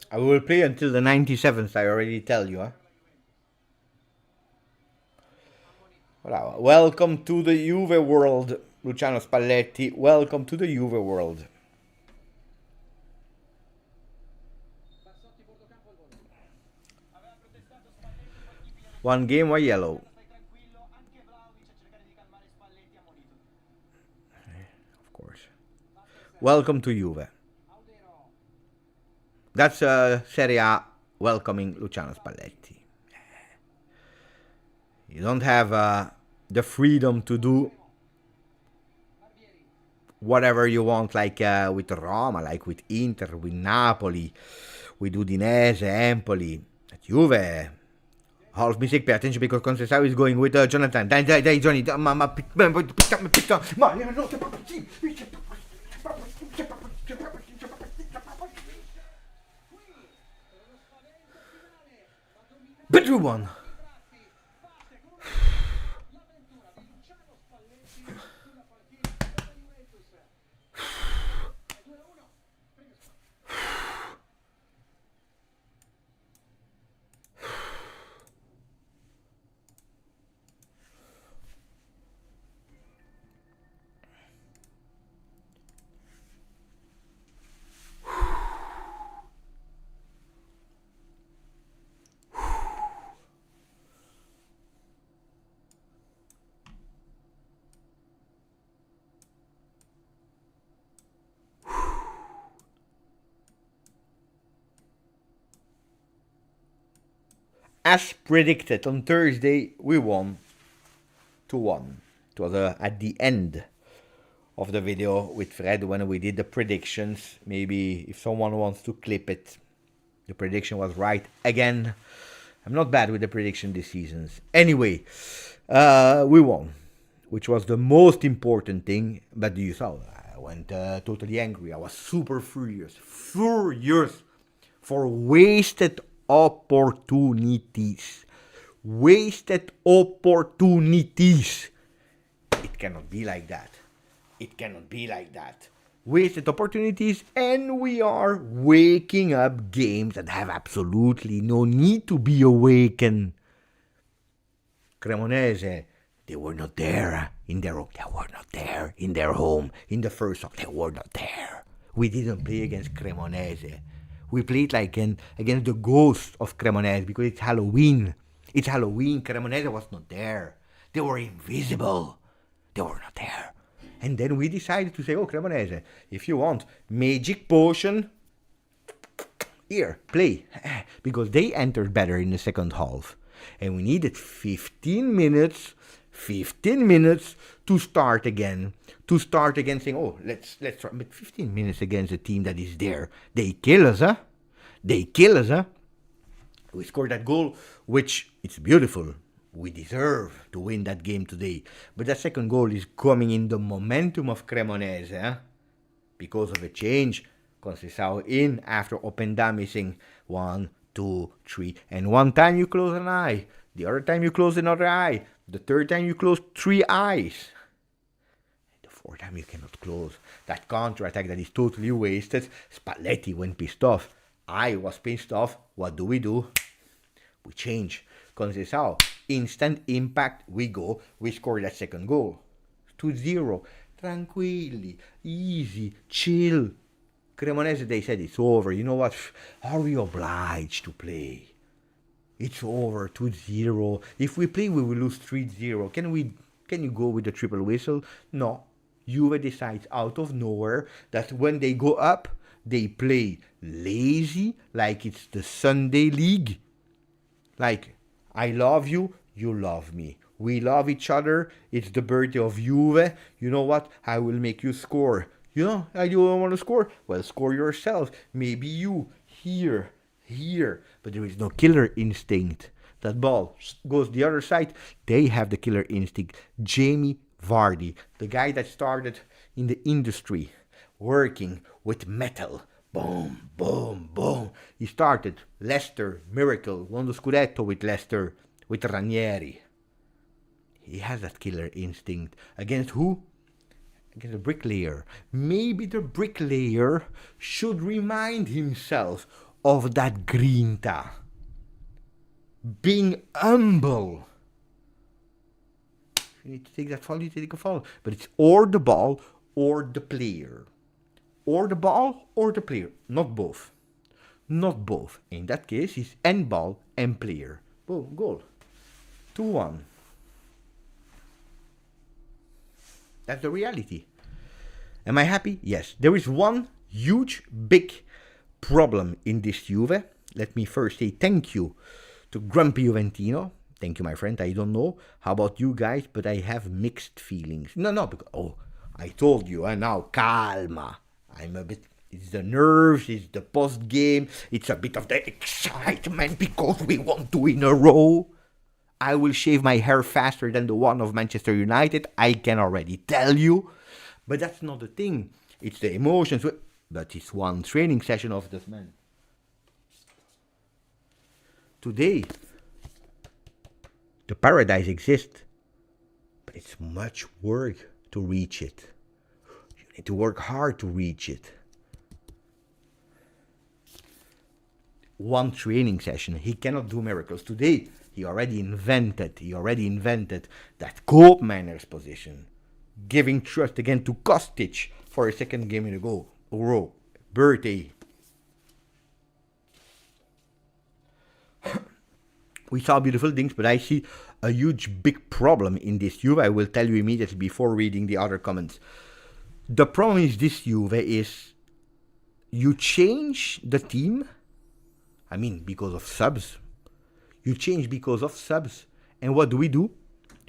S1: I will play until the 97th, I already tell you, huh? Bravo. Welcome to the Juve world, Luciano Spalletti. Welcome to the Juve world. One game, one yellow. Welcome to Juve. That's Serie A welcoming Luciano Spalletti. You don't have the freedom to do whatever you want, like with Roma, like with Inter, with Napoli, with Udinese, Empoli. At Juve, half mistake, pay attention because Conceição is going with Jonathan. Dai, Johnny, mamma, pick up. Better one. As predicted on Thursday, we won 2-1. It was at the end of the video with Fred when we did the predictions. Maybe if someone wants to clip it, the prediction was right again. I'm not bad with the prediction this season. Anyway, we won, which was the most important thing. But you saw, I went totally angry. I was super furious for wasted opportunities. Wasted opportunities. It cannot be like that. It cannot be like that. Wasted opportunities, and we are waking up games that have absolutely no need to be awakened. Cremonese, they were not there in their home. They were not there in their home in the first half. They were not there. We didn't play against Cremonese. We played like against the ghost of Cremonese because it's Halloween. It's Halloween. Cremonese was not there. They were invisible. They were not there. And then we decided to say, oh, Cremonese, if you want magic potion, here, play. Because they entered better in the second half. And we needed 15 minutes to start again. To start again saying, oh, let's try. But 15 minutes against a team that is there. They kill us, huh? They kill us, huh? We scored that goal, which it's beautiful. We deserve to win that game today. But that second goal is coming in the momentum of Cremonese, huh? Because of a change. Conceição in after Openda missing 1, 2, 3. And one time you close an eye. The other time you close another eye. The third time you close 3 eyes. The fourth time you cannot close. That counter-attack that is totally wasted. Spalletti went pissed off. I was pissed off. What do? We change. Conceição, instant impact, we go, we score that second goal. 2-0. Tranquilli, easy, chill. Cremonese, they said it's over. You know what? Are we obliged to play? It's over, 2-0. If we play, we will lose 3-0. Can you go with the triple whistle? No. Juve decides out of nowhere that when they go up, they play lazy, like it's the Sunday league. Like, I love you, you love me. We love each other. It's the birthday of Juve. You know what? I will make you score. You know, I don't want to score. Well, score yourself. Maybe you. Here. But there is no killer instinct. That ball goes the other side. They have the killer instinct. Jamie Vardy, the guy that started in the industry, working with metal. Boom, boom, boom. He started Leicester, miracle, won the Scudetto with Leicester, with Ranieri. He has that killer instinct. Against who? Against the bricklayer. Maybe the bricklayer should remind himself of that grinta. Being humble. If you need to take that fall, you take a fall. But it's or the ball or the player. Or the ball or the player. Not both. Not both. In that case, it's and ball and player. Boom, goal. 2-1. That's the reality. Am I happy? Yes. There is one huge, big problem in this Juve. Let me first say thank you to Grumpy Juventino. Thank you, my friend. I don't know how about you guys, but I have mixed feelings. No, because, I told you, and now calma. I'm a bit. It's the nerves, it's the post game, it's a bit of the excitement because we won 2 in a row. I will shave my hair faster than the one of Manchester United, I can already tell you. But that's not the thing. It's the emotions. But it's one training session of this man. Today, the paradise exists, but it's much work to reach it. You need to work hard to reach it. One training session, he cannot do miracles. Today, he already invented that Cope Manners position. Giving trust again to Kostic for a second game in a row. Birthday. We saw beautiful things, but I see a huge big problem in this Juve. I will tell you immediately before reading the other comments. The problem is this Juve is you change the team, I mean because of subs. You change because of subs. And what do?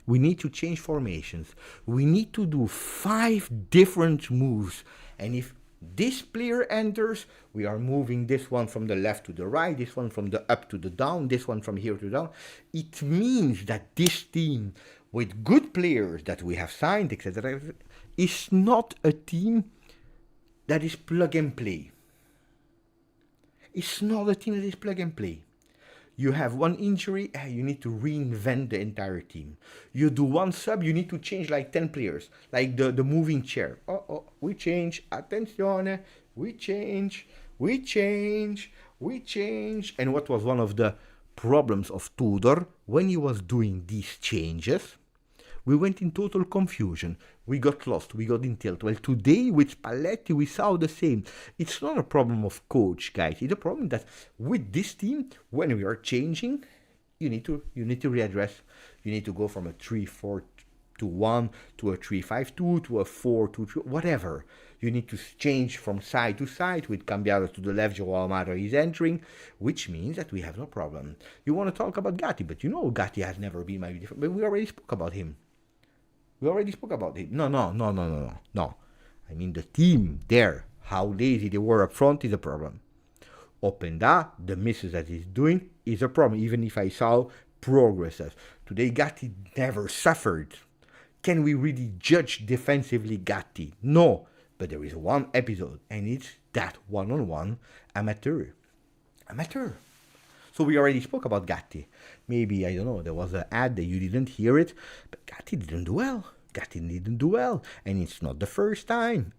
S1: We need to change formations. We need to do 5 different moves. And if this player enters, we are moving this one from the left to the right, this one from the up to the down, this one from here to down. It means that this team, with good players that we have signed, etc., is not a team that is plug and play. It's not a team that is plug and play. You have one injury, you need to reinvent the entire team. You do one sub, you need to change like 10 players, like the moving chair. We change, attenzione, we change. And what was one of the problems of Tudor, when he was doing these changes, we went in total confusion. We got lost. We got in tilt. Well, today with Spalletti, we saw the same. It's not a problem of coach, guys. It's a problem that with this team, when we are changing, you need to readdress. You need to go from a 3-4-2-1 to a 3-5-2 to a 4-2-3, whatever. You need to change from side to side. With Cambiato to the left, Joao Amaro is entering, which means that we have no problem. You want to talk about Gatti, but you know Gatti has never been my different. But we already spoke about him. No. I mean the team there, how lazy they were up front is a problem. Openda, the misses that he's doing is a problem, even if I saw progresses. Today Gatti never suffered. Can we really judge defensively Gatti? No, but there is one episode, and it's that one-on-one amateur. So we already spoke about Gatti. Maybe, I don't know, there was an ad that you didn't hear it, but Gatti didn't do well. And it's not the first time.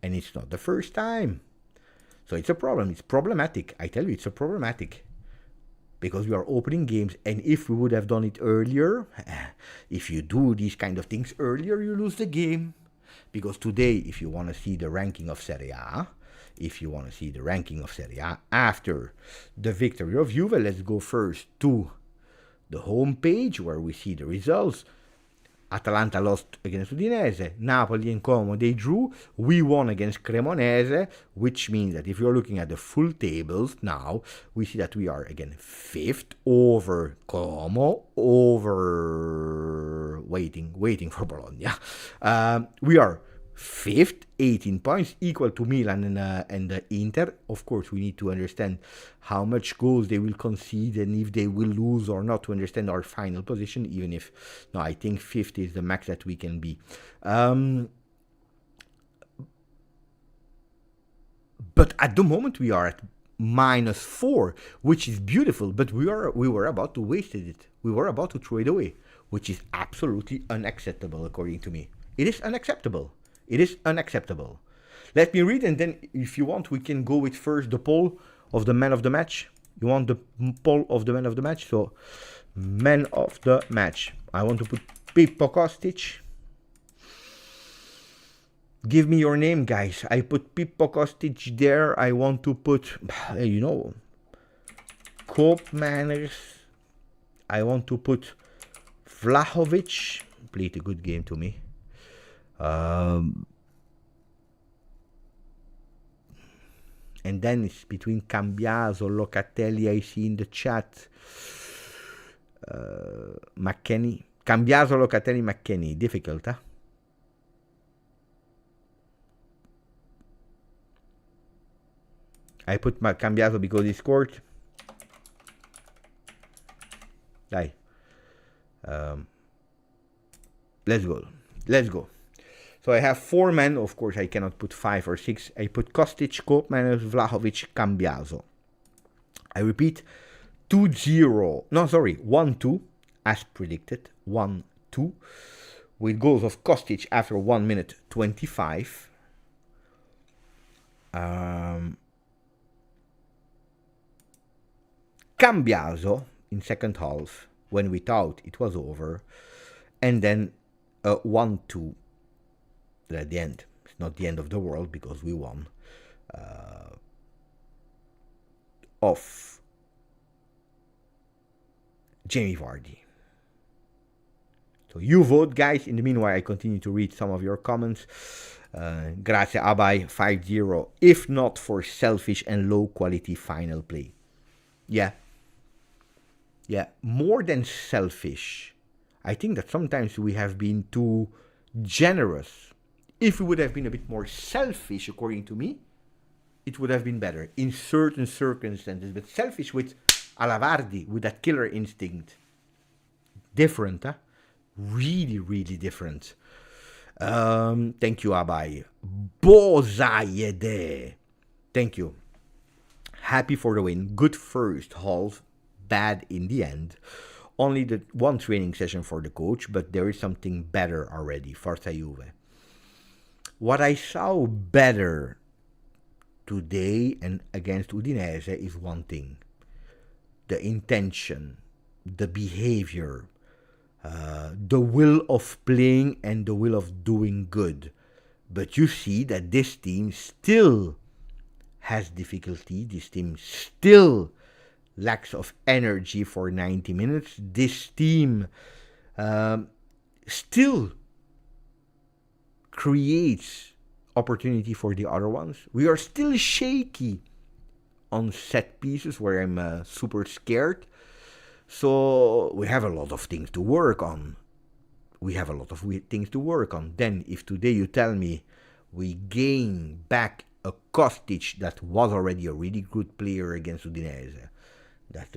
S1: So it's a problem. It's problematic. I tell you, it's a problematic. Because we are opening games, and if we would have done it earlier, if you do these kind of things earlier, you lose the game. Because today, if you want to see the ranking of Serie A, after the victory of Juve, let's go first to the home page where we see the results. Atalanta lost against Udinese, Napoli and Como, they drew, we won against Cremonese, which means that if you're looking at the full tables now, we see that we are again 5th over Como, waiting for Bologna. We are 5th, 18 points, equal to Milan and Inter. Of course, we need to understand how much goals they will concede and if they will lose or not to understand our final position, even if, no, I think 5th is the max that we can be. But at the moment, we are at -4, which is beautiful, but we were about to waste it. We were about to throw it away, which is absolutely unacceptable, according to me. It is unacceptable. Let me read, and then if you want, we can go with first the poll of the man of the match. You want the poll of the man of the match? So, man of the match. I want to put Pippo Kostic. Give me your name, guys. I put Pippo Kostic there. I want to put, Cope Manners. I want to put Vlahovic. Played a good game to me. And then it's between Cambiaso, Locatelli, I see in the chat. McKennie. Cambiaso, Locatelli, McKennie. Difficult, huh? I put Cambiaso because he scored. Dai. Let's go. Let's go. So I have 4 men. Of course, I cannot put 5 or 6. I put Kostic, Koopmeiners, Vlahovic, Cambiaso. I repeat, 2-0. No, sorry, 1-2, as predicted. 1-2. With goals of Kostic after 1 minute 25. Cambiaso in second half, when we thought it was over. And then 1-2 at the end. It's not the end of the world because we won. Of Jamie Vardy. So you vote, guys. In the meanwhile, I continue to read some of your comments. Grazie Abai 5-0. If not for selfish and low quality final play. Yeah, more than selfish. I think that sometimes we have been too generous. If we would have been a bit more selfish, according to me, it would have been better in certain circumstances. But selfish with Alavardi, with that killer instinct. Different, huh? Really, really different. Thank you, Abai. Bozayede. Thank you. Happy for the win. Good first half. Bad in the end. Only the one training session for the coach, but there is something better already. Forza Juve. What I saw better today and against Udinese is one thing. The intention, the behavior, the will of playing and the will of doing good. But you see that this team still has difficulty. This team still lacks of energy for 90 minutes. This team still creates opportunity for the other ones. We are still shaky on set pieces where I'm super scared. So we have a lot of things to work on. Then if today you tell me we gain back a Kostic that was already a really good player against Udinese, that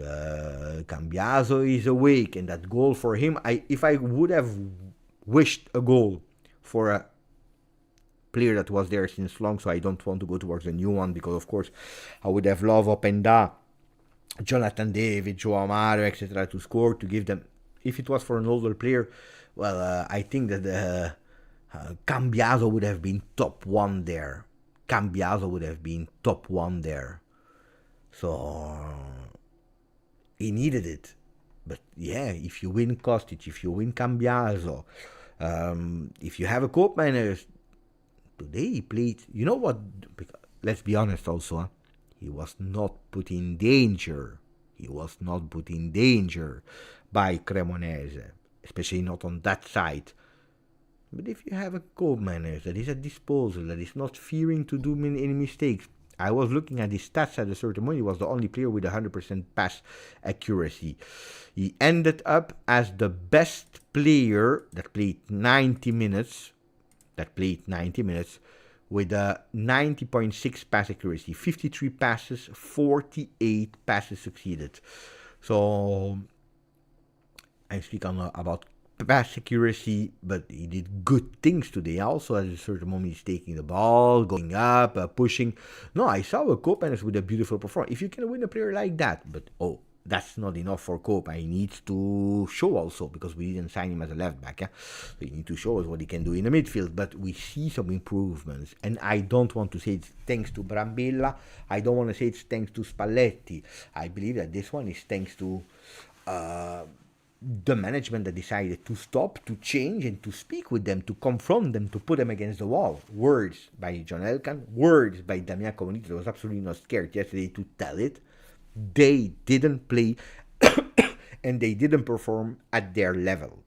S1: Cambiaso is awake, and that goal for him, if I would have wished a goal for a player that was there since long, so I don't want to go towards a new one, because of course I would have loved Openda, Jonathan David, Joao Mario, etc. to score, to give them. If it was for an older player, well, I think that Cambiaso would have been top one there. So he needed it. But yeah, if you win Kostic, if you win Cambiaso, if you have a Koopmeiners, today he played, you know what, let's be honest also, huh? He was not put in danger. By Cremonese, especially not on that side. But if you have a Koopmeiners that is at disposal, that is not fearing to do any mistakes. I was looking at his stats at a certain point. He was the only player with 100% pass accuracy. He ended up as the best player that played 90 minutes. With a 90.6 pass accuracy. 53 passes, 48 passes succeeded. So I'm speaking about pass accuracy, but he did good things today. Also, at a certain moment, he's taking the ball, going up, pushing. No, I saw a Koopmeiners with a beautiful performance. If you can win a player like that, but that's not enough for Koop. He needs to show also, because we didn't sign him as a left back. So he needs to show us what he can do in the midfield. But we see some improvements. And I don't want to say it's thanks to Brambilla. I don't want to say it's thanks to Spalletti. I believe that this one is thanks to the management that decided to stop, to change, and to speak with them, to confront them, to put them against the wall. Words by John Elkann, words by Damian Comunito. I was absolutely not scared yesterday to tell it. They didn't play and they didn't perform at their level.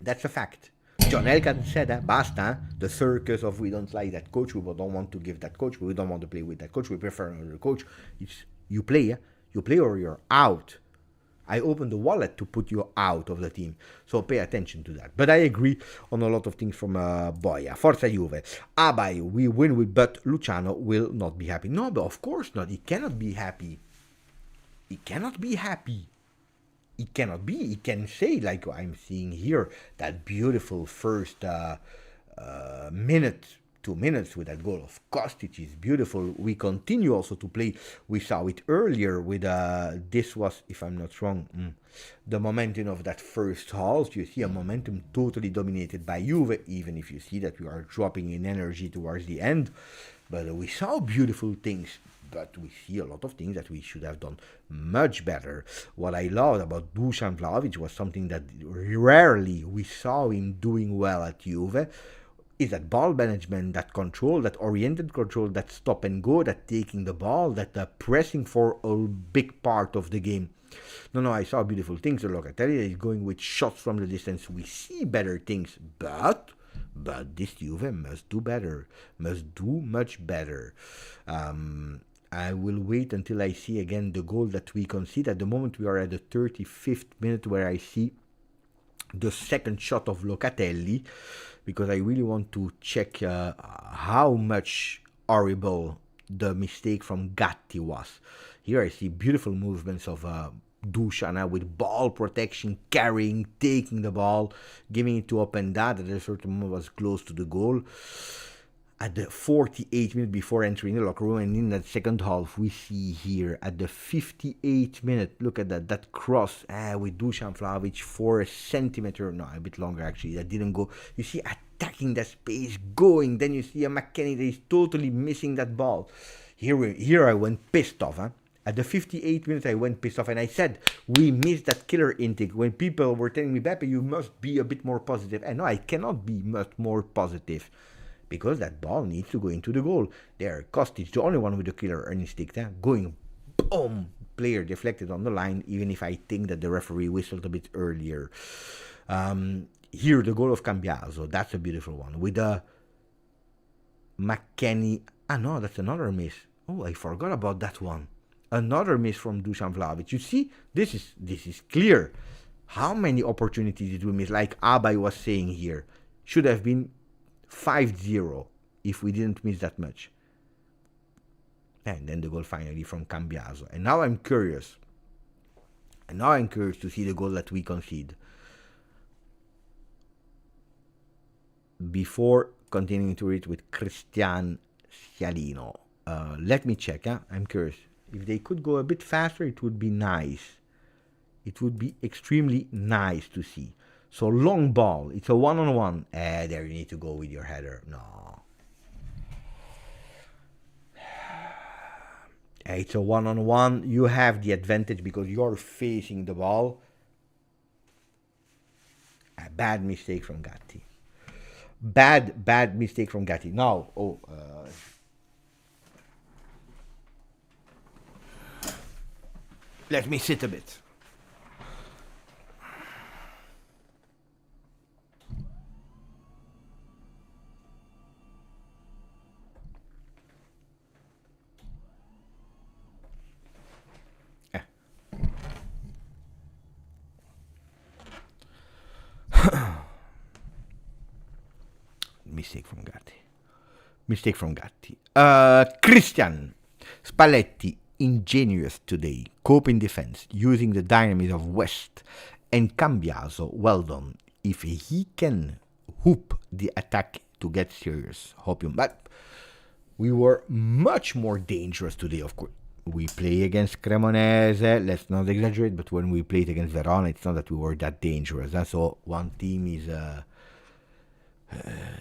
S1: That's a fact. John Elkann said, basta, the circus of we don't like that coach, we don't want to give that coach, we don't want to play with that coach, we prefer another coach. It's you play or you're out. I opened the wallet to put you out of the team. So pay attention to that. But I agree on a lot of things from Boia. Forza Juve. Abai, we win with, but Luciano will not be happy. No, but of course not. He cannot be happy. He cannot be happy. He cannot be. He can say, like I'm seeing here, that beautiful first minute, 2 minutes with that goal of Kostic is beautiful. We continue also to play. We saw it earlier with this was, if I'm not wrong, the momentum of that first half. You see a momentum totally dominated by Juve, even if you see that we are dropping in energy towards the end. But we saw beautiful things. But we see a lot of things that we should have done much better. What I loved about Dusan Vlahovic was something that rarely we saw him doing well at Juve, is that ball management, that control, that oriented control, that stop and go, that taking the ball, that pressing for a big part of the game. No, I saw beautiful things. Locatelli is going with shots from the distance. We see better things, but this Juve must do better, must do much better. I will wait until I see again the goal that we concede. At the moment we are at the 35th minute where I see the second shot of Locatelli, because I really want to check how much horrible the mistake from Gatti was. Here I see beautiful movements of Dusan with ball protection, carrying, taking the ball, giving it to Openda that at a certain moment was close to the goal. At the 48th minute before entering the locker room, and in that second half, we see here at the 58th minute, look at that cross with Dusan Vlahovic 4 centimeters, no, a bit longer actually, that didn't go. You see, attacking that space, going, then you see a McKennie that is totally missing that ball. Here I went pissed off, At the 58th minute, I went pissed off, and I said, we missed that killer intake. When people were telling me, Beppe, you must be a bit more positive. And no, I cannot be much more positive, because that ball needs to go into the goal. There, Kostic, the only one with the killer instinct, going, boom, player deflected on the line, even if I think that the referee whistled a bit earlier. Here, the goal of Cambiaso, that's a beautiful one. With the McKennie, no, that's another miss. Oh, I forgot about that one. Another miss from Dusan Vlahovic. You see, this is clear. How many opportunities did we miss? Like Abai was saying here, should have been 5-0 if we didn't miss that much. And then the goal finally from Cambiaso. And now I'm curious. To see the goal that we concede. Before continuing to read with Cristian Scialino. Let me check. I'm curious. If they could go a bit faster, it would be nice. It would be extremely nice to see. So long ball, it's a one-on-one. There you need to go with your header. No. It's a one-on-one. You have the advantage because you're facing the ball. A bad mistake from Gatti. Bad mistake from Gatti. Now, let me sit a bit. Mistake from Gatti. Christian Spalletti, ingenious today. Cope in defense, using the dynamism of West. And Cambiaso, well done. If he can hoop the attack to get serious, hope you. But we were much more dangerous today, of course. We play against Cremonese, let's not exaggerate, but when we played against Verona, it's not that we were that dangerous. So one team is...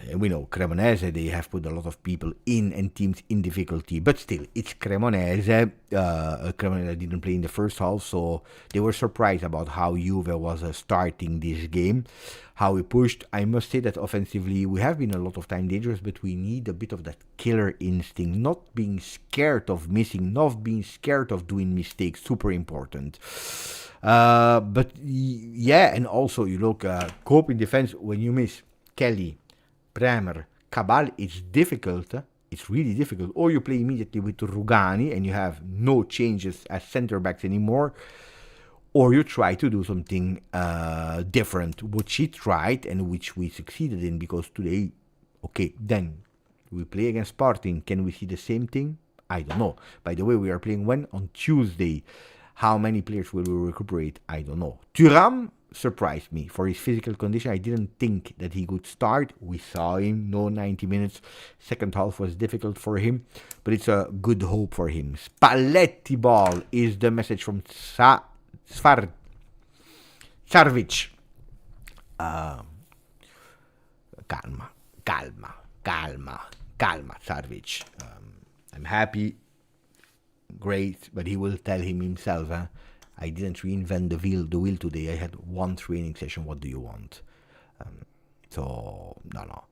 S1: and we know Cremonese, they have put a lot of people in and teams in difficulty, but still, it's Cremonese. Cremonese didn't play in the first half, so they were surprised about how Juve was starting this game, how we pushed. I must say that offensively, we have been a lot of time dangerous, but we need a bit of that killer instinct, not being scared of missing, not being scared of doing mistakes, super important. But yeah, and also you look, cope in defense when you miss. Kelly, Bremer, Cabal, it's difficult. It's really difficult. Or you play immediately with Rugani and you have no changes as center backs anymore. Or you try to do something different, which he tried and which we succeeded in, because today, okay, then we play against Sporting. Can we see the same thing? I don't know. By the way, we are playing when? On Tuesday. How many players will we recuperate? I don't know. Thuram surprised me for his physical condition. I didn't think that he could start. We saw him, no 90 minutes. Second half was difficult for him, but it's a good hope for him. Spalletti ball is the message from Sarvic. Calma, Sarvic. I'm happy, great, but he will tell him himself, I didn't reinvent the wheel today. I had one training session. What do you want? So, no.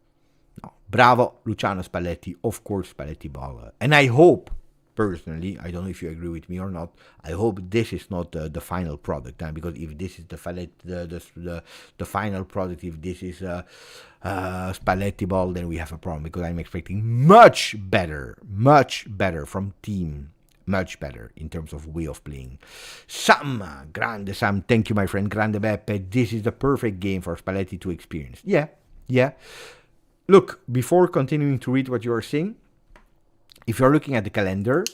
S1: Bravo, Luciano Spalletti. Of course, Spalletti ball. And I hope, personally, I don't know if you agree with me or not, I hope this is not the final product. Because if this is the final product, if this is Spalletti ball, then we have a problem. Because I'm expecting much better from team. Much better in terms of way of playing. Grande Sam, thank you, my friend. Grande Beppe, this is the perfect game for Spalletti to experience. Yeah. Look, before continuing to read what you are saying, if you're looking at the calendar,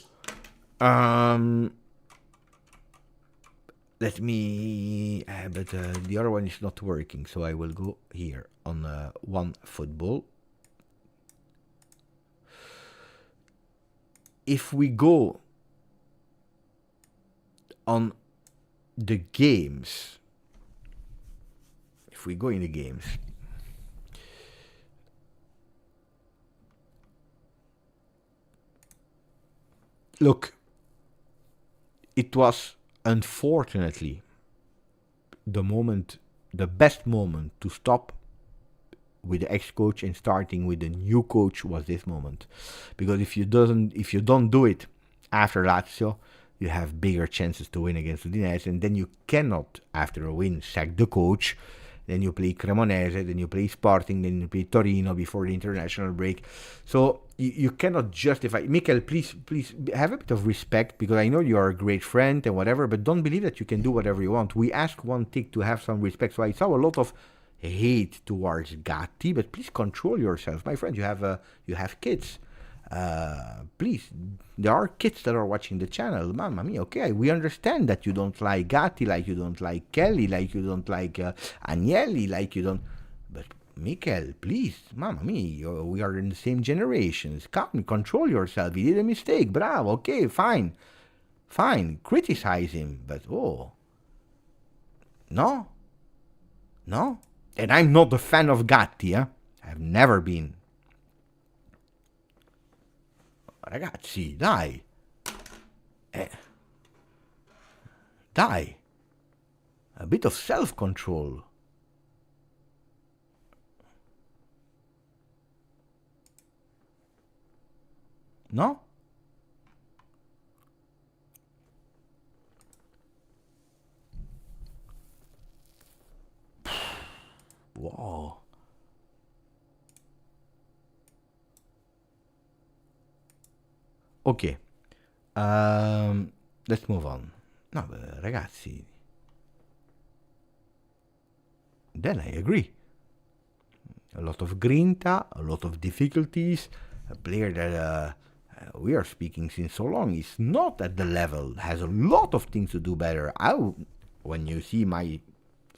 S1: let me, but the other one is not working, so I will go here on One Football. If we go on the games, if we go in the games, look, it was unfortunately the best moment to stop with the ex-coach and starting with the new coach was this moment, because if you don't do it after Lazio, you have bigger chances to win against Udinese, and then you cannot, after a win, sack the coach. Then you play Cremonese, then you play Sporting, then you play Torino before the international break. So you cannot justify. Mikel, please have a bit of respect, because I know you are a great friend and whatever, but don't believe that you can do whatever you want. We ask one thing, to have some respect. So I saw a lot of hate towards Gatti, but please control yourself, my friend. You have kids. Please, there are kids that are watching the channel. Mamma mia, okay, we understand that you don't like Gatti, like you don't like Kelly, like you don't like Agnelli, like you don't. But Mikel, please, mamma mia, we are in the same generations. Come, control yourself. He did a mistake. Bravo, okay, fine. Criticize him, but no. And I'm not a fan of Gatti, I've never been. Ragazzi, dai. Dai. A bit of self-control. No? Wow. Ok, let's move on. No, ragazzi, then I agree. A lot of grinta, a lot of difficulties. A player that we are speaking since so long is not at the level, has a lot of things to do better. When you see my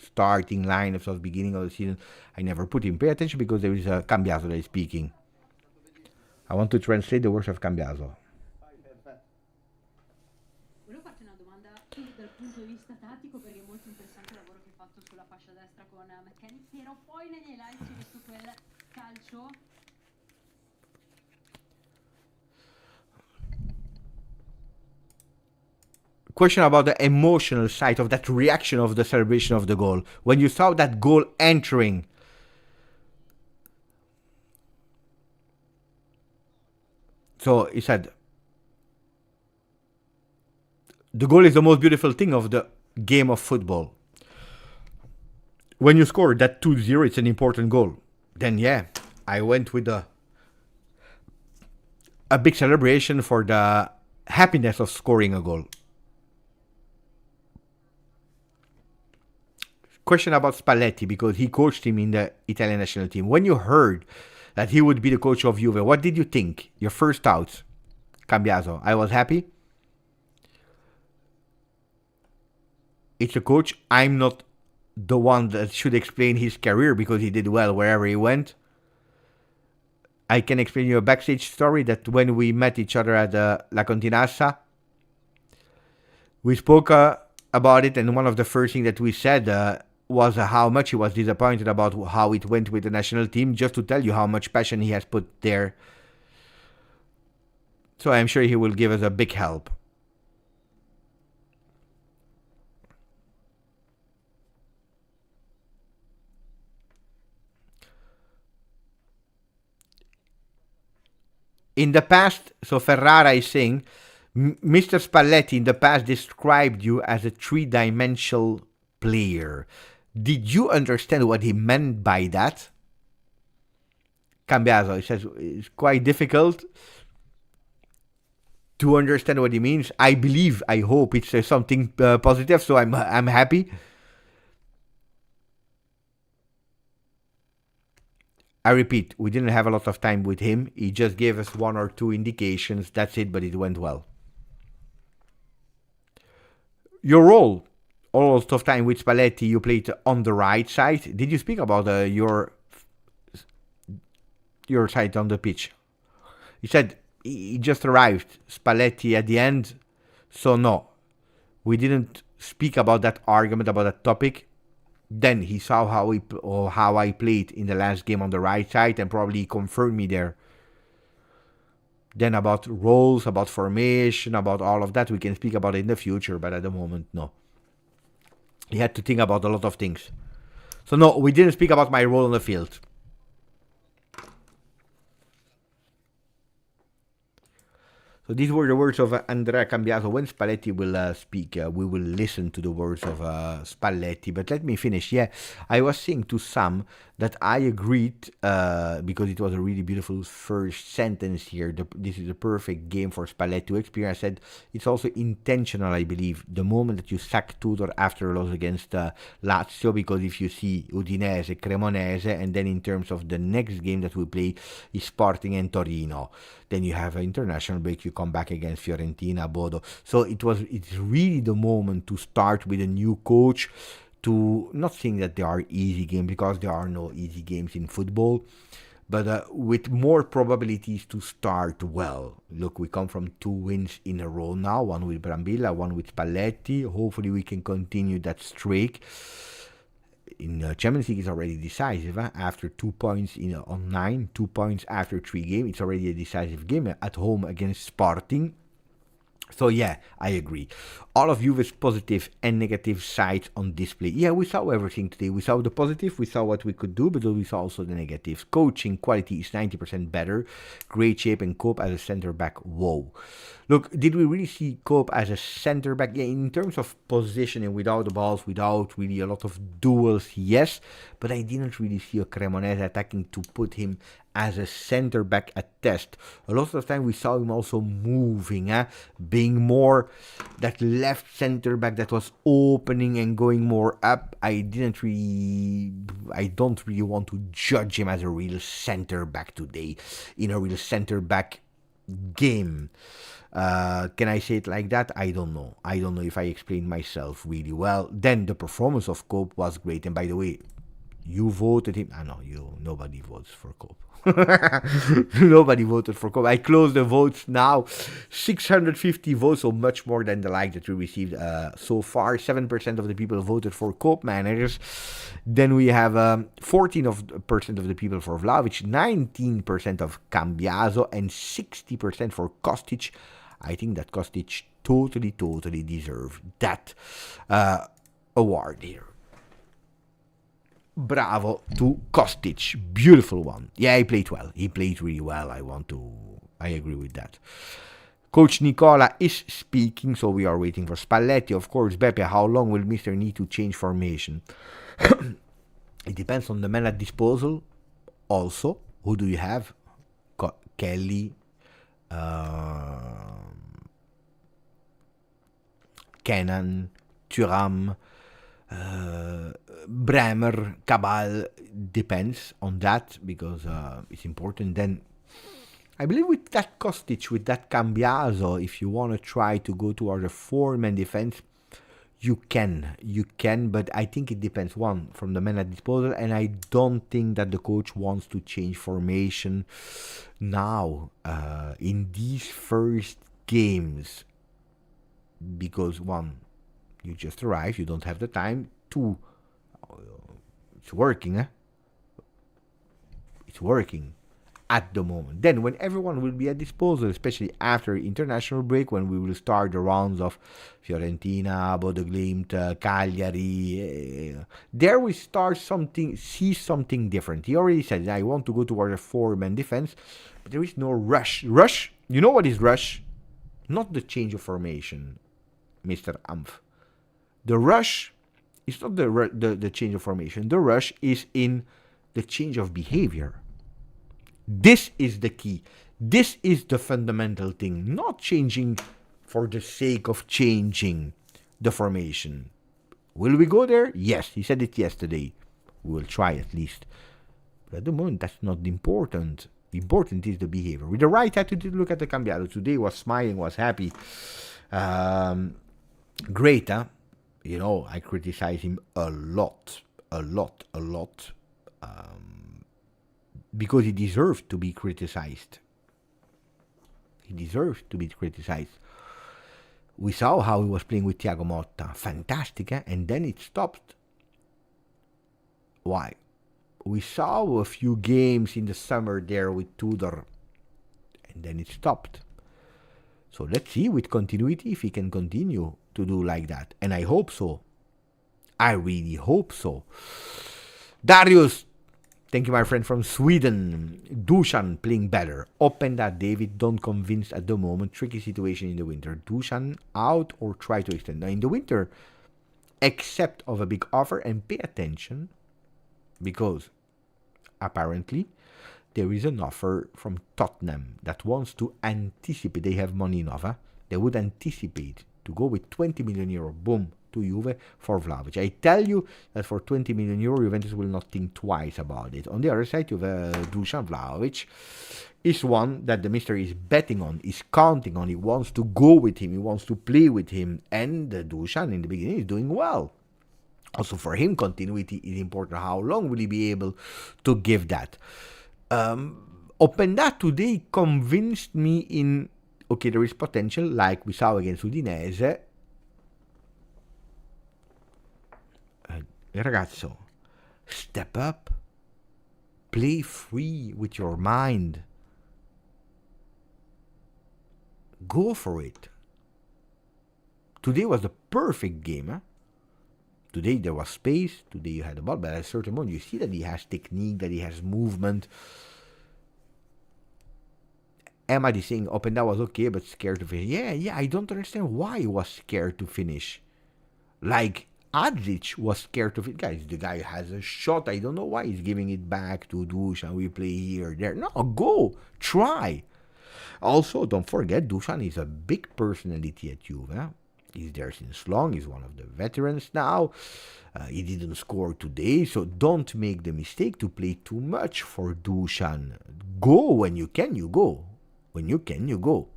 S1: starting lineups of the beginning of the season, I never put him. Pay attention, because there is a Cambiaso that is speaking. I want to translate the words of Cambiaso.
S3: Punto di vista tattico, perché è molto interessante il lavoro che hai fatto sulla fascia destra con McKennie, però poi negli highlights ho visto quel calcio.
S1: Question about the emotional side of that reaction of the celebration of the goal. When you saw that goal entering, so he said, the goal is the most beautiful thing of the game of football. When you score that 2-0, it's an important goal, then yeah, I went with a big celebration for the happiness of scoring a goal. Question about Spalletti, because he coached him in the Italian national team. When you heard that he would be the coach of Juve, what did you think? Your first thoughts? Cambiaso. I was happy. It's a coach. I'm not the one that should explain his career because he did well wherever he went. I can explain you a backstage story that when we met each other at La Continassa, we spoke about it, and one of the first things that we said was how much he was disappointed about how it went with the national team, just to tell you how much passion he has put there. So I'm sure he will give us a big help. In the past, so Ferrara is saying, Mr. Spalletti in the past described you as a three-dimensional player. Did you understand what he meant by that? Cambiaso, he says, it's quite difficult to understand what he means. I believe, I hope it's something positive, so I'm happy. I repeat, we didn't have a lot of time with him. He just gave us one or two indications. That's it, but it went well. Your role, all of time with Spalletti, you played on the right side. Did you speak about your side on the pitch? He said he just arrived, Spalletti at the end. So no, we didn't speak about that argument, about that topic. Then he saw how I played in the last game on the right side and probably confirmed me there. Then about roles, about formation, about all of that, we can speak about it in the future, but at the moment, no. He had to think about a lot of things. So no, we didn't speak about my role on the field. So these were the words of Andrea Cambiaso. When Spalletti will speak, we will listen to the words of Spalletti. But let me finish. Yeah, I was saying to some that I agreed, because it was a really beautiful first sentence here. This is a perfect game for Spalletti to experience. I said it's also intentional, I believe, the moment that you sack Tudor after a loss against Lazio, because if you see Udinese, Cremonese, and then in terms of the next game that we play is Sporting and Torino. Then you have an international break, you come back against Fiorentina, Bodo. So it's really the moment to start with a new coach, to not think that there are easy games, because there are no easy games in football, but with more probabilities to start well. Look, we come from 2 wins in a row now, one with Brambilla, one with Spalletti. Hopefully we can continue that streak. In Champions League is already decisive. After 2 points on 9, 2 points after 3 games, it's already a decisive game at home against Sporting. So yeah, I agree. All of Juve's positive and negative sides on display. Yeah, we saw everything today. We saw the positive, we saw what we could do, but we saw also the negatives. Coaching quality is 90% better. Great shape and Cope as a center back. Whoa. Look, did we really see Cope as a center back? Yeah, in terms of positioning, without the balls, without really a lot of duels, yes. But I didn't really see a Cremonese attacking to put him as a center back at test. A lot of the time we saw him also moving, being more that left center back that was opening and going more up. I don't really want to judge him as a real center back today, in a real center back game. Can I say it like that? I don't know. I don't know if I explained myself really well. Then the performance of Cope was great. And by the way, you voted him. Nobody votes for Cope. Nobody voted for Cope. I closed the votes now. 650 votes, so much more than the like that we received so far. 7% of the people voted for Cope managers. Then we have 14% of the people for Vlahovic, 19% of Cambiaso, and 60% for Kostic. I think that Kostic totally deserved that award here. Bravo to Kostic. Beautiful one. Yeah, he played well. He played really well. I agree with that. Coach Nicola is speaking, so we are waiting for Spalletti. Of course, Beppe, how long will Mr. need to change formation? It depends on the man at disposal. Also, who do you have? Kelly, Kenan, Thuram, Bremer, Cabal. Depends on that because it's important. Then I believe with that Kostic, with that Cambiaso, if you want to try to go towards a four-man defense, you can, but I think it depends, one, from the men at disposal, and I don't think that the coach wants to change formation now in these first games, because one, you just arrived, you don't have the time. Two, it's working, It's working at the moment. Then when everyone will be at disposal, especially after international break, when we will start the rounds of Fiorentina, Bodo Glimt, Cagliari, there we see something different. He already said, I want to go toward a four-man defense, but there is no rush. Rush, you know what is rush? Not the change of formation, Mr. Amph. The rush is not the change of formation. The rush is in the change of behavior. This is the key. This is the fundamental thing. Not changing for the sake of changing the formation. Will we go there? Yes, he said it yesterday. We will try at least. But at the moment, that's not important. The important is the behavior. With the right attitude, look at the Cambiato. Today was smiling, was happy. Great, huh? You know, I criticize him a lot. Because he deserves to be criticized. We saw how he was playing with Thiago Motta. Fantastic, eh? And then it stopped. Why? We saw a few games in the summer there with Tudor. And then it stopped. So let's see with continuity if he can continue to do like that. And I hope so. I really hope so. Darius, thank you, my friend from Sweden. Dusan playing better. Open that, David. Don't convince at the moment. Tricky situation in the winter. Dusan out or try to extend. Now in the winter, accept of a big offer and pay attention, because apparently there is an offer from Tottenham that wants to anticipate. They have money enough. They would anticipate to go with 20 million euro. Boom. To Juve for Vlahovic. I tell you that for 20 million euro, Juventus will not think twice about it. On the other side, you have Dusan Vlahovic. Is one that the mister is betting on, is counting on. He wants to go with him. He wants to play with him. And Dusan in the beginning is doing well. Also for him, continuity is important. How long will he be able to give that? Openda today convinced me in, okay, there is potential, like we saw against Udinese. Ragazzo, step up, play free with your mind, go for it. Today was the perfect game. Today there was space, today you had the ball, but at a certain moment you see that he has technique, that he has movement. Emma is saying Openda was okay but scared to finish. Yeah, I don't understand why he was scared to finish. Like Adzic was scared to it. Guys, the guy has a shot. I don't know why he's giving it back to Dusan. We play here, there. No, go. Try. Also, don't forget, Dusan is a big personality at Juve. He's there since long. He's one of the veterans now. He didn't score today, so don't make the mistake to play too much for Dusan. Go when you can, you go. When you can, you go.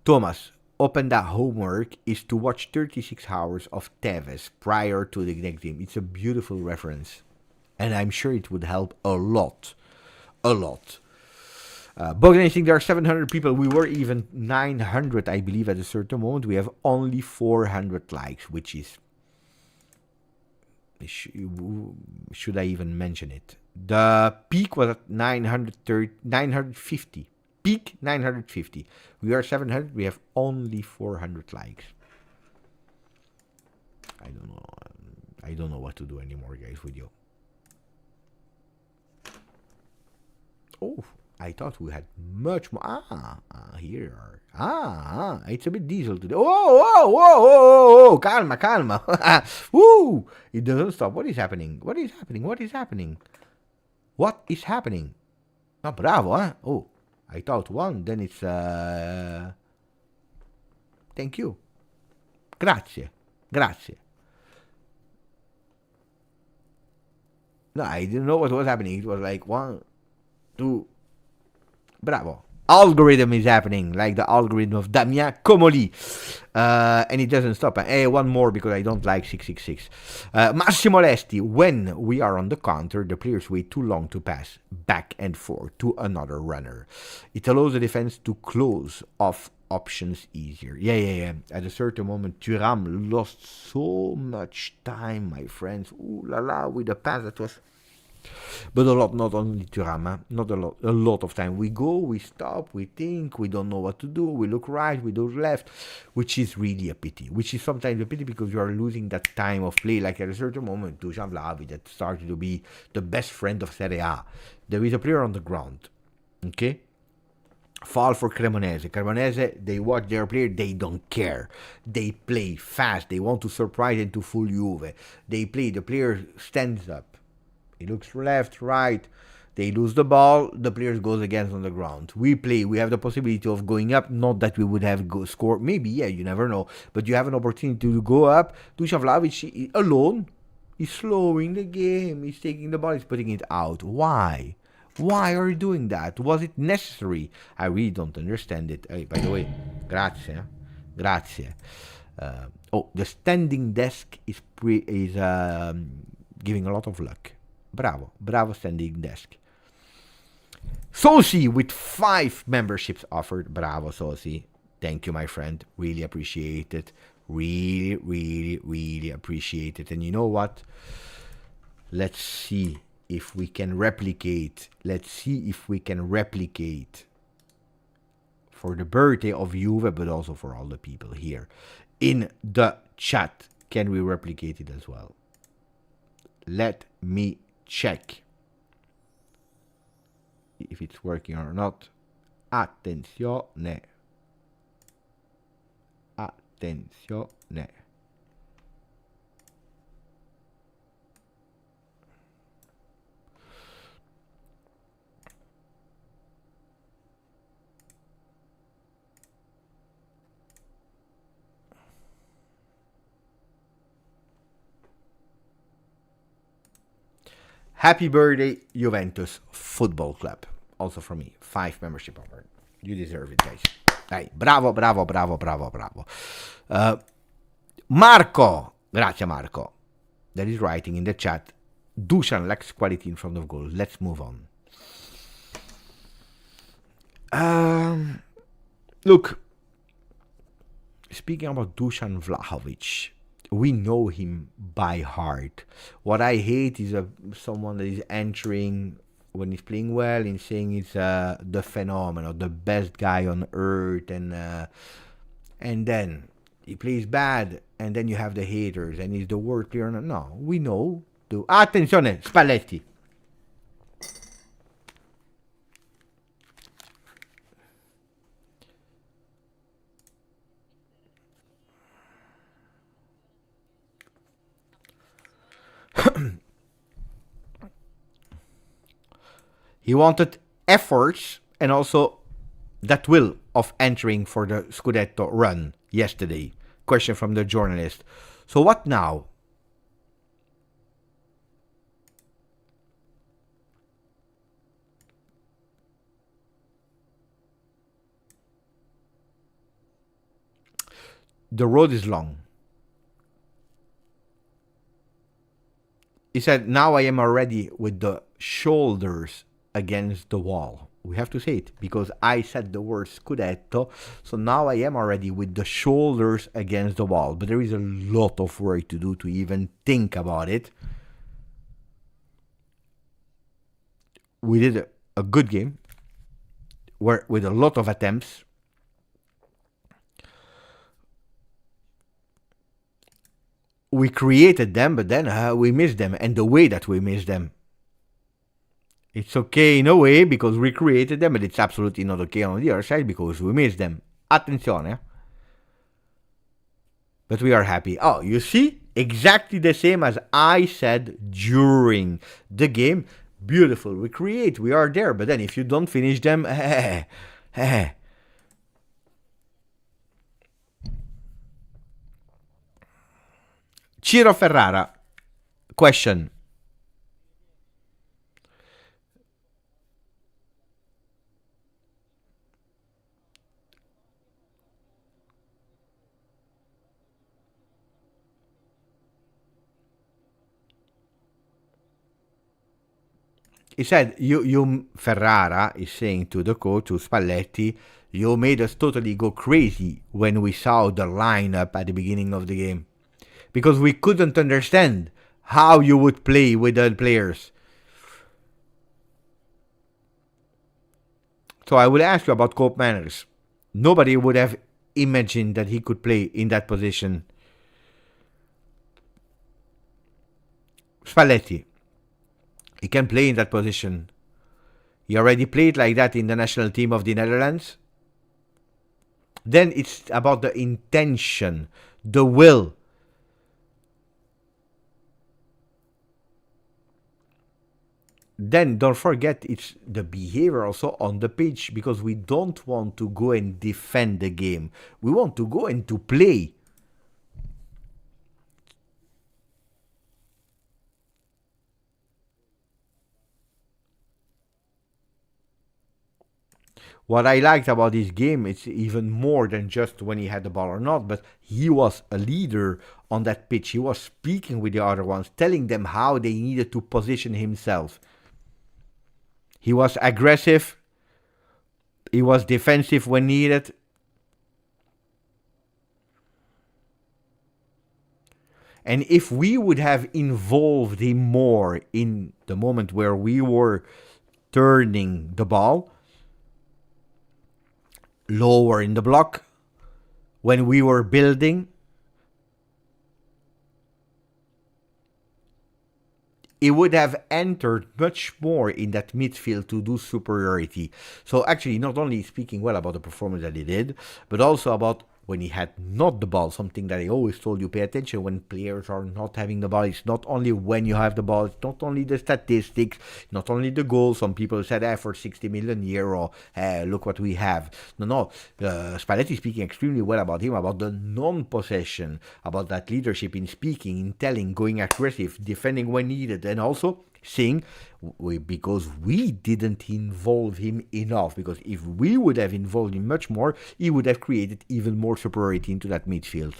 S1: Thomas, open that homework is to watch 36 hours of Tevez prior to the next game. It's a beautiful reference. And I'm sure it would help a lot. Bogdan, I think there are 700 people. We were even 900, I believe, at a certain moment. We have only 400 likes, which is... Should I even mention it? The peak was at 950. Peak 950. We are 700. We have only 400 likes. I don't know. I don't know what to do anymore, guys, with you. Oh, I thought we had much more. Here. It's a bit diesel today. Whoa. Calma. Woo! It doesn't stop. What is happening? What is happening? Oh, bravo, eh? Oh, I thought one, then it's... Thank you. Grazie. Grazie. No, I didn't know what was happening. It was like 1, 2... Bravo. Algorithm is happening, like the algorithm of Damien Comoli. And it doesn't stop. Hey, one more because I don't like 666. Massimo Lesti, when we are on the counter, the players wait too long to pass back and forth to another runner. It allows the defense to close off options easier. Yeah. At a certain moment, Thuram lost so much time, my friends. Ooh la la, with the pass that was... But a lot, not only Thuram, not a lot of time. We go, we stop, we think, we don't know what to do, we look right, we look left, which is really a pity. Which is sometimes a pity because you are losing that time of play. Like at a certain moment, Dusan Vlahovic that started to be the best friend of Serie A. There is a player on the ground, okay? Fall for Cremonese. Cremonese, they watch their player, they don't care. They play fast, they want to surprise and to fool Juve. They play, the player stands up. He looks left, right. They lose the ball. The players goes against on the ground. We play. We have the possibility of going up. Not that we would have scored. Maybe, yeah, you never know. But you have an opportunity to go up. Dusan Vlahovic alone is slowing the game. He's taking the ball. He's putting it out. Why? Why are you doing that? Was it necessary? I really don't understand it. Hey, by the way, grazie. Grazie. The standing desk is giving a lot of luck. Bravo standing desk. Sosi with 5 memberships offered. Bravo, Sosi. Thank you, my friend. Really appreciate it. Really appreciate it. And you know what? Let's see if we can replicate. For the birthday of Juve, but also for all the people here in the chat. Can we replicate it as well? Let me check if it's working or not. Attenzione. Happy birthday, Juventus Football Club. Also from me, 5 membership offered. You deserve it, guys. Dai, bravo. Marco, grazie Marco, that is writing in the chat, Dusan lacks quality in front of goal. Let's move on. Look, speaking about Dusan Vlahovic, we know him by heart. What I hate is someone that is entering when he's playing well and saying he's the phenomenon, the best guy on earth, and then he plays bad, and then you have the haters, and he's the worst player. No, we know. Attenzione, Spalletti. He wanted efforts and also that will of entering for the Scudetto run yesterday. Question from the journalist. So what now? The road is long. He said, now I am already with the shoulders against the wall. We have to say it because I said the word Scudetto. So now I am already with the shoulders against the wall. But there is a lot of work to do to even think about it. We did a good game with a lot of attempts. We created them, but then we missed them. And the way that we missed them. It's okay in a way because we created them, but it's absolutely not okay on the other side because we missed them. Attenzione. But we are happy. Oh, you see? Exactly the same as I said during the game. beautiful, we create, we are there. But then if you don't finish them, Ciro Ferrara, question. He said, you Ferrara is saying to the coach, to Spalletti, you made us totally go crazy when we saw the lineup at the beginning of the game. Because we couldn't understand how you would play with the players. So I would ask you about Cope Manners. Nobody would have imagined that he could play in that position. Spalletti. He can play in that position. He already played like that in the national team of the Netherlands. Then it's about the intention, the will. Then don't forget it's the behavior also on the pitch, because we don't want to go and defend the game. We want to go and to play. What I liked about this game, it's even more than just when he had the ball or not, but he was a leader on that pitch. He was speaking with the other ones, telling them how they needed to position himself. He was aggressive. He was defensive when needed. And if we would have involved him more in the moment where we were turning the ball, lower in the block, when we were building, he would have entered much more in that midfield to do superiority. So actually, not only speaking well about the performance that he did, but also about when he had not the ball, something that I always told you, pay attention when players are not having the ball. It's not only when you have the ball, it's not only the statistics, not only the goals. Some people said, for 60 million euro, look what we have. No, Spalletti speaking extremely well about him, about the non-possession, about that leadership in speaking, in telling, going aggressive, defending when needed, and also saying, because we didn't involve him enough, because if we would have involved him much more, he would have created even more superiority into that midfield.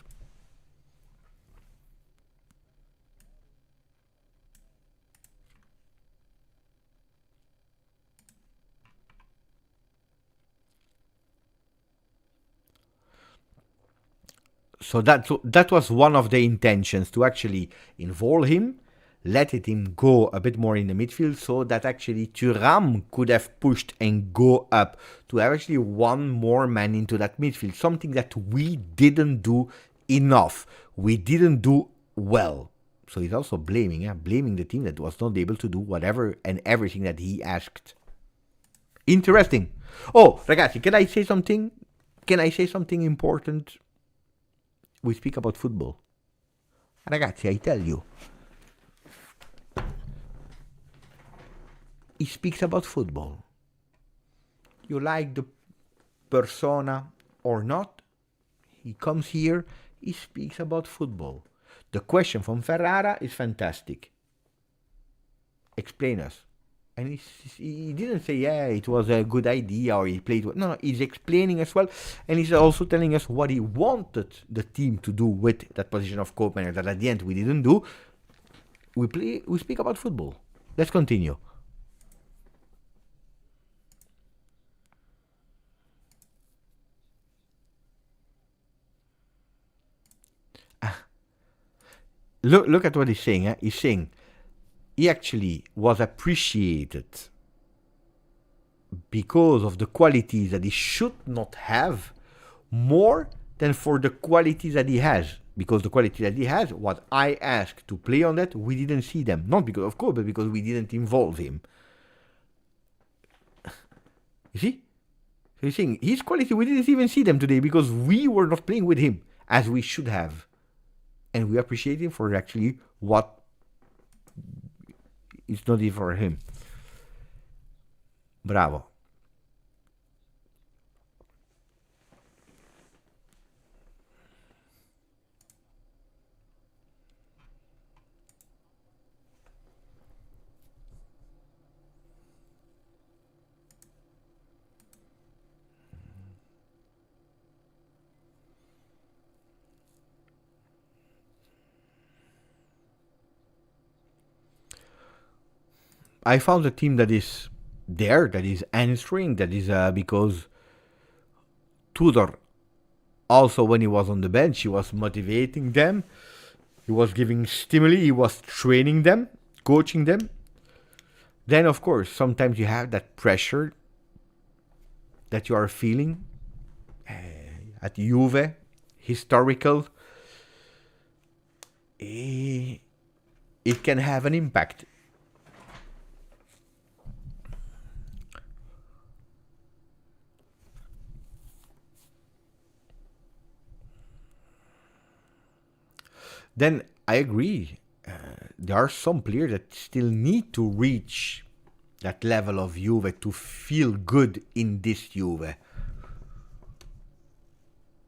S1: So that was one of the intentions, to actually involve him, let him go a bit more in the midfield, so that actually Thuram could have pushed and go up, to have actually one more man into that midfield, something that we didn't do enough, we didn't do well. So he's also blaming the team that was not able to do whatever and everything that he asked. Interesting. Oh, ragazzi, can I say something? Can I say something important? We speak about football. Ragazzi, I tell you. He speaks about football. You like the persona or not, he comes here, he speaks about football. The question from Ferrara is fantastic. Explain us. And he didn't say, it was a good idea or he played well. No, he's explaining as well. And he's also telling us what he wanted the team to do with that position of co-manager that at the end we didn't do. We speak about football. Let's continue. Look at what he's saying. He's saying he actually was appreciated because of the qualities that he should not have, more than for the qualities that he has. Because the quality that he has, what I asked to play on that, we didn't see them. Not because of course, but because we didn't involve him. You see? So he's saying his quality, we didn't even see them today because we were not playing with him as we should have. And we appreciate him for actually what is not even for him. Bravo. I found a team that is there, that is answering, that is because Tudor, also when he was on the bench, he was motivating them, he was giving stimuli, he was training them, coaching them. Then, of course, sometimes you have that pressure that you are feeling at Juve, historical. It can have an impact. Then I agree. There are some players that still need to reach that level of Juve to feel good in this Juve.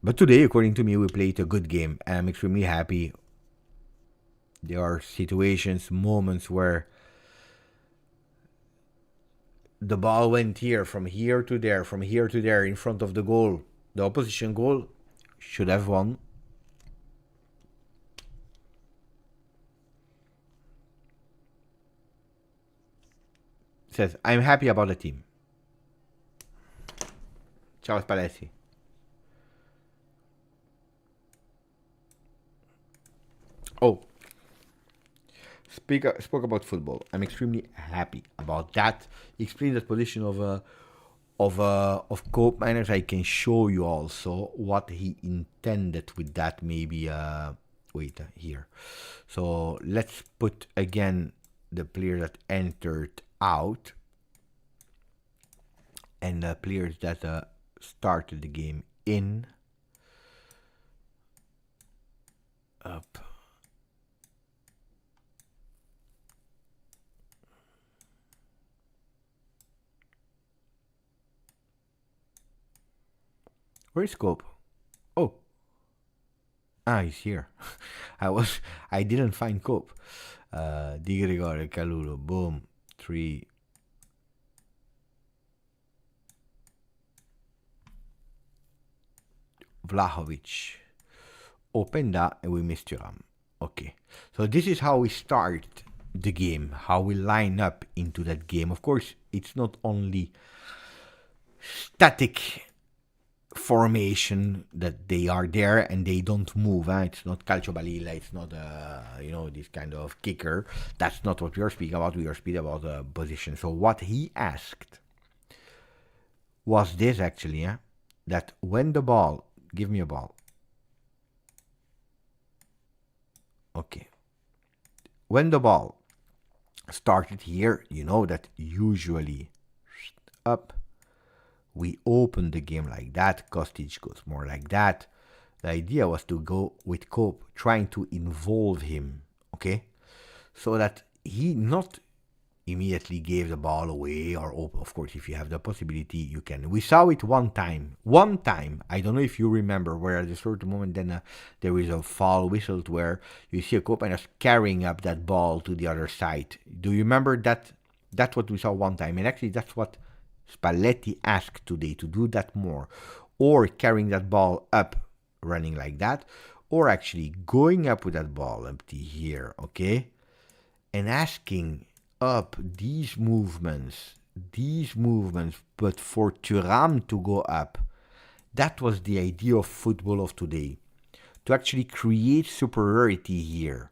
S1: But today, according to me, we played a good game. And I'm extremely happy. There are situations, moments where the ball went here to there, from here to there, in front of the goal. The opposition goal should have won. Says, I'm happy about the team. Ciao Spalletti. Oh, spoke about football. I'm extremely happy about that. Explain that position of Cope Miners. I can show you also what he intended with that. Maybe here. So let's put again the player that entered out and the players that started the game in. Up. Where is Cope? Oh. He's here. I didn't find Cope. Di Gregorio, Calulu, boom, 3. Vlahovic. Open that and we missed Thuram. Okay. So this is how we start the game, how we line up into that game. Of course, it's not only static formation that they are there and they don't move. It's not calcio balilla, it's not this kind of kicker. That's not what we are speaking about. We are speaking about position. So what he asked was this actually, that when the ball, give me a ball. Okay. When the ball started here, you know that usually up, we open the game like that. Kostic goes more like that. The idea was to go with Cope, trying to involve him, okay? So that he not immediately gave the ball away, or of course, if you have the possibility, you can. We saw it one time. I don't know if you remember, where at a certain moment, then there is a foul whistled where you see a Cope and is carrying up that ball to the other side. Do you remember that? That's what we saw one time. And actually, that's what Spalletti asked today, to do that more, or carrying that ball up, running like that, or actually going up with that ball empty here, okay, and asking up these movements, but for Thuram to go up. That was the idea of football of today, to actually create superiority here,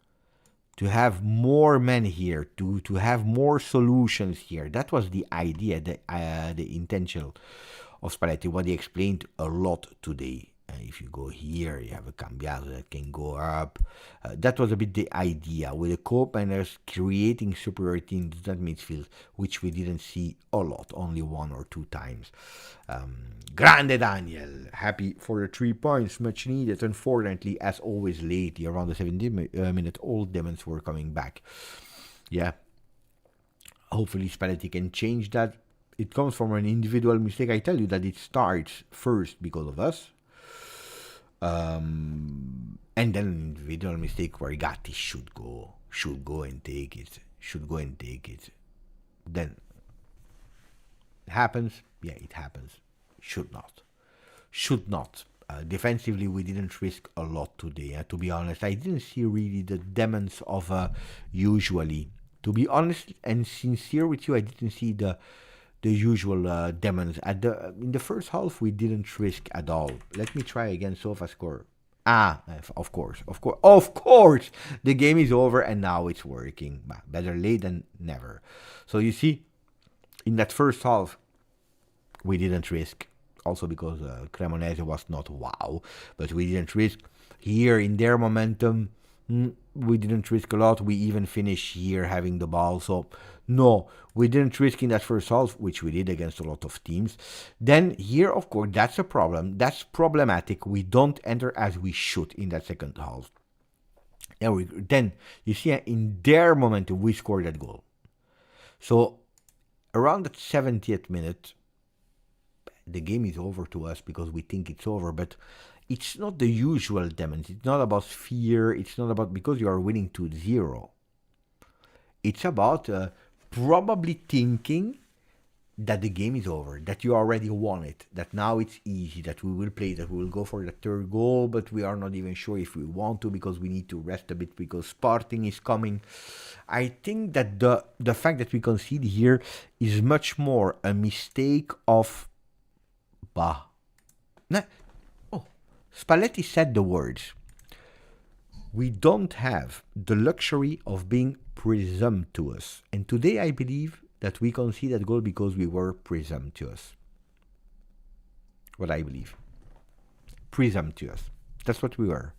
S1: to have more men here, to have more solutions here. That was the idea, the intention of Spalletti, what he explained a lot today. If you go here, you have a Cambiaso that can go up. That was a bit the idea, with the co-planners creating superiority in that midfield, which we didn't see a lot, only 1 or 2 times. Grande Daniel, happy for the 3 points, much needed. Unfortunately, as always lately, around the 70-minute, all demons were coming back. Yeah, hopefully Spalletti can change that. it comes from an individual mistake. I tell you that it starts first because of us. And then an individual mistake where Gatti should go and take it. Then it happens. Yeah, it happens. Should not. Defensively, we didn't risk a lot today. To be honest, I didn't see really the demons of usually. To be honest and sincere with you, I didn't see the usual demons. In the first half, we didn't risk at all. Let me try again. Sofa score. Of course. The game is over and now it's working. Better late than never. So you see, in that first half, we didn't risk. Also because Cremonese was not wow, but we didn't risk. Here in their momentum, we didn't risk a lot. We even finished here having the ball. So no, we didn't risk in that first half, which we did against a lot of teams. Then here, of course, that's a problem. That's problematic. We don't enter as we should in that second half. Then you see in their momentum, we scored that goal. So around the 70th minute, the game is over to us because we think it's over, but it's not the usual demons. It's not about fear. It's not about because you are winning 2-0. It's about probably thinking that the game is over, that you already won it, that now it's easy, that we will play, that we will go for the third goal, but we are not even sure if we want to because we need to rest a bit because Sporting is coming. I think that the fact that we concede here is much more a mistake of Spalletti said the words. We don't have the luxury of being presumptuous. And today I believe that we concede that goal because we were presumptuous. What I believe. Presumptuous. That's what we were.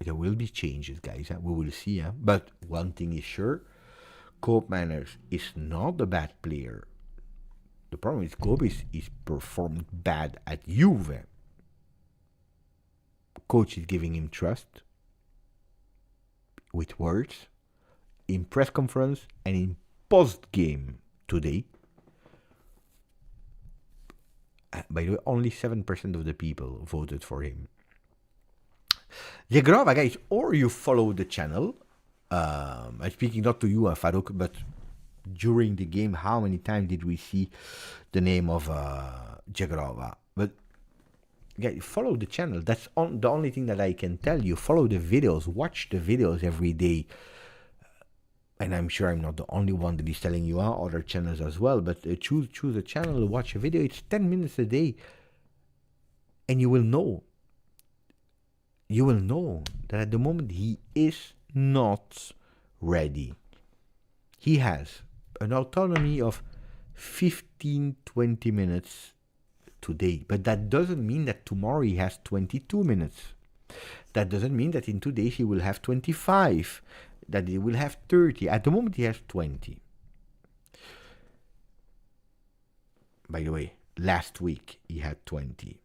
S1: There will be changes, guys. We will see. But one thing is sure, Koopmeiners is not a bad player. The problem is Koop is performed bad at Juve. Coach is giving him trust with words in press conference and in post-game today. By the way, only 7% of the people voted for him. Jagrova, guys, or you follow the channel. I'm speaking not to you, Farouk, but during the game, how many times did we see the name of Jagrova? But guys, follow the channel. That's the only thing that I can tell you. Follow the videos. Watch the videos every day. And I'm sure I'm not the only one that is telling you other channels as well. But choose a channel, watch a video. It's 10 minutes a day. And you will know. You will know that at the moment he is not ready. He has an autonomy of 15-20 minutes today. But that doesn't mean that tomorrow he has 22 minutes. That doesn't mean that in 2 days he will have 25. That he will have 30. At the moment he has 20. By the way, last week he had 20.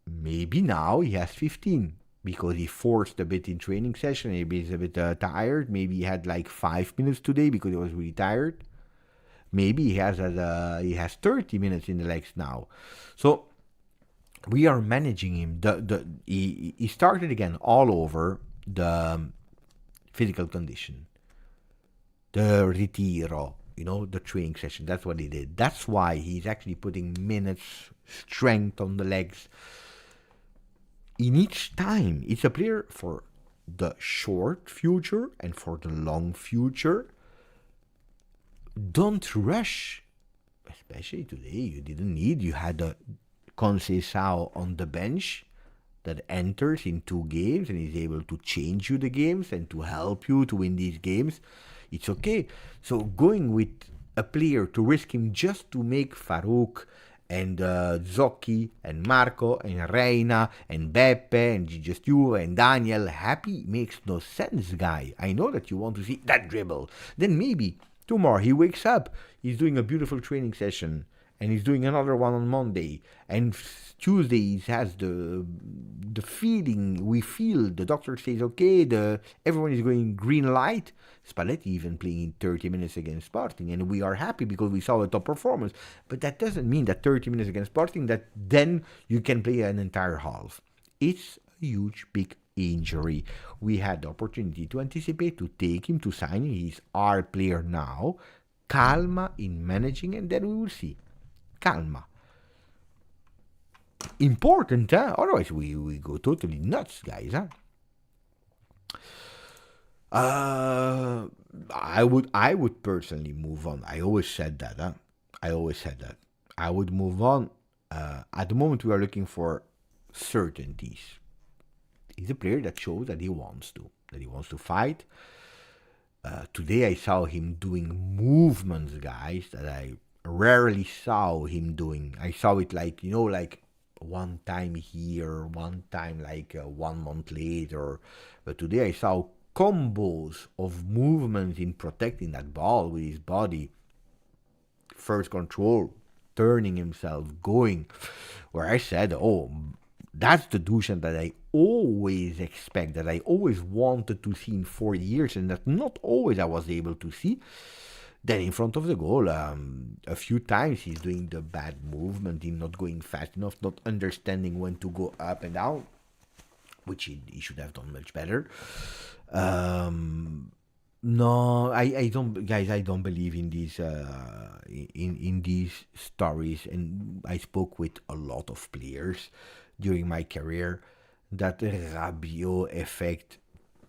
S1: Maybe now he has 15. Because he forced a bit in training session, maybe he's a bit tired. Maybe he had like 5 minutes today because he was really tired. Maybe he has 30 minutes in the legs now. So we are managing him. He started again all over the physical condition, the retiro, the training session. That's what he did. That's why he's actually putting minutes, strength on the legs. In each time, it's a player for the short future and for the long future. Don't rush. Especially today, you had a Conceição on the bench that enters in 2 games and is able to change you the games and to help you to win these games. It's okay. So going with a player to risk him just to make Farouk and Zocchi and Marco and Reina and Beppe and GJustjuve and Daniel happy makes no sense, guy. I know that you want to see that dribble. Then maybe tomorrow he wakes up, he's doing a beautiful training session and he's doing another one on Monday, and Tuesday he has the feeling, we feel, the doctor says okay, everyone is going green light. Spalletti even playing in 30 minutes against Sporting, and we are happy because we saw a top performance. But that doesn't mean that 30 minutes against Sporting that then you can play an entire half. It's a huge, big injury. We had the opportunity to anticipate, to take him, to sign him. He's our player now. Calma in managing, and then we will see. Calma. Important, huh? Otherwise we go totally nuts, guys, huh? I would personally move on. I always said that, huh? I would move on. At the moment we are looking for certainties. He's a player that shows that he wants to fight. Today I saw him doing movements, guys, that I rarely saw him doing. I saw it like one time here, one time 1 month later. But today I saw combos of movements in protecting that ball with his body. First control, turning himself, going. Where I said, oh, that's the Dusan that I always expect, that I always wanted to see in 4 years, and that not always I was able to see. Then in front of the goal, a few times he's doing the bad movement, he's not going fast enough, not understanding when to go up and down, which he should have done much better. No, I don't, guys. I don't believe in these in these stories, and I spoke with a lot of players during my career. That Rabiot effect,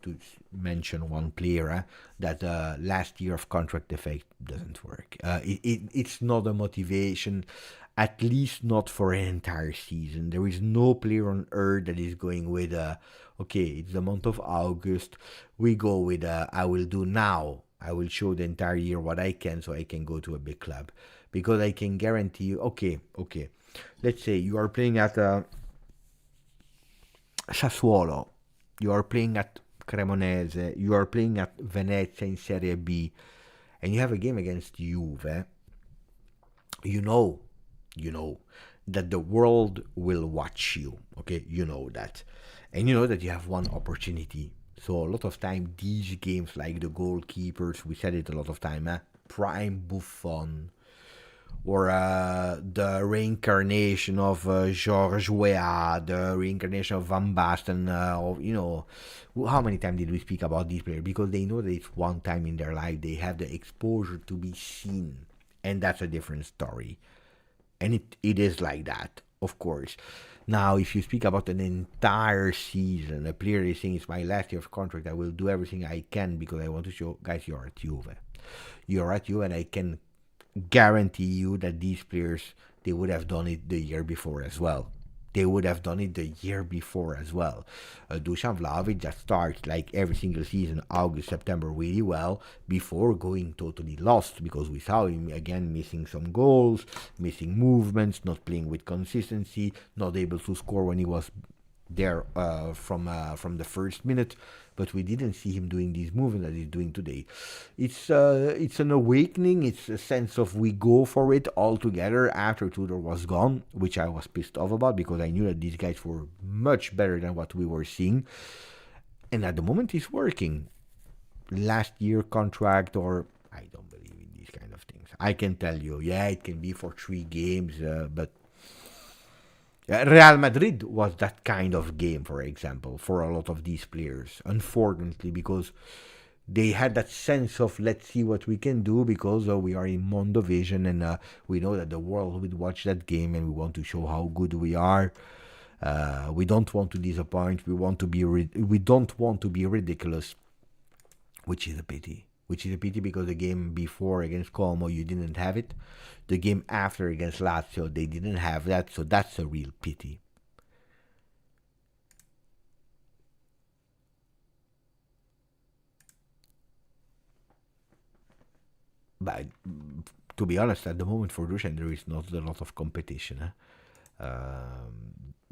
S1: to mention one player, that last year of contract effect doesn't work. It's not a motivation, at least not for an entire season. There is no player on earth that is going with okay, it's the month of August, we go with I will do now. I will show the entire year what I can so I can go to a big club. Because I can guarantee you, okay. Let's say you are playing at Sassuolo, you are playing at Cremonese, you are playing at Venezia in Serie B, and you have a game against Juve. You know that the world will watch you, okay? You know that. And you know that you have one opportunity. So a lot of time, these games, like the goalkeepers, we said it a lot of time, Prime Buffon, or the reincarnation of Georges Weah, the reincarnation of Van Basten, how many times did we speak about these players? Because they know that it's one time in their life, they have the exposure to be seen, and that's a different story. And it is like that, of course. Now, if you speak about an entire season, a player is saying it's my last year of contract, I will do everything I can because I want to show, guys, you're at Juve. You're at Juve, and I can guarantee you that these players, they would have done it the year before as well. Dusan Vlahovic just starts like every single season, August, September, really well before going totally lost, because we saw him again missing some goals, missing movements, not playing with consistency, not able to score when he was there from the first minute. But we didn't see him doing these movements that he's doing today. It's an awakening. It's a sense of we go for it all together after Tudor was gone, which I was pissed off about because I knew that these guys were much better than what we were seeing. And at the moment, it's working. Last year contract, or I don't believe in these kind of things. I can tell you, yeah, it can be for 3 games, but Real Madrid was that kind of game, for example, for a lot of these players, unfortunately, because they had that sense of let's see what we can do because we are in Mondovision and we know that the world will watch that game and we want to show how good we are. We don't want to disappoint. We don't want to be ridiculous, which is a pity. Because the game before against Como, you didn't have it. The game after against Lazio, they didn't have that. So that's a real pity. But to be honest, at the moment for Dusan, there is not a lot of competition.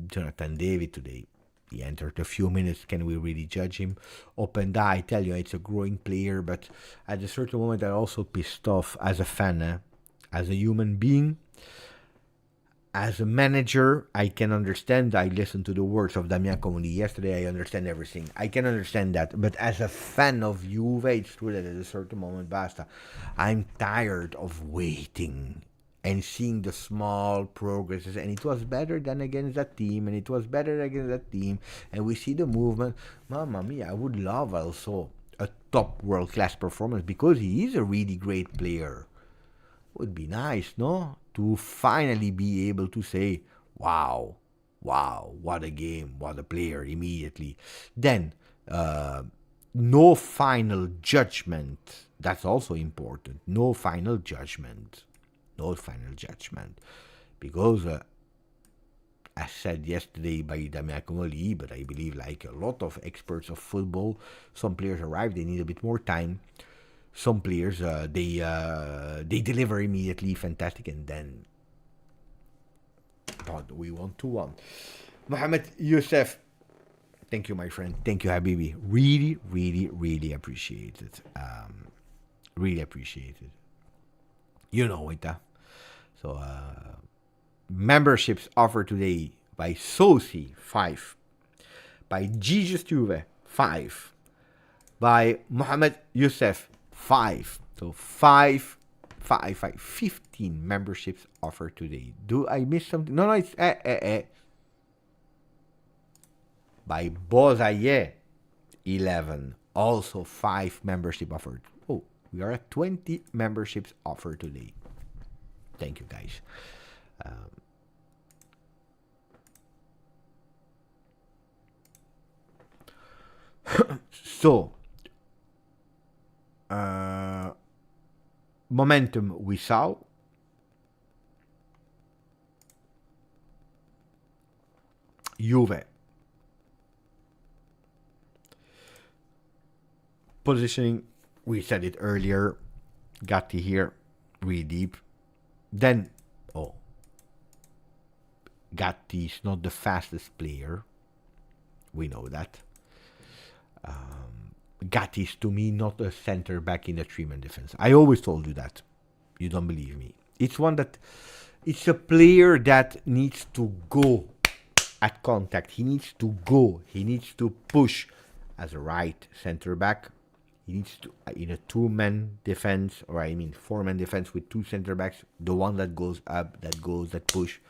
S1: Jonathan David today, he entered a few minutes. Can we really judge him? Openda, I tell you, it's a growing player, but at a certain moment, I also pissed off as a fan, as a human being. As a manager, I can understand. I listened to the words of Damian Comuni yesterday. I understand everything. I can understand that. But as a fan of Juve, it's true that at a certain moment, basta. I'm tired of waiting and seeing the small progresses. And it was better than against that team. And it was better against that team. And we see the movement. Mamma mia, I would love also a top world-class performance because he is a really great player. Would be nice, no? To finally be able to say, wow, what a game, what a player immediately. Then, no final judgment. That's also important. No final judgment. No final judgment. Because, as said yesterday by Damian Comoli, but I believe like a lot of experts of football, some players arrive, they need a bit more time. Some players, they deliver immediately, fantastic, and then we won 2-1. Mohamed Youssef, thank you, my friend. Thank you, Habibi. Really, really, really appreciate it. Really appreciate it. You know it, huh? So, memberships offered today by Sosi, 5. By GJustjuve, 5. By Mohamed Youssef, 5. So 15 memberships offered today. Do I miss something? No, it's By Bozaye, 11. Also 5 membership offered. Oh, we are at 20 memberships offered today. Thank you, guys. So, momentum we saw. Juve. Positioning, we said it earlier. Gatti here, really deep. Then, Gatti is not the fastest player. We know that. Gatti is to me not a center back in the 3-man defense. I always told you that. You don't believe me. It's a player that needs to go at contact. He needs to go. He needs to push as a right center back. He needs to, in a 2-man defense, or 4-man defense with 2 center backs, the one that goes up, that push.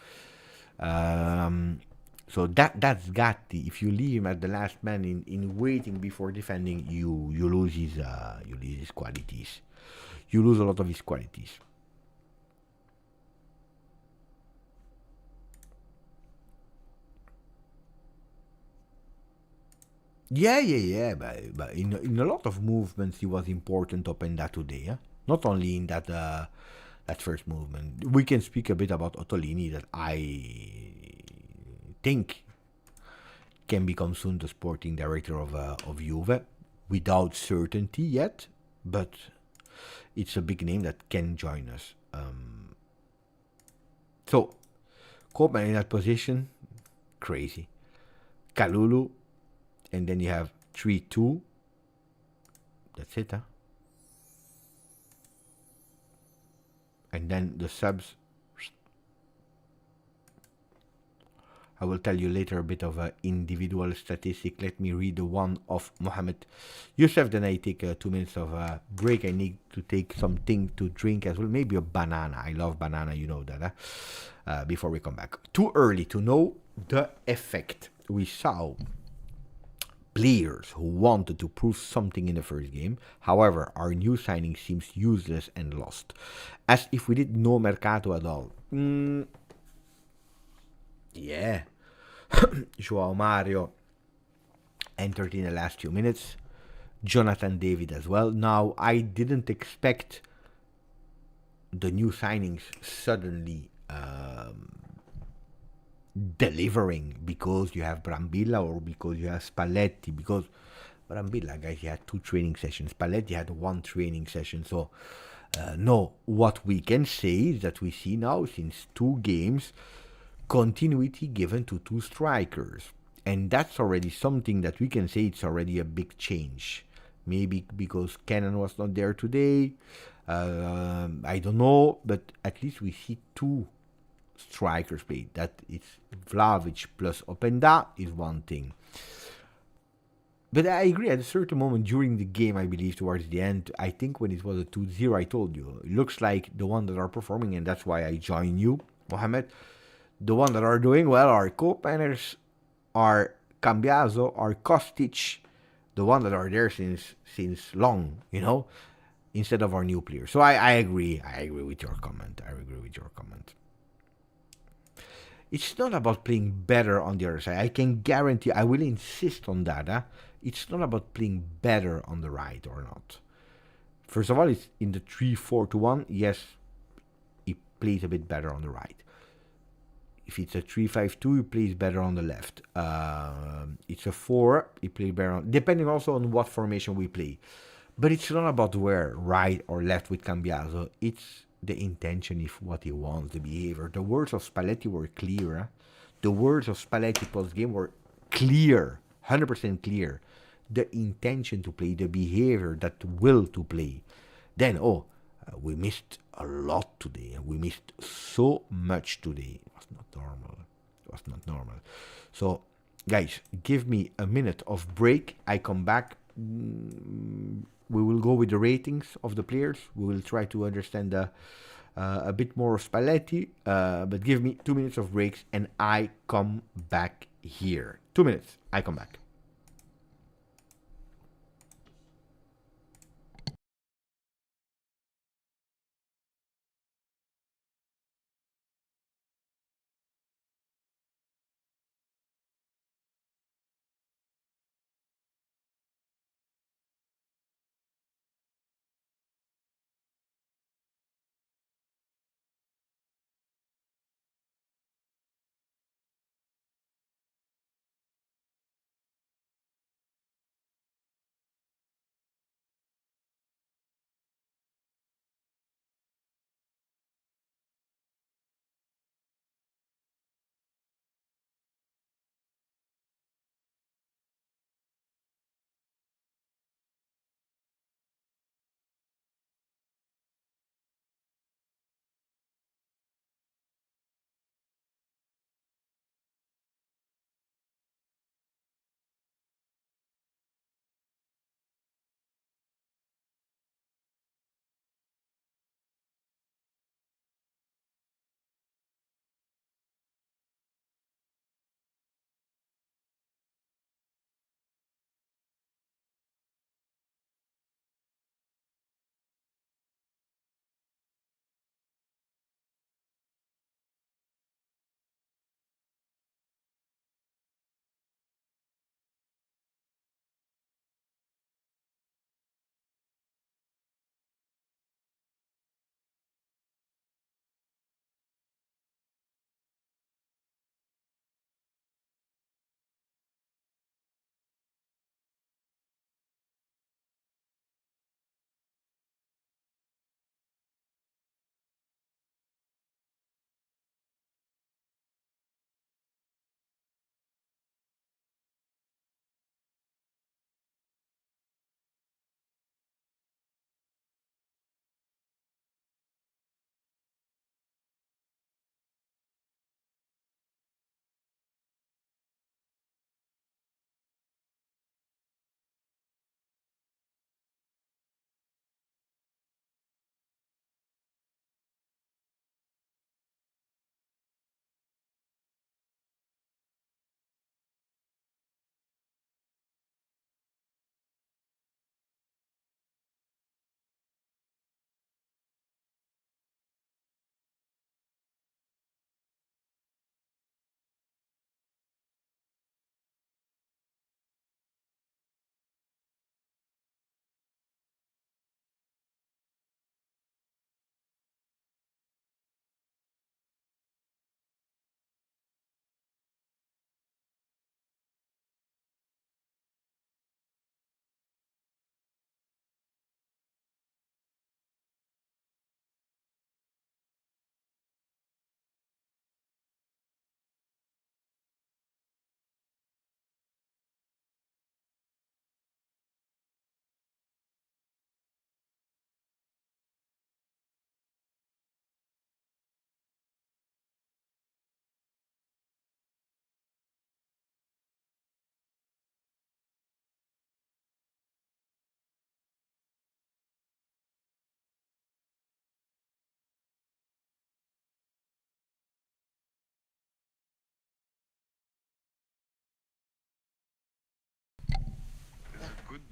S1: So that's Gatti. If you leave him as the last man in waiting before defending, you lose his qualities. You lose a lot of his qualities. Yeah. But in a lot of movements, he was important up in that today. Huh? Not only in that first movement. We can speak a bit about Ottolini, that I think can become soon the sporting director of Juve, without certainty yet, but it's a big name that can join us. So, Koopman in that position, crazy. Kalulu, and then you have 3-2. That's it, huh? And then the subs. I will tell you later a bit of an individual statistic. Let me read the one of Mohamed Youssef. Then I take 2 minutes of a break. I need to take something to drink as well. Maybe a banana. I love banana, you know that. Huh? Before we come back. Too early to know the effect. We saw players who wanted to prove something in the first game. However, our new signing seems useless and lost. As if we did no mercato at all. Yeah. Joao Mario entered in the last few minutes. Jonathan David as well. Now, I didn't expect the new signings suddenly delivering because you have Brambilla or because you have Spalletti. Because Brambilla, guys, he had 2 training sessions. Spalletti had 1 training session. So, no, what we can say is that we see now, since 2 games, continuity given to 2 strikers. And that's already something that we can say it's already a big change. Maybe because Cannon was not there today. I don't know, but at least we see two strikers play. That it's Vlahovic plus Openda is one thing. But I agree, at a certain moment during the game, I believe towards the end, I think when it was a 2-0, I told you, it looks like the one that are performing, and that's why I join you, Mohamed. The one that are doing well are co-penners, are Cambiaso, are Kostic, the one that are there since long, instead of our new players. So I agree. I agree with your comment. It's not about playing better on the other side. I can guarantee, I will insist on that. It's not about playing better on the right or not. First of all, it's in the 3-4-1. Yes, he plays a bit better on the right. If it's a 3-5-2, he plays better on the left. It's a 4, he plays better on, depending also on what formation we play. But it's not about where, right or left with Cambiaso. It's the intention, if what he wants, the behavior. The words of Spalletti were clear. The words of Spalletti post-game were clear, 100% clear. The intention to play, the behavior, that will to play. Then, we missed a lot today. We missed so much today. It was not normal. So, guys, give me a minute of break. I come back. We will go with the ratings of the players. We will try to understand a bit more of Spalletti. But give me 2 minutes of breaks and I come back here. 2 minutes. I come back.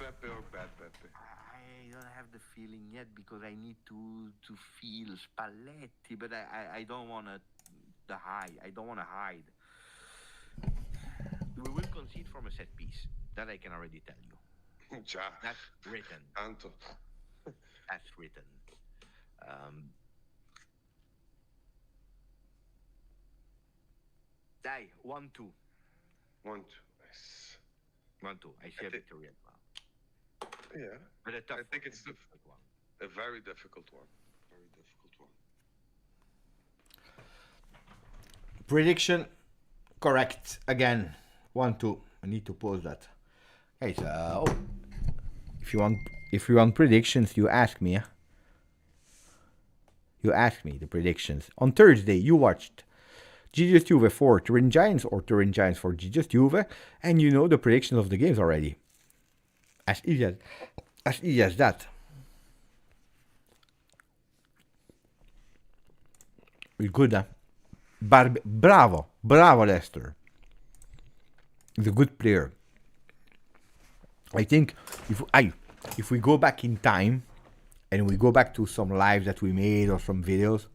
S4: Pepe or bad Pepe?
S1: I don't have the feeling yet because I need to feel Spalletti, but I don't want to hide. I don't want to hide. We will concede from a set piece. That I can already tell you.
S4: Già,
S1: That's written.
S4: tanto.
S1: That's written. Dai, 1-2.
S4: 1-2. Nice.
S1: 1-2. I see a victory as well.
S4: Yeah.
S1: But a tough
S4: I think
S1: one,
S4: it's
S1: a difficult one.
S4: a very difficult one. Very difficult one.
S1: Prediction correct again. 1-2. I need to pause that. Guys, if you want predictions, you ask me. You ask me the predictions. On Thursday, you watched GJustjuve for Turin Giants or Turin Giants for GJustjuve, and you know the predictions of the games already. As easy as that. We're good, huh? Bravo, Lester. He's a good player. I think if we go back in time and we go back to some lives that we made or some videos,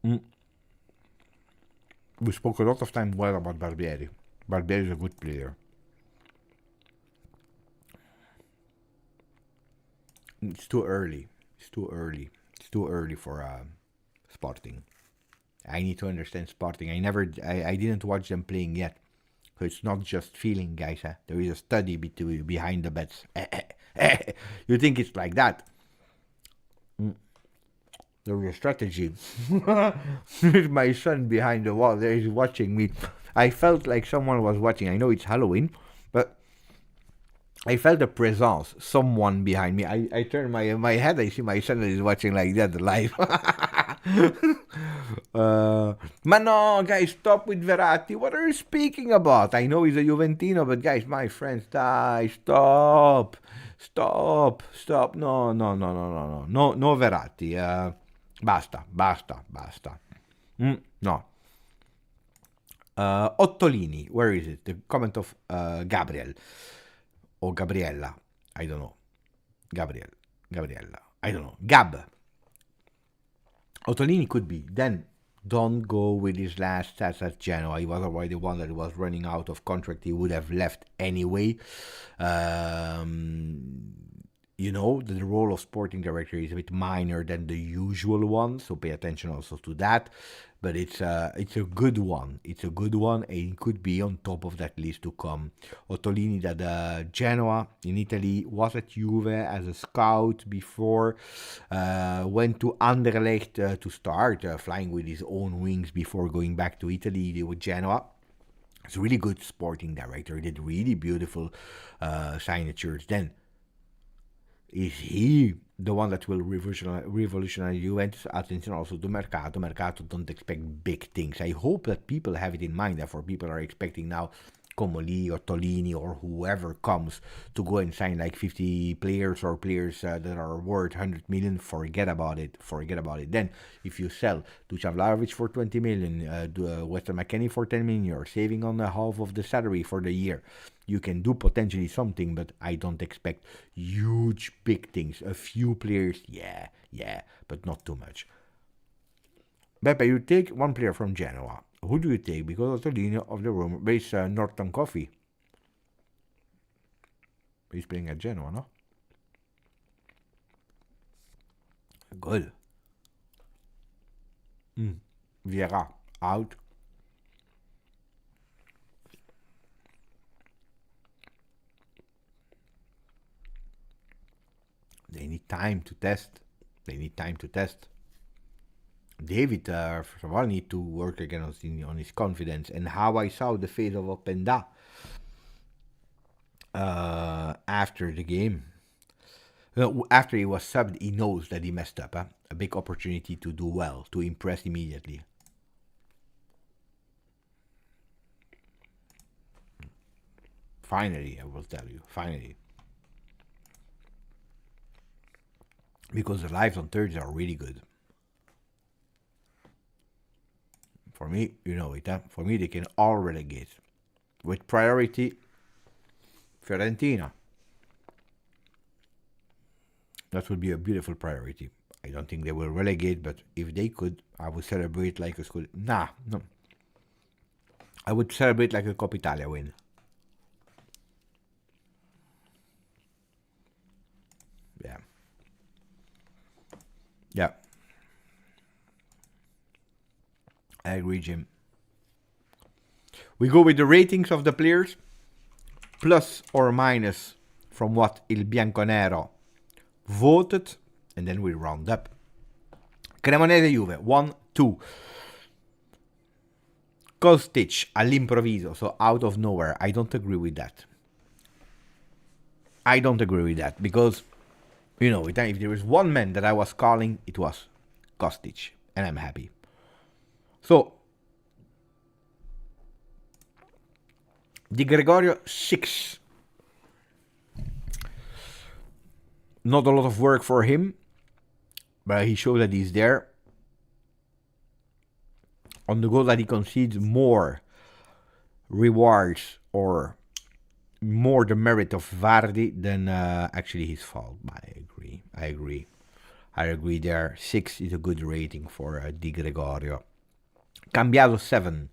S1: we spoke a lot of time well about Barbieri. Barbieri is a good player. It's too early. It's too early for Sporting. I need to understand Sporting. I didn't watch them playing yet. So it's not just feeling, guys. Huh? There is a study behind the bets. You think it's like that? There is a strategy. There's my son behind the wall. There he's watching me. I felt like someone was watching. I know it's Halloween, but I felt a presence. Someone behind me. I turn my head. I see my son is watching like that live. Ma no, guys, stop with Verratti. What are you speaking about? I know he's a Juventino, but guys, my friends, stop. No, Verratti. Basta. No. Ottolini, where is it? The comment of Gabriel or Gabriella. I don't know. Gabriella. I don't know. Gab. Ottolini could be. Then don't go with his last stats at Genoa. He was already the one that was running out of contract. He would have left anyway. You know, the role of sporting director is a bit minor than the usual one, so pay attention also to that. But it's a good one. It's a good one, and it could be on top of that list to come. Ottolini, that Genoa in Italy, was at Juve as a scout before, went to Anderlecht to start flying with his own wings before going back to Italy with Genoa. He's a really good sporting director. He did really beautiful signatures. Then, is he the one that will revolutionize Juventus? Attention also to Mercato. Mercato, don't expect big things. I hope that people have it in mind. Therefore, people are expecting now Comoli or Tolini or whoever comes to go and sign like 50 players or players that are worth 100 million. Forget about it. Then, if you sell Dusan Vlahovic for 20 million, Weston McKennie for 10 million, you're saving on half of the salary for the year. You can do potentially something, but I don't expect huge, big things. A few players, yeah, but not too much. Beppe, you take one player from Genoa. Who do you take? Because Ottolini of the room is Norton Coffee. He's playing at Genoa, no? Good. Vieira, out. They need time to test. David, first of all, need to work again on his confidence. And how I saw the face of Openda after the game. After he was subbed, he knows that he messed up. A big opportunity to do well, to impress immediately. Finally, I will tell you. Finally. Because the lives on Thursday are really good. For me, you know it. For me, they can all relegate. With priority, Fiorentina. That would be a beautiful priority. I don't think they will relegate, but if they could, I would celebrate like a school. Nah, no. I would celebrate like a Coppa Italia win. Yeah. Yeah. I agree, Jim. We go with the ratings of the players, plus or minus from what Il Bianconero voted, and then we round up. Cremonese Juve 1-2. Kostic all'improvviso, so out of nowhere. I don't agree with that. I don't agree with that because, you know, if there was one man that I was calling, it was Kostic, and I'm happy. So, Di Gregorio 6. Not a lot of work for him, but he showed that he's there. On the goal that he concedes, more rewards or more the merit of Vardy than actually his fault. I agree there. 6 is a good rating for Di Gregorio. Cambiaso 7.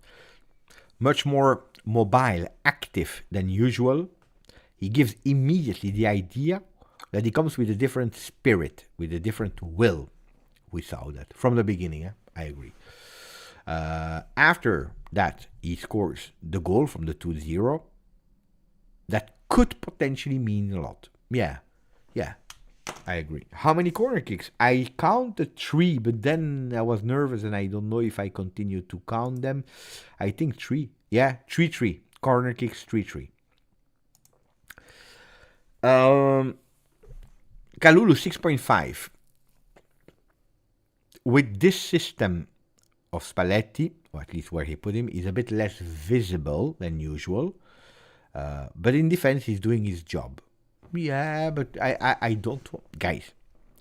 S1: Much more mobile, active than usual. He gives immediately the idea that he comes with a different spirit, with a different will. We saw that from the beginning. I agree. After that, he scores the goal from the 2-0. That could potentially mean a lot. Yeah, I agree. How many corner kicks? I counted 3, but then I was nervous and I don't know if I continue to count them. I think 3. Yeah, 3-3. Corner kicks, 3-3. Kalulu 6.5. With this system of Spalletti, or at least where he put him, is a bit less visible than usual. But in defense, he's doing his job. Yeah, but I don't want... Guys,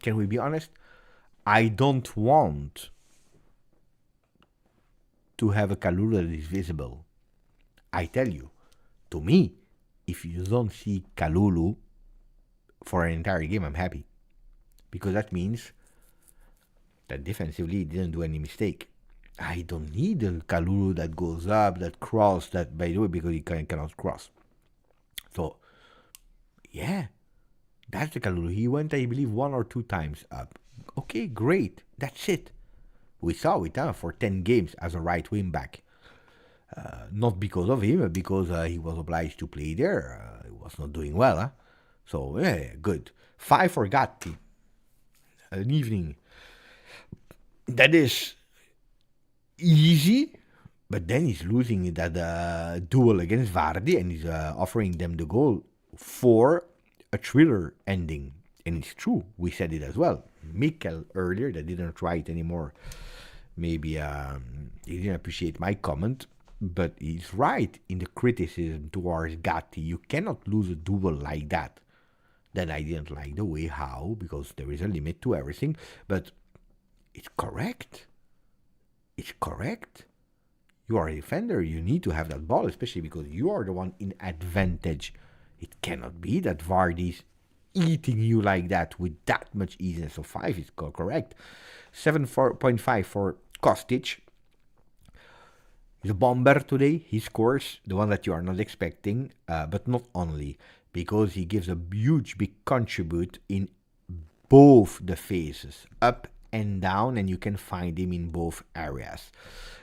S1: can we be honest? I don't want to have a Kalulu that is visible. I tell you, to me, if you don't see Kalulu for an entire game, I'm happy. Because that means that defensively he didn't do any mistake. I don't need a Kalulu that goes up, that cross, that, by the way, because he cannot cross. So, yeah, that's the Kalulu. He went, I believe, 1 or 2 times up. Okay, great. That's it. We saw it for 10 games as a right wing back. Not because of him, but because he was obliged to play there. He was not doing well. So, yeah, good. 5 for Gatti. An evening that is easy, but then he's losing that duel against Vardy and he's offering them the goal for a thriller ending. And it's true, we said it as well. Mikel earlier, that didn't write anymore. Maybe he didn't appreciate my comment, but he's right in the criticism towards Gatti. You cannot lose a duel like that. Then I didn't like the way how, because there is a limit to everything, but it's correct. It's correct. You are a defender. You need to have that ball, especially because you are the one in advantage. It cannot be that Vardy's eating you like that with that much easiness. So 5 is correct. 7.5 for Kostic. He's a bomber today. He scores, the one that you are not expecting, but not only, because he gives a huge, big contribute in both the phases, up and down, and you can find him in both areas.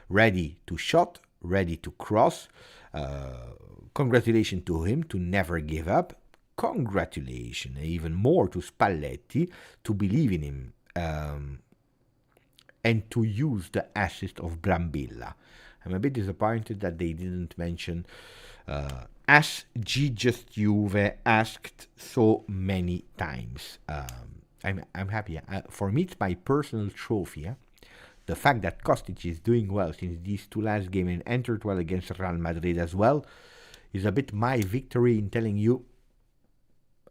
S1: Ready to shot, ready to cross. Congratulations to him to never give up. Congratulations, even more to Spalletti to believe in him and to use the assist of Brambilla. I'm a bit disappointed that they didn't mention, as GJustjuve asked so many times. I'm happy. For me, it's my personal trophy. The fact that Kostic is doing well since these 2 last games and entered well against Real Madrid as well is a bit my victory in telling you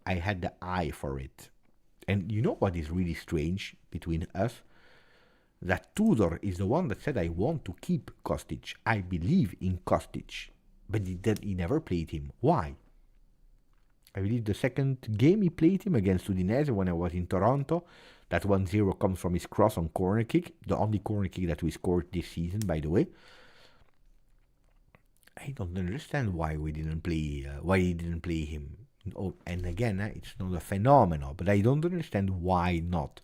S1: I had the eye for it. And you know what is really strange between us? That Tudor is the one that said, I want to keep Kostic. I believe in Kostic. But he never played him. Why? I believe the second game he played him against Udinese when I was in Toronto. That 1-0 comes from his cross on corner kick. The only corner kick that we scored this season, by the way. I don't understand why we didn't play. Why he didn't play him. Oh, and again, it's not a phenomenon, but I don't understand why not.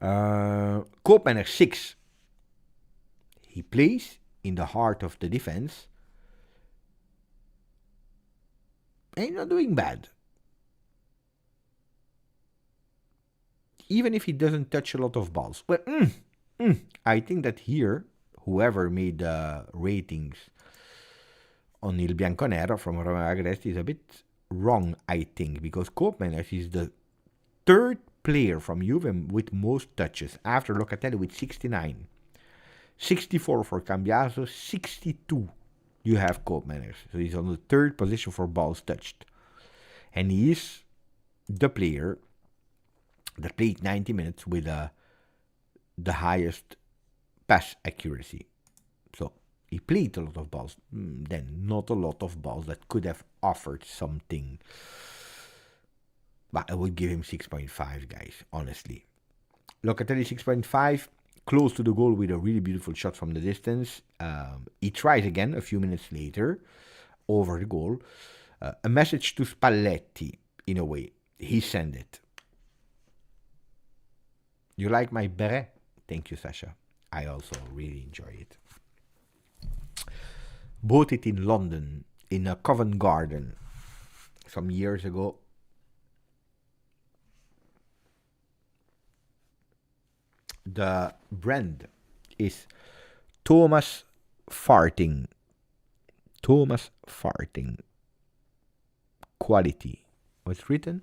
S1: Koopmeiners 6. He plays in the heart of the defense. And he's not doing bad. Even if he doesn't touch a lot of balls. Well, I think that here, whoever made the ratings on Il Bianconero from Roma Agresti is a bit wrong, I think, because Koopmeiners is the third player from Juve with most touches, after Locatelli with 69. 64 for Cambiaso, 62 you have Koopmeiners. So he's on the third position for balls touched. And he is the player that played 90 minutes with the highest pass accuracy. So he played a lot of balls, then not a lot of balls that could have offered something. But I would give him 6.5, guys, honestly. Locatelli 6.5, close to the goal with a really beautiful shot from the distance. He tries again a few minutes later, over the goal. A message to Spalletti, in a way. He sent it. You like my beret? Thank you, Sasha. I also really enjoy it. Bought it in London, in a Covent Garden, some years ago. The brand is Thomas Farting. Thomas Farting. Quality. What's written?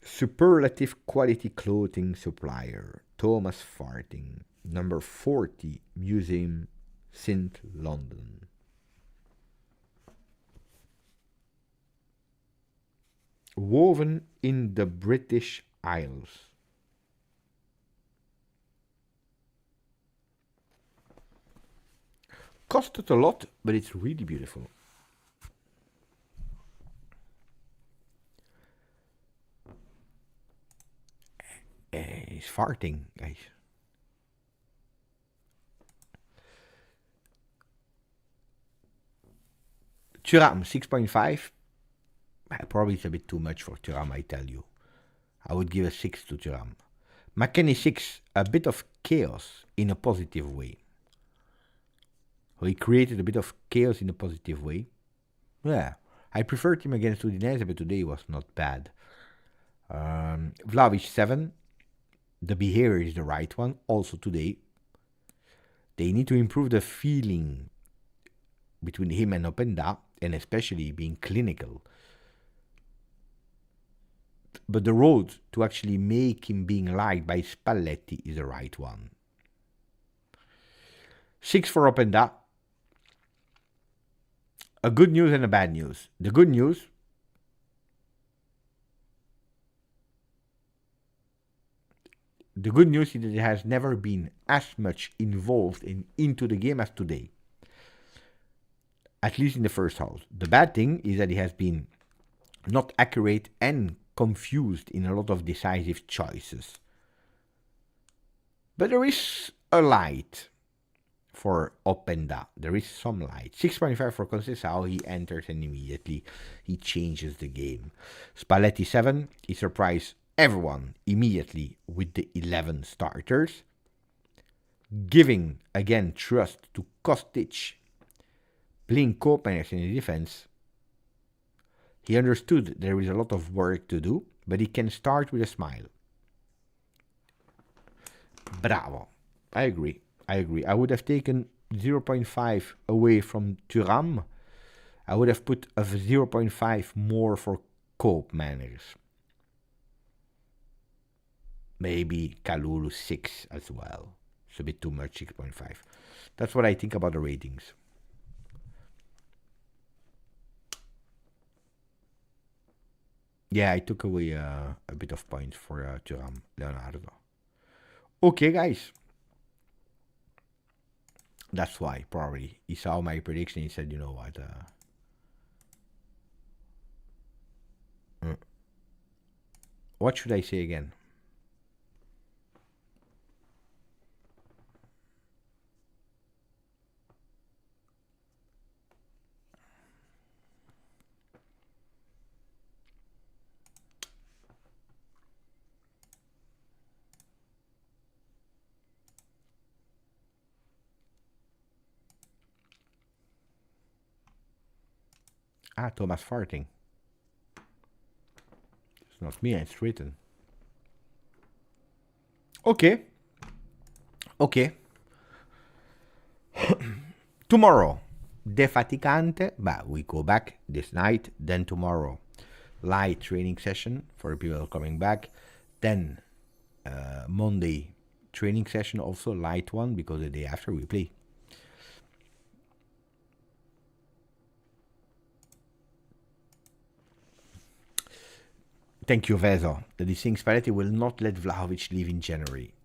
S1: Superlative quality clothing supplier. Thomas Farting. Number 40, Museum, St. London. Woven in the British Isles. Costed a lot, but it's really beautiful. He's farting, guys. Thuram 6.5. Probably it's a bit too much for Thuram, I tell you. I would give a 6 to Thuram. McKennie 6, a bit of chaos in a positive way. He created a bit of chaos in a positive way. Yeah, I preferred him against Udinese, but today was not bad. Vlahovic 7. The behavior is the right one. Also today, they need to improve the feeling between him and Openda, and especially being clinical. But the road to actually make him being liked by Spalletti is the right one. 6 for Openda. A good news and a bad news. The good news, is that he has never been as much involved into the game as today. At least in the first half. The bad thing is that he has been not accurate and confused in a lot of decisive choices. But there is a light for Openda. There is some light. 6.5 for Conceição. He enters and immediately he changes the game. Spalletti 7. He surprised everyone immediately with the 11 starters. Giving again trust to Kostic. Playing Koopmeiners in the defense. He understood there is a lot of work to do, but he can start with a smile. Bravo. I agree. I would have taken 0.5 away from Thuram. I would have put a 0.5 more for Koopmeiners. Maybe Kalulu 6 as well. It's a bit too much, 6.5. That's what I think about the ratings. Yeah, I took away a bit of points for Thuram, Leonardo. Okay, guys. That's why, probably. He saw my prediction, he said, you know what, What should I say again? Ah, Thomas farting. It's not me, it's written. Okay. Okay. Tomorrow, defaticante, but we go back this night, then tomorrow, light training session for people coming back, then Monday, training session, also light one, because the day after we play. Thank you, Vezo. That is saying Spalletti will not let Vlahovic leave in January.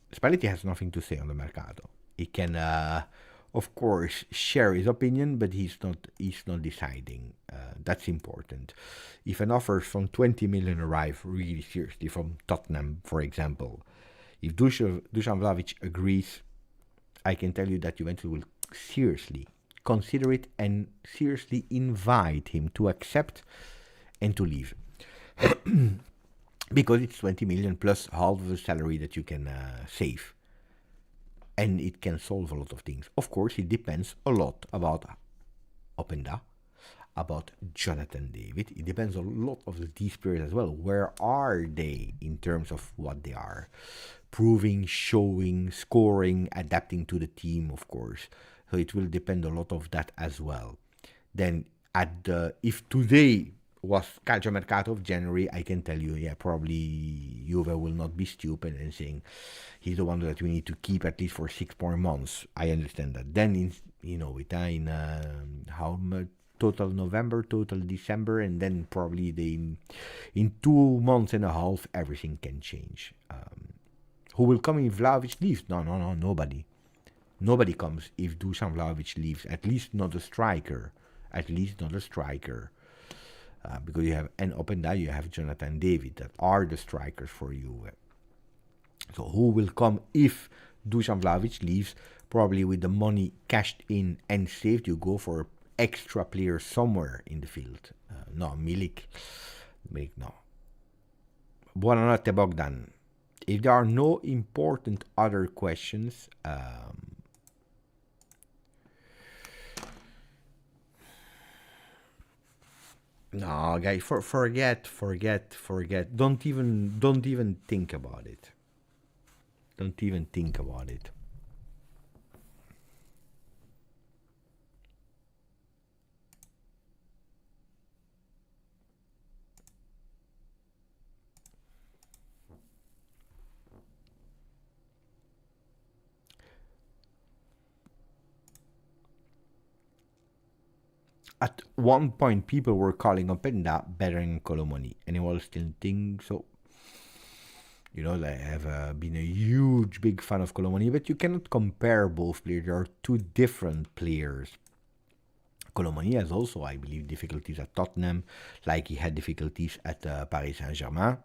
S1: Spalletti has nothing to say on the mercato. He can, of course, share his opinion, but he's not deciding. That's important. If an offer from 20 million arrive really seriously from Tottenham, for example, if Dusan Vlahovic agrees, I can tell you that Juventus will seriously consider it and seriously invite him to accept and to leave. Because it's 20 million plus half of the salary that you can save. And it can solve a lot of things. Of course, it depends a lot about Openda, about Jonathan David. It depends a lot of these players as well. Where are they in terms of what they are? Proving, showing, scoring, adapting to the team, of course. So it will depend a lot of that as well. Then, if today was Calcio Mercato of January, I can tell you, yeah, probably Juve will not be stupid and saying he's the one that we need to keep at least for 6 more months. I understand that. Then, how much total November, total December, and then probably in 2 months and a half, everything can change. Who will come if Vlahovic leaves? No, nobody. Nobody comes if Dusan Vlahovic leaves. At least not a striker. Because you have Openda, you have Jonathan David, that are the strikers for you. So who will come if Dusan Vlahovic leaves? Probably with the money cashed in and saved, you go for extra player somewhere in the field. No, Milik, no. Buonanotte, Bogdan. If there are no important other questions, no, guys, forget. Don't even think about it. Don't even think about it. At one point, people were calling Openda better than Colomoni, and I will still think so. I have been a huge, big fan of Colomoni, but you cannot compare both players. They are two different players. Colomoni has also, I believe, difficulties at Tottenham, like he had difficulties at Paris Saint-Germain.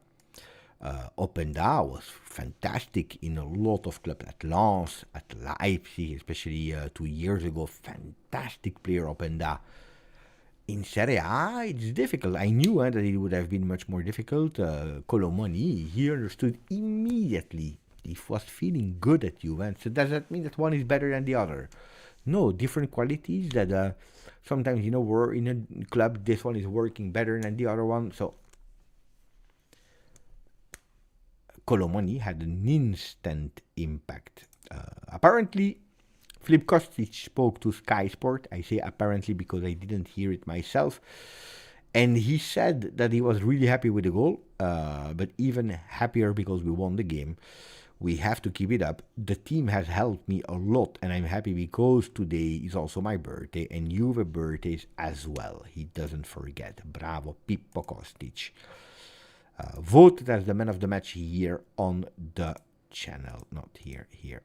S1: Openda was fantastic in a lot of clubs, at Lens, at Leipzig, especially 2 years ago. Fantastic player, Openda. In Serie A, it's difficult. I knew that it would have been much more difficult. Colomoni, he understood immediately. He was feeling good at Juventus. So does that mean that one is better than the other? No, different qualities that sometimes, we're in a club, this one is working better than the other one. So Colomoni had an instant impact. Apparently, Filip Kostic spoke to Sky Sport. I say apparently because I didn't hear it myself. And he said that he was really happy with the goal, but even happier because we won the game. We have to keep it up. The team has helped me a lot, and I'm happy because today is also my birthday, and Juve birthdays as well. He doesn't forget. Bravo, Pippo Kostic. Voted as the man of the match here on the channel. Not here, here.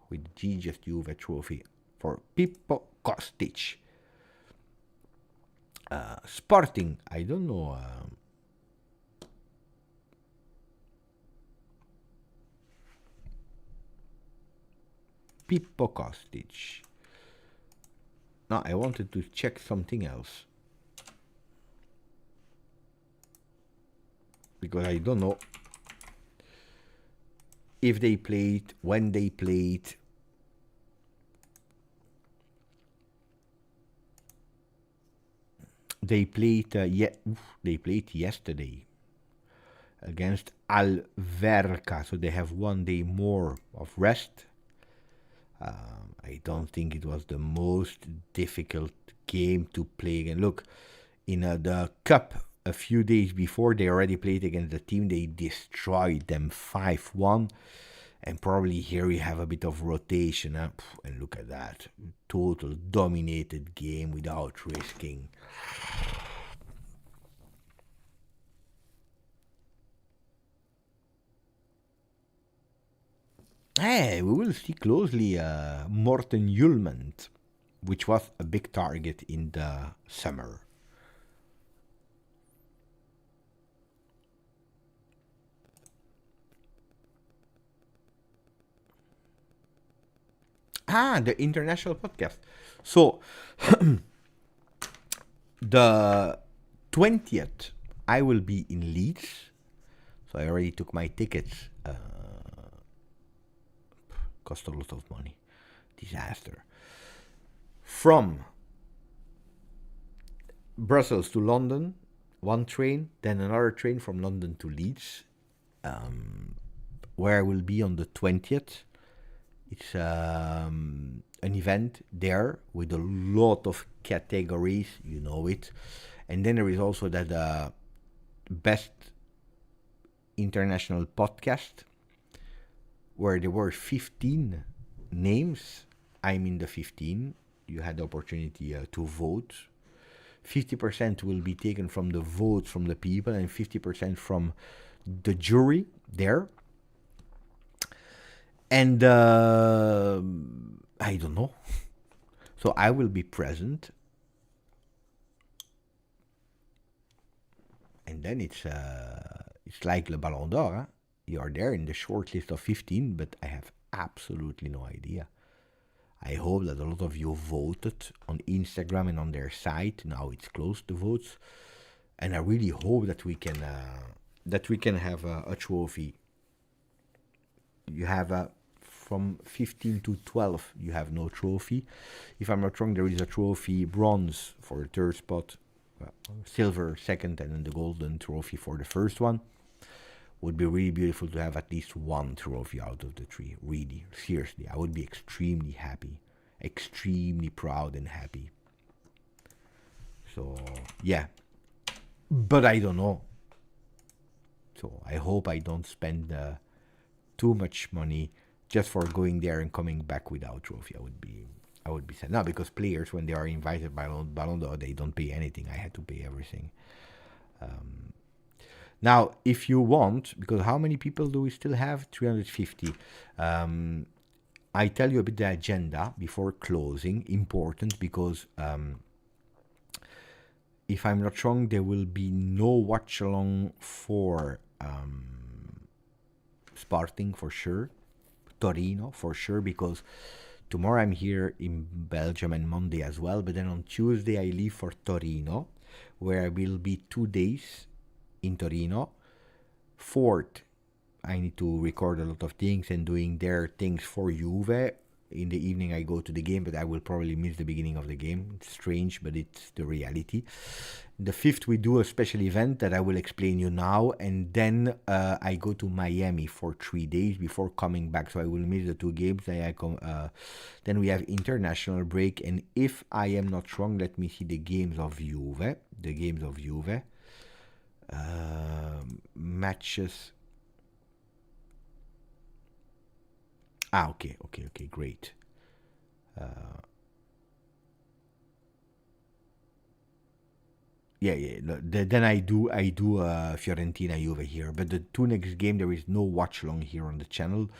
S1: With GJustjuve trophy for Pippo Kostic. Sporting, I don't know. Pippo Kostic. No, I wanted to check something else. Because I don't know if they played, when they played. They played, they played yesterday against Alverca, so they have 1 day more of rest. I don't think it was the most difficult game to play. And look, in the cup a few days before, they already played against the team. They destroyed them 5-1. And probably here we have a bit of rotation. And look at that. Total dominated game without risking. Hey, we will see closely Morten Hjulmand, which was a big target in the summer. The international podcast. So, the 20th, I will be in Leeds. So I already took my tickets. Cost a lot of money. Disaster. From Brussels to London, 1 train, then another train from London to Leeds, where I will be on the 20th. It's an event there with a lot of categories, you know it. And then there is also that best international podcast, where there were 15 names. I'm in the 15. You had the opportunity to vote. 50% will be taken from the votes from the people and 50% from the jury there. And I don't know. So I will be present. And then it's like Le Ballon d'Or. Huh? You are there in the short list of 15, but I have absolutely no idea. I hope that a lot of you voted on Instagram and on their site. Now it's closed, the votes. And I really hope that we can have a trophy. You have from 15 to 12, you have no trophy. If I'm not wrong, there is a trophy, bronze for the third spot, silver second, and then the golden trophy for the first one. Would be really beautiful to have at least 1 trophy out of the 3. Really, seriously, I would be extremely happy, extremely proud and happy. So, yeah. But I don't know. So I hope I don't spend too much money just for going there and coming back without trophy. I would be sad. No, because players, when they are invited by Ballon d'Or, they don't pay anything. I had to pay everything. Now, if you want, because how many people do we still have? 350. I tell you a bit the agenda before closing. Important, because if I'm not wrong, there will be no watch along for Sporting for sure, Torino for sure, because tomorrow I'm here in Belgium and Monday as well. But then on Tuesday I leave for Torino, where I will be 2 days in Torino. 4th, I need to record a lot of things and doing their things for Juve. In the evening I go to the game, but I will probably miss the beginning of the game. It's strange, but it's the reality. The 5th we do a special event that I will explain you now, and then I go to Miami for 3 days before coming back, so I will miss the 2 games. Then we have international break, and if I am not wrong, let me see the games of Juve. Matches. Okay, great. Then I do Fiorentina Juve here, but the 2 next game there is no watch along here on the channel,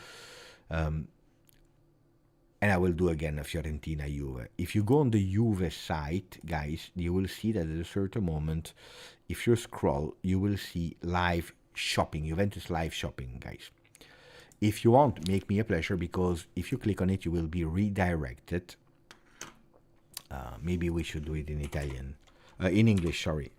S1: and I will do again a Fiorentina Juve. If you go on the Juve site, guys, you will see that at a certain moment, if you scroll, you will see live shopping, Juventus live shopping, guys. if you want, make me a pleasure, because if you click on it, you will be redirected. Maybe we should do it in Italian, in English, sorry.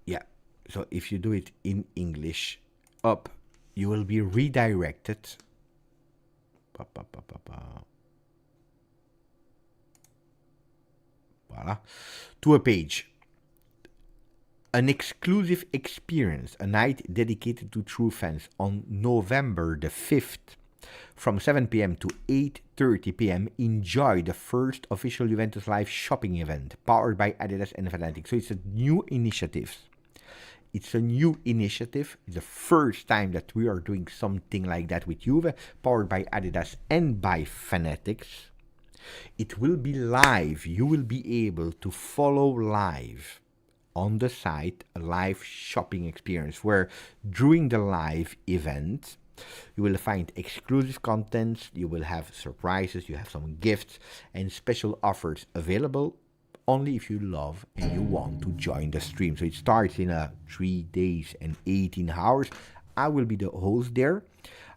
S1: Yeah, so if you do it in English, up, you will be redirected. Voila, to a page. An exclusive experience, a night dedicated to true fans on November the 5th. From 7 p.m. to 8:30 p.m., enjoy the first official Juventus live shopping event powered by Adidas and Fanatics. So it's a new initiative. It's the first time that we are doing something like that with Juve, powered by Adidas and by Fanatics. It will be live. You will be able to follow live on the site a live shopping experience where during the live event you will find exclusive contents, you will have surprises, you have some gifts and special offers available only if you love and you want to join the stream. So it starts in 3 days and 18 hours. I will be the host there.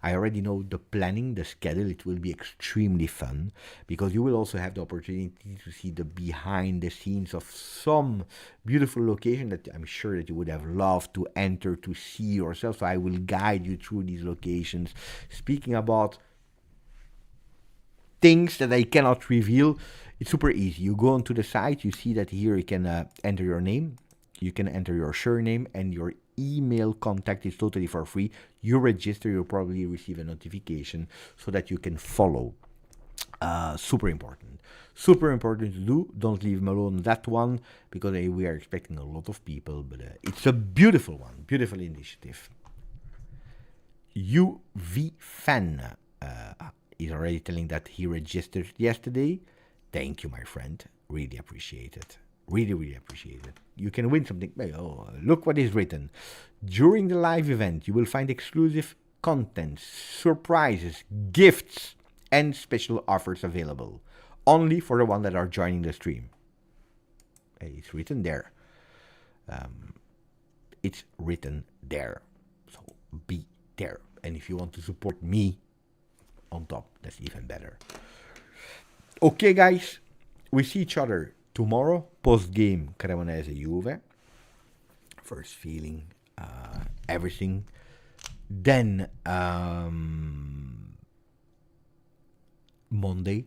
S1: I already know the planning, the schedule. It will be extremely fun because you will also have the opportunity to see the behind the scenes of some beautiful location that I'm sure that you would have loved to enter to see yourself. So I will guide you through these locations. Speaking about things that I cannot reveal, it's super easy. You go onto the site, you see that here you can enter your name, you can enter your surname and your email contact is totally for free. You register, you'll probably receive a notification so that you can follow. Super important to do. Don't leave them alone that one because we are expecting a lot of people, but it's a beautiful one, beautiful initiative. UV fan is already telling that he registered yesterday. Thank you, my friend. Really appreciate it. Really appreciate it. You can win something. Oh, look what is written. During the live event, you will find exclusive content, surprises, gifts, and special offers available. Only for the ones that are joining the stream. It's written there. It's written there. So be there. And if you want to support me on top, that's even better. Okay, guys. We see each other tomorrow, post-game Cremonese Juve. First feeling, everything. Then Monday,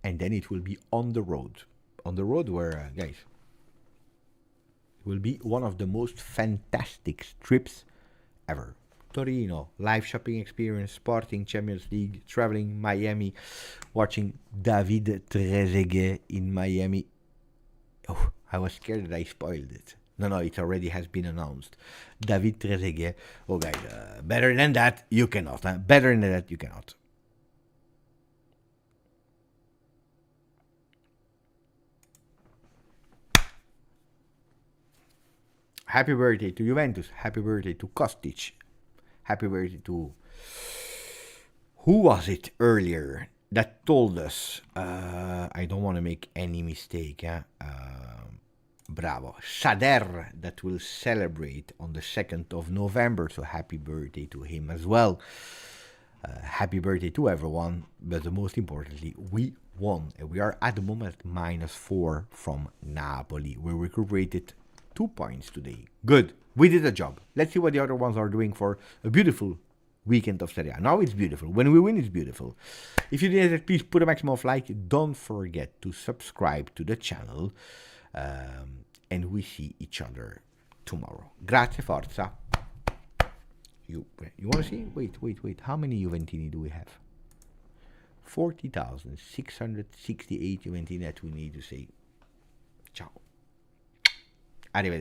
S1: and then it will be on the road. On the road where, guys, it will be one of the most fantastic trips ever. Torino, live shopping experience, Sporting, Champions League, traveling, Miami, watching David Trezeguet in Miami. Oh, I was scared that I spoiled it. No, it already has been announced. David Trezeguet. Oh, guys, better than that, you cannot. Huh? Better than that, you cannot. Happy birthday to Juventus. Happy birthday to Kostic. Happy birthday to... Who was it earlier that told us? I don't want to make any mistake. Bravo. Sader, that will celebrate on the 2nd of November. So happy birthday to him as well. Happy birthday to everyone. But most importantly, we won. And we are at the moment at -4 from Napoli. We recuperated 2 points today. Good. We did a job. Let's see what the other ones are doing for a beautiful weekend of Serie A. Now it's beautiful. When we win, it's beautiful. If you did it, please put a maximum of like. Don't forget to subscribe to the channel. And we see each other tomorrow. Grazie, forza. You want to see? Wait. How many Juventini do we have? 40,668 Juventini that we need to say ciao. Arrivederci.